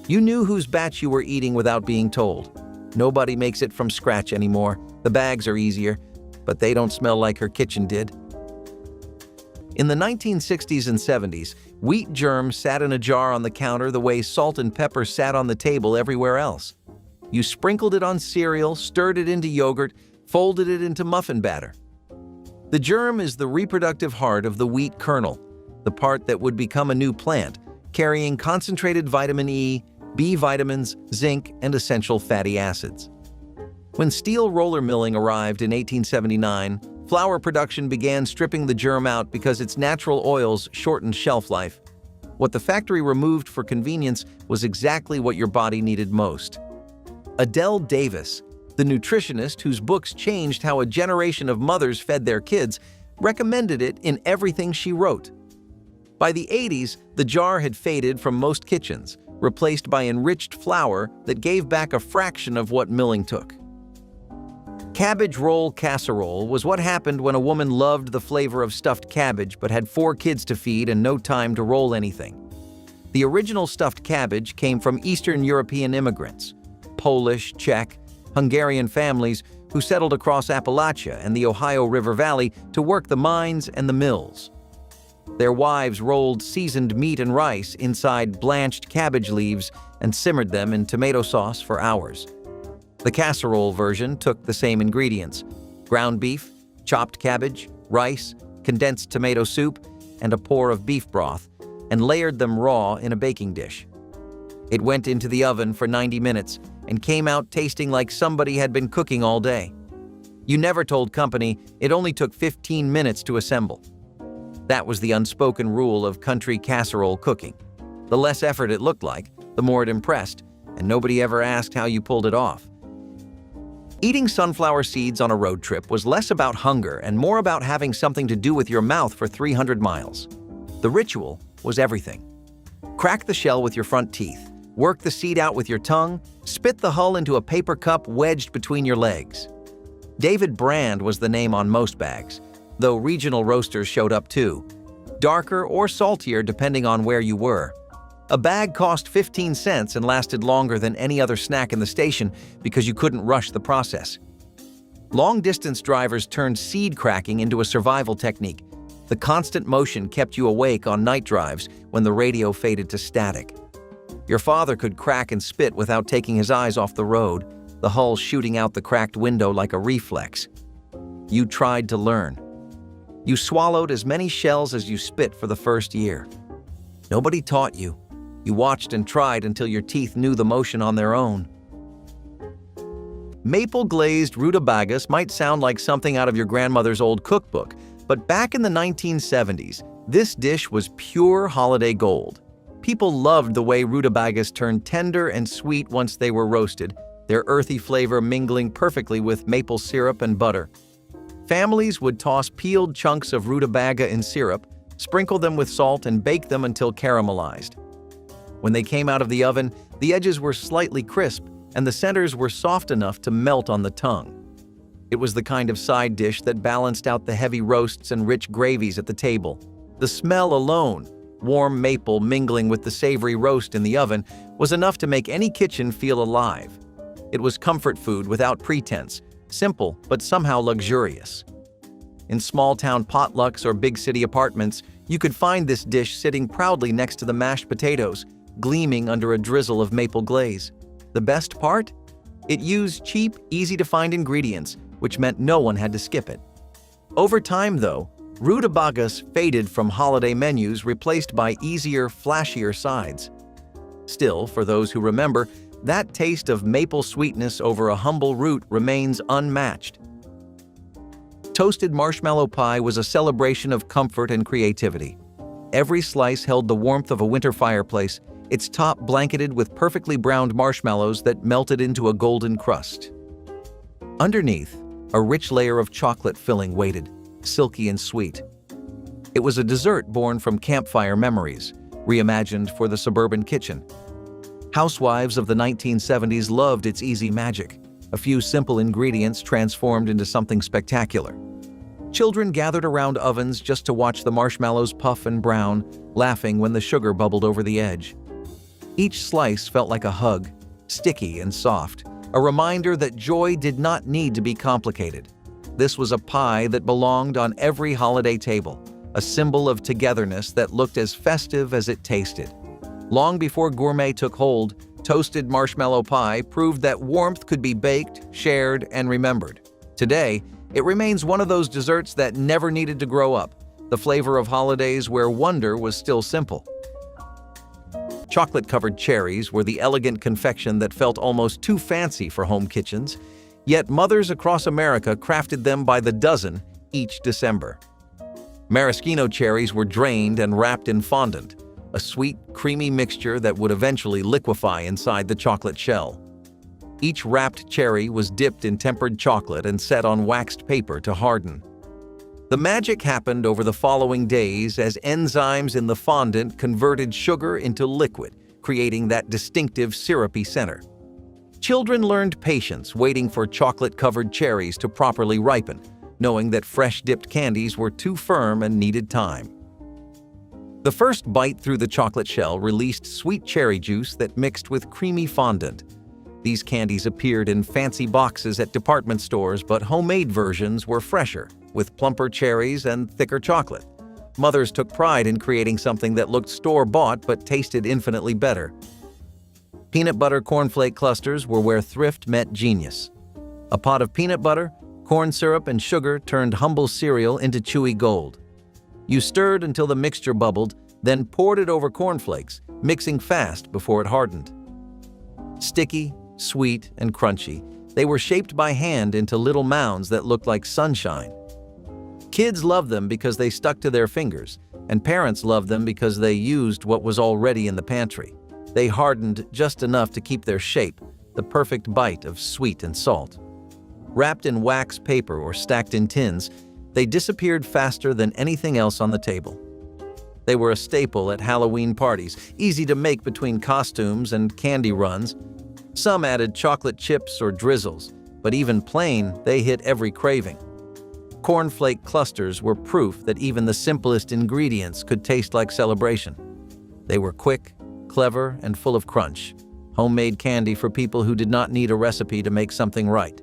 You knew whose batch you were eating without being told. Nobody makes it from scratch anymore. The bags are easier, but they don't smell like her kitchen did. In the 1960s and 70s, wheat germ sat in a jar on the counter the way salt and pepper sat on the table everywhere else. You sprinkled it on cereal, stirred it into yogurt, folded it into muffin batter. The germ is the reproductive heart of the wheat kernel, the part that would become a new plant, carrying concentrated vitamin E, B vitamins, zinc, and essential fatty acids. When steel roller milling arrived in 1879, Flour production began stripping the germ out because its natural oils shortened shelf life. What the factory removed for convenience was exactly what your body needed most. Adele Davis, the nutritionist whose books changed how a generation of mothers fed their kids, recommended it in everything she wrote. By the 80s, the jar had faded from most kitchens, replaced by enriched flour that gave back a fraction of what milling took. Cabbage roll casserole was what happened when a woman loved the flavor of stuffed cabbage but had 4 kids to feed and no time to roll anything. The original stuffed cabbage came from Eastern European immigrants, Polish, Czech, Hungarian families who settled across Appalachia and the Ohio River Valley to work the mines and the mills. Their wives rolled seasoned meat and rice inside blanched cabbage leaves and simmered them in tomato sauce for hours. The casserole version took the same ingredients: ground beef, chopped cabbage, rice, condensed tomato soup, and a pour of beef broth, and layered them raw in a baking dish. It went into the oven for 90 minutes and came out tasting like somebody had been cooking all day. You never told company it only took 15 minutes to assemble. That was the unspoken rule of country casserole cooking. The less effort it looked like, the more it impressed, and nobody ever asked how you pulled it off. Eating sunflower seeds on a road trip was less about hunger and more about having something to do with your mouth for 300 miles. The ritual was everything. Crack the shell with your front teeth, work the seed out with your tongue, spit the hull into a paper cup wedged between your legs. David Brand was the name on most bags, though regional roasters showed up too. Darker or saltier depending on where you were. A bag cost 15 cents and lasted longer than any other snack in the station because you couldn't rush the process. Long-distance drivers turned seed cracking into a survival technique. The constant motion kept you awake on night drives when the radio faded to static. Your father could crack and spit without taking his eyes off the road, the hull shooting out the cracked window like a reflex. You tried to learn. You swallowed as many shells as you spit for the first year. Nobody taught you. You watched and tried until your teeth knew the motion on their own. Maple-glazed rutabagas might sound like something out of your grandmother's old cookbook, but back in the 1970s, this dish was pure holiday gold. People loved the way rutabagas turned tender and sweet once they were roasted, their earthy flavor mingling perfectly with maple syrup and butter. Families would toss peeled chunks of rutabaga in syrup, sprinkle them with salt, and bake them until caramelized. When they came out of the oven, the edges were slightly crisp, and the centers were soft enough to melt on the tongue. It was the kind of side dish that balanced out the heavy roasts and rich gravies at the table. The smell alone, warm maple mingling with the savory roast in the oven, was enough to make any kitchen feel alive. It was comfort food without pretense, simple but somehow luxurious. In small-town potlucks or big-city apartments, you could find this dish sitting proudly next to the mashed potatoes, gleaming under a drizzle of maple glaze. The best part? It used cheap, easy-to-find ingredients, which meant no one had to skip it. Over time, though, rutabagas faded from holiday menus, replaced by easier, flashier sides. Still, for those who remember, that taste of maple sweetness over a humble root remains unmatched. Toasted marshmallow pie was a celebration of comfort and creativity. Every slice held the warmth of a winter fireplace, its top blanketed with perfectly browned marshmallows that melted into a golden crust. Underneath, a rich layer of chocolate filling waited, silky and sweet. It was a dessert born from campfire memories, reimagined for the suburban kitchen. Housewives of the 1970s loved its easy magic, a few simple ingredients transformed into something spectacular. Children gathered around ovens just to watch the marshmallows puff and brown, laughing when the sugar bubbled over the edge. Each slice felt like a hug, sticky and soft, a reminder that joy did not need to be complicated. This was a pie that belonged on every holiday table, a symbol of togetherness that looked as festive as it tasted. Long before gourmet took hold, toasted marshmallow pie proved that warmth could be baked, shared, and remembered. Today, it remains one of those desserts that never needed to grow up, the flavor of holidays where wonder was still simple. Chocolate-covered cherries were the elegant confection that felt almost too fancy for home kitchens, yet mothers across America crafted them by the dozen, each December. Maraschino cherries were drained and wrapped in fondant, a sweet, creamy mixture that would eventually liquefy inside the chocolate shell. Each wrapped cherry was dipped in tempered chocolate and set on waxed paper to harden. The magic happened over the following days as enzymes in the fondant converted sugar into liquid, creating that distinctive syrupy center. Children learned patience waiting for chocolate-covered cherries to properly ripen, knowing that fresh dipped candies were too firm and needed time. The first bite through the chocolate shell released sweet cherry juice that mixed with creamy fondant. These candies appeared in fancy boxes at department stores, but homemade versions were fresher, with plumper cherries and thicker chocolate. Mothers took pride in creating something that looked store-bought but tasted infinitely better. Peanut butter cornflake clusters were where thrift met genius. A pot of peanut butter, corn syrup, and sugar turned humble cereal into chewy gold. You stirred until the mixture bubbled, then poured it over cornflakes, mixing fast before it hardened. Sticky, sweet, and crunchy, they were shaped by hand into little mounds that looked like sunshine. Kids loved them because they stuck to their fingers, and parents loved them because they used what was already in the pantry. They hardened just enough to keep their shape, the perfect bite of sweet and salt. Wrapped in wax paper or stacked in tins, they disappeared faster than anything else on the table. They were a staple at Halloween parties, easy to make between costumes and candy runs. Some added chocolate chips or drizzles, but even plain, they hit every craving. Cornflake clusters were proof that even the simplest ingredients could taste like celebration. They were quick, clever, and full of crunch. Homemade candy for people who did not need a recipe to make something right.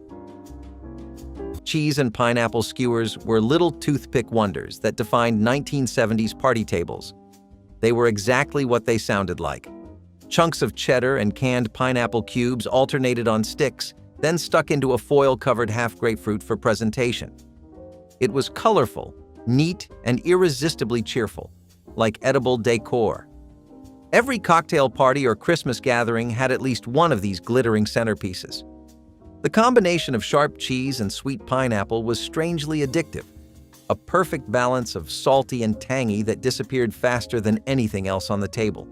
Cheese and pineapple skewers were little toothpick wonders that defined 1970s party tables. They were exactly what they sounded like. Chunks of cheddar and canned pineapple cubes alternated on sticks, then stuck into a foil-covered half-grapefruit for presentation. It was colorful, neat, and irresistibly cheerful, like edible decor. Every cocktail party or Christmas gathering had at least one of these glittering centerpieces. The combination of sharp cheese and sweet pineapple was strangely addictive, a perfect balance of salty and tangy that disappeared faster than anything else on the table.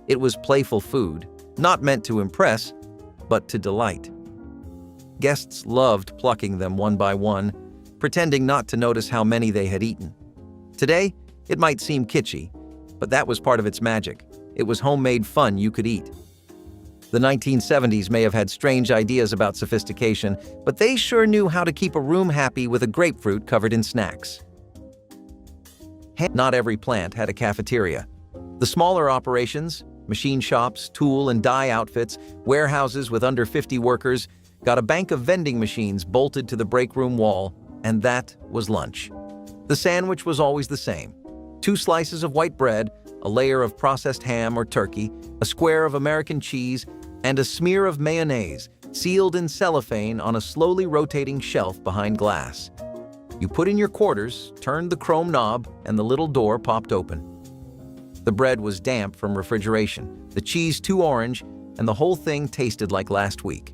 It was playful food, not meant to impress, but to delight. Guests loved plucking them one by one, pretending not to notice how many they had eaten. Today, it might seem kitschy, but that was part of its magic. It was homemade fun you could eat. The 1970s may have had strange ideas about sophistication, but they sure knew how to keep a room happy with a grapefruit covered in snacks. Not every plant had a cafeteria. The smaller operations, machine shops, tool and die outfits, warehouses with under 50 workers, got a bank of vending machines bolted to the break room wall, and that was lunch. The sandwich was always the same. 2 slices of white bread, a layer of processed ham or turkey, a square of American cheese, and a smear of mayonnaise, sealed in cellophane on a slowly rotating shelf behind glass. You put in your quarters, turned the chrome knob, and the little door popped open. The bread was damp from refrigeration, the cheese too orange, and the whole thing tasted like last week.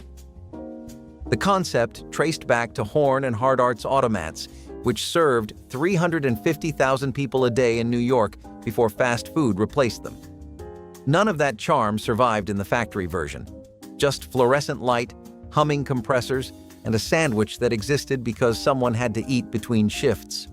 The concept traced back to Horn and Hard Arts automats, which served 350,000 people a day in New York before fast food replaced them. None of that charm survived in the factory version. Just fluorescent light, humming compressors, and a sandwich that existed because someone had to eat between shifts.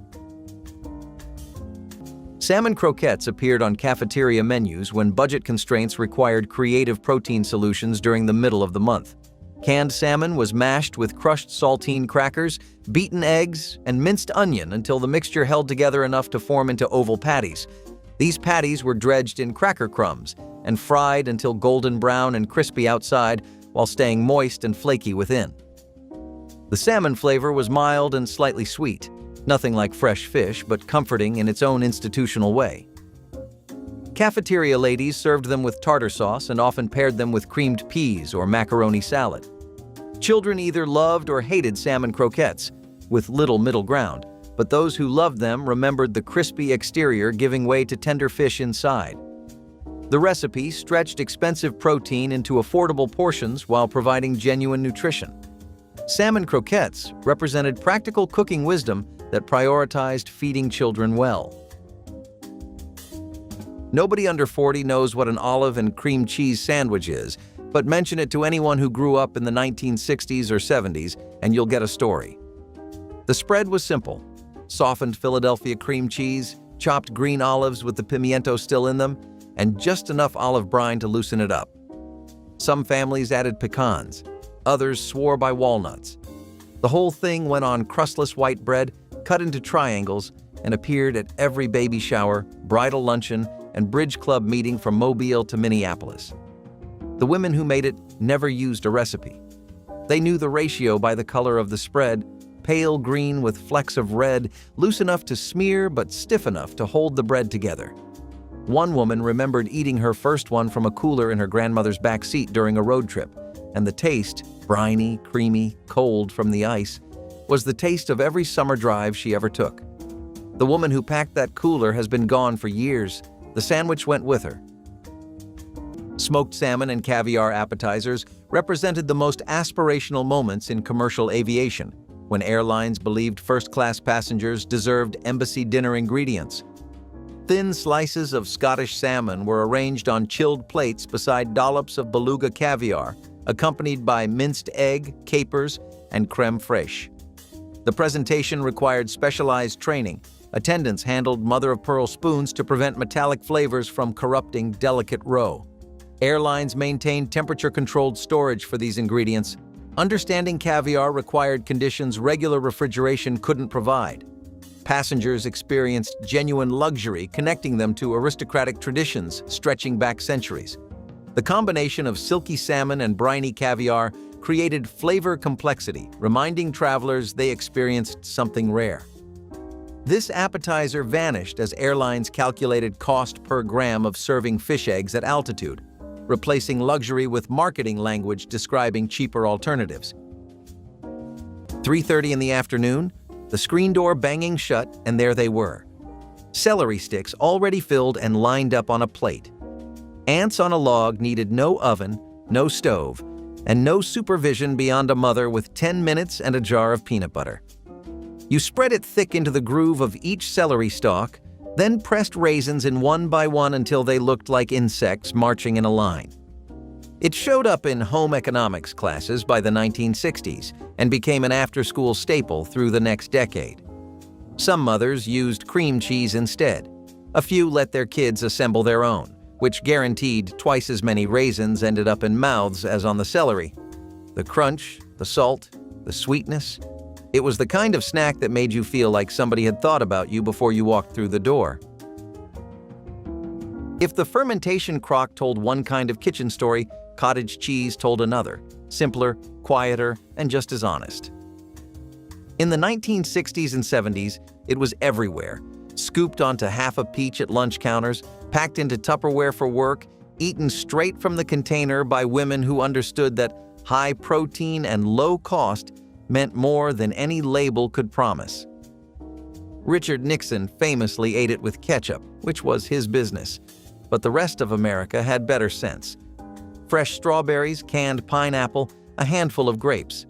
Salmon croquettes appeared on cafeteria menus when budget constraints required creative protein solutions during the middle of the month. Canned salmon was mashed with crushed saltine crackers, beaten eggs, and minced onion until the mixture held together enough to form into oval patties. These patties were dredged in cracker crumbs and fried until golden brown and crispy outside while staying moist and flaky within. The salmon flavor was mild and slightly sweet, nothing like fresh fish, but comforting in its own institutional way. Cafeteria ladies served them with tartar sauce and often paired them with creamed peas or macaroni salad. Children either loved or hated salmon croquettes, with little middle ground, but those who loved them remembered the crispy exterior giving way to tender fish inside. The recipe stretched expensive protein into affordable portions while providing genuine nutrition. Salmon croquettes represented practical cooking wisdom that prioritized feeding children well. Nobody under 40 knows what an olive and cream cheese sandwich is, but mention it to anyone who grew up in the 1960s or 70s and you'll get a story. The spread was simple: softened Philadelphia cream cheese, chopped green olives with the pimiento still in them, and just enough olive brine to loosen it up. Some families added pecans, others swore by walnuts. The whole thing went on crustless white bread, cut into triangles, and appeared at every baby shower, bridal luncheon, and bridge club meeting from Mobile to Minneapolis. The women who made it never used a recipe. They knew the ratio by the color of the spread: pale green with flecks of red, loose enough to smear but stiff enough to hold the bread together. One woman remembered eating her first one from a cooler in her grandmother's back seat during a road trip, and the taste, briny, creamy, cold from the ice, was the taste of every summer drive she ever took. The woman who packed that cooler has been gone for years. The sandwich went with her. Smoked salmon and caviar appetizers represented the most aspirational moments in commercial aviation, when airlines believed first-class passengers deserved embassy dinner ingredients. Thin slices of Scottish salmon were arranged on chilled plates beside dollops of beluga caviar, accompanied by minced egg, capers, and crème fraîche. The presentation required specialized training. Attendants handled mother-of-pearl spoons to prevent metallic flavors from corrupting delicate roe. Airlines maintained temperature-controlled storage for these ingredients. Understanding caviar required conditions regular refrigeration couldn't provide. Passengers experienced genuine luxury, connecting them to aristocratic traditions stretching back centuries. The combination of silky salmon and briny caviar created flavor complexity, reminding travelers they experienced something rare. This appetizer vanished as airlines calculated cost per gram of serving fish eggs at altitude, replacing luxury with marketing language describing cheaper alternatives. 3:30 in the afternoon, the screen door banging shut, and there they were. Celery sticks already filled and lined up on a plate. Ants on a log needed no oven, no stove, and no supervision beyond a mother with 10 minutes and a jar of peanut butter. You spread it thick into the groove of each celery stalk, then pressed raisins in one by one until they looked like insects marching in a line. It showed up in home economics classes by the 1960s and became an after-school staple through the next decade. Some mothers used cream cheese instead. A few let their kids assemble their own, which guaranteed twice as many raisins ended up in mouths as on the celery. The crunch, the salt, the sweetness. It was the kind of snack that made you feel like somebody had thought about you before you walked through the door. If the fermentation crock told one kind of kitchen story, cottage cheese told another, simpler, quieter, and just as honest. In the 1960s and 70s, it was everywhere, scooped onto half a peach at lunch counters, packed into Tupperware for work, eaten straight from the container by women who understood that high protein and low cost meant more than any label could promise. Richard Nixon famously ate it with ketchup, which was his business, but the rest of America had better sense. Fresh strawberries, canned pineapple, a handful of grapes.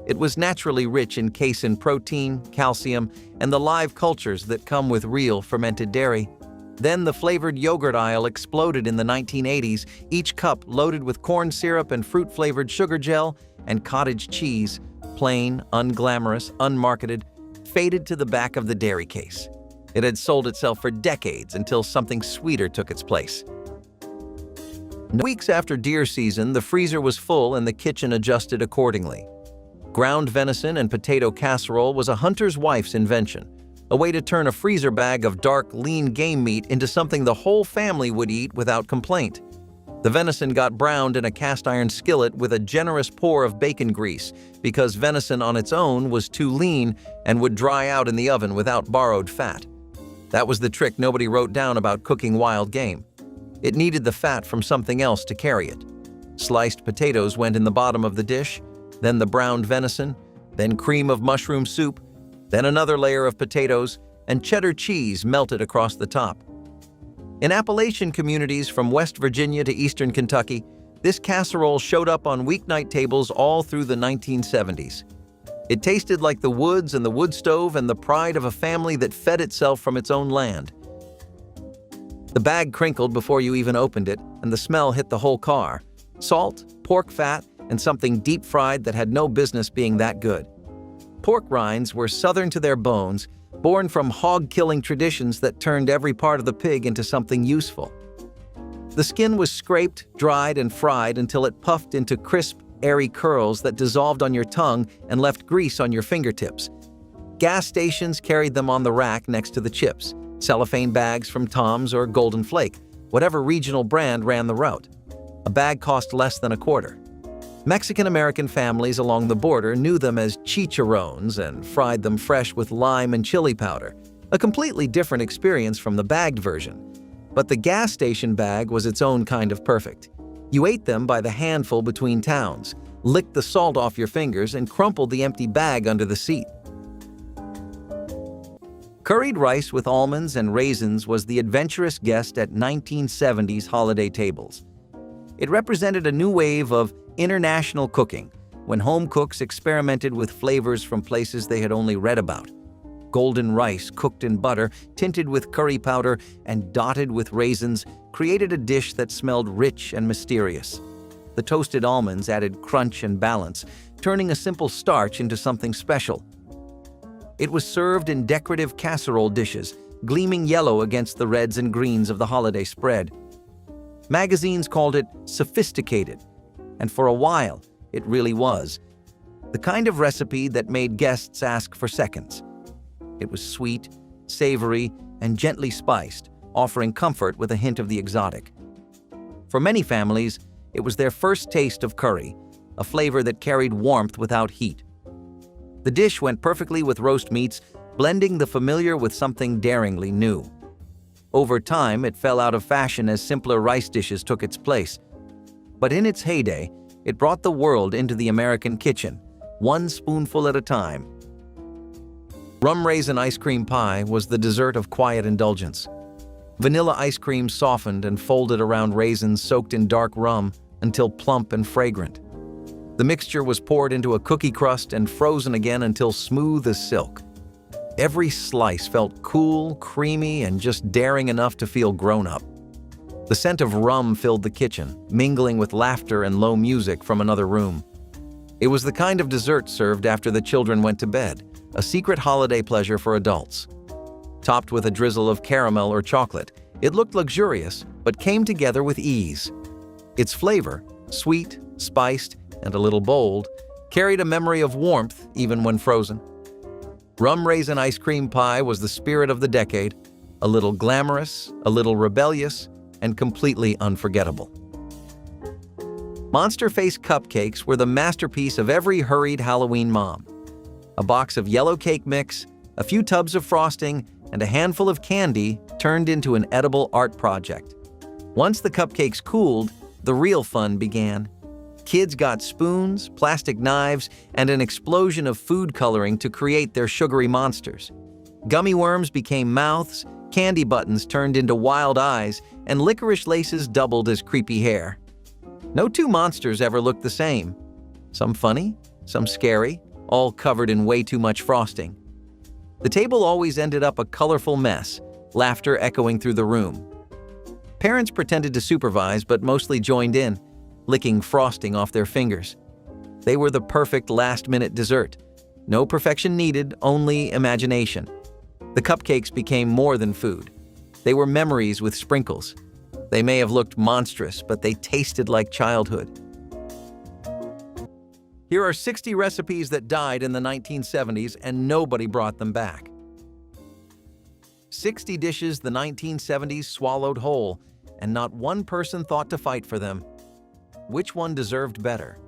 It was naturally rich in casein protein, calcium, and the live cultures that come with real fermented dairy. Then the flavored yogurt aisle exploded in the 1980s, each cup loaded with corn syrup and fruit-flavored sugar gel, and cottage cheese, plain, unglamorous, unmarketed, faded to the back of the dairy case. It had sold itself for decades until something sweeter took its place. Weeks after deer season, the freezer was full and the kitchen adjusted accordingly. Ground venison and potato casserole was a hunter's wife's invention, a way to turn a freezer bag of dark, lean game meat into something the whole family would eat without complaint. The venison got browned in a cast-iron skillet with a generous pour of bacon grease because venison on its own was too lean and would dry out in the oven without borrowed fat. That was the trick nobody wrote down about cooking wild game. It needed the fat from something else to carry it. Sliced potatoes went in the bottom of the dish, then the browned venison, then cream of mushroom soup, then another layer of potatoes, and cheddar cheese melted across the top. In Appalachian communities from West Virginia to eastern Kentucky, This casserole showed up on weeknight tables all through the 1970s. It tasted like the woods and the wood stove and the pride of a family that fed itself from its own land. The bag crinkled before you even opened it, and the smell hit the whole car. Salt, pork fat, and something deep-fried that had no business being that good. Pork rinds were southern to their bones, born from hog-killing traditions that turned every part of the pig into something useful. The skin was scraped, dried, and fried until it puffed into crisp, airy curls that dissolved on your tongue and left grease on your fingertips. Gas stations carried them on the rack next to the chips, cellophane bags from Tom's or Golden Flake, whatever regional brand ran the route. A bag cost less than a quarter. Mexican-American families along the border knew them as chicharrones and fried them fresh with lime and chili powder, a completely different experience from the bagged version. But the gas station bag was its own kind of perfect. You ate them by the handful between towns, licked the salt off your fingers, and crumpled the empty bag under the seat. Curried rice with almonds and raisins was the adventurous guest at 1970s holiday tables. It represented a new wave of international cooking, when home cooks experimented with flavors from places they had only read about. Golden rice cooked in butter, tinted with curry powder, and dotted with raisins created a dish that smelled rich and mysterious. The toasted almonds added crunch and balance, turning a simple starch into something special. It was served in decorative casserole dishes, gleaming yellow against the reds and greens of the holiday spread. Magazines called it sophisticated, and for a while, it really was. The kind of recipe that made guests ask for seconds. It was sweet, savory, and gently spiced, offering comfort with a hint of the exotic. For many families, it was their first taste of curry, a flavor that carried warmth without heat. The dish went perfectly with roast meats, blending the familiar with something daringly new. Over time, it fell out of fashion as simpler rice dishes took its place. But in its heyday, it brought the world into the American kitchen, one spoonful at a time. Rum raisin ice cream pie was the dessert of quiet indulgence. Vanilla ice cream softened and folded around raisins soaked in dark rum until plump and fragrant. The mixture was poured into a cookie crust and frozen again until smooth as silk. Every slice felt cool, creamy, and just daring enough to feel grown up. The scent of rum filled the kitchen, mingling with laughter and low music from another room. It was the kind of dessert served after the children went to bed, a secret holiday pleasure for adults. Topped with a drizzle of caramel or chocolate, it looked luxurious, but came together with ease. Its flavor, sweet, spiced, and a little bold, carried a memory of warmth even when frozen. Rum raisin ice cream pie was the spirit of the decade, a little glamorous, a little rebellious, and completely unforgettable. Monster Face cupcakes were the masterpiece of every hurried Halloween mom. A box of yellow cake mix, a few tubs of frosting, and a handful of candy turned into an edible art project. Once the cupcakes cooled, the real fun began. Kids got spoons, plastic knives, and an explosion of food coloring to create their sugary monsters. Gummy worms became mouths, candy buttons turned into wild eyes, and licorice laces doubled as creepy hair. No two monsters ever looked the same. Some funny, some scary, all covered in way too much frosting. The table always ended up a colorful mess, laughter echoing through the room. Parents pretended to supervise but mostly joined in, licking frosting off their fingers. They were the perfect last-minute dessert. No perfection needed, only imagination. The cupcakes became more than food. They were memories with sprinkles. They may have looked monstrous, but they tasted like childhood. Here are 60 recipes that died in the 1970s and nobody brought them back. 60 dishes the 1970s swallowed whole, and not one person thought to fight for them. Which one deserved better?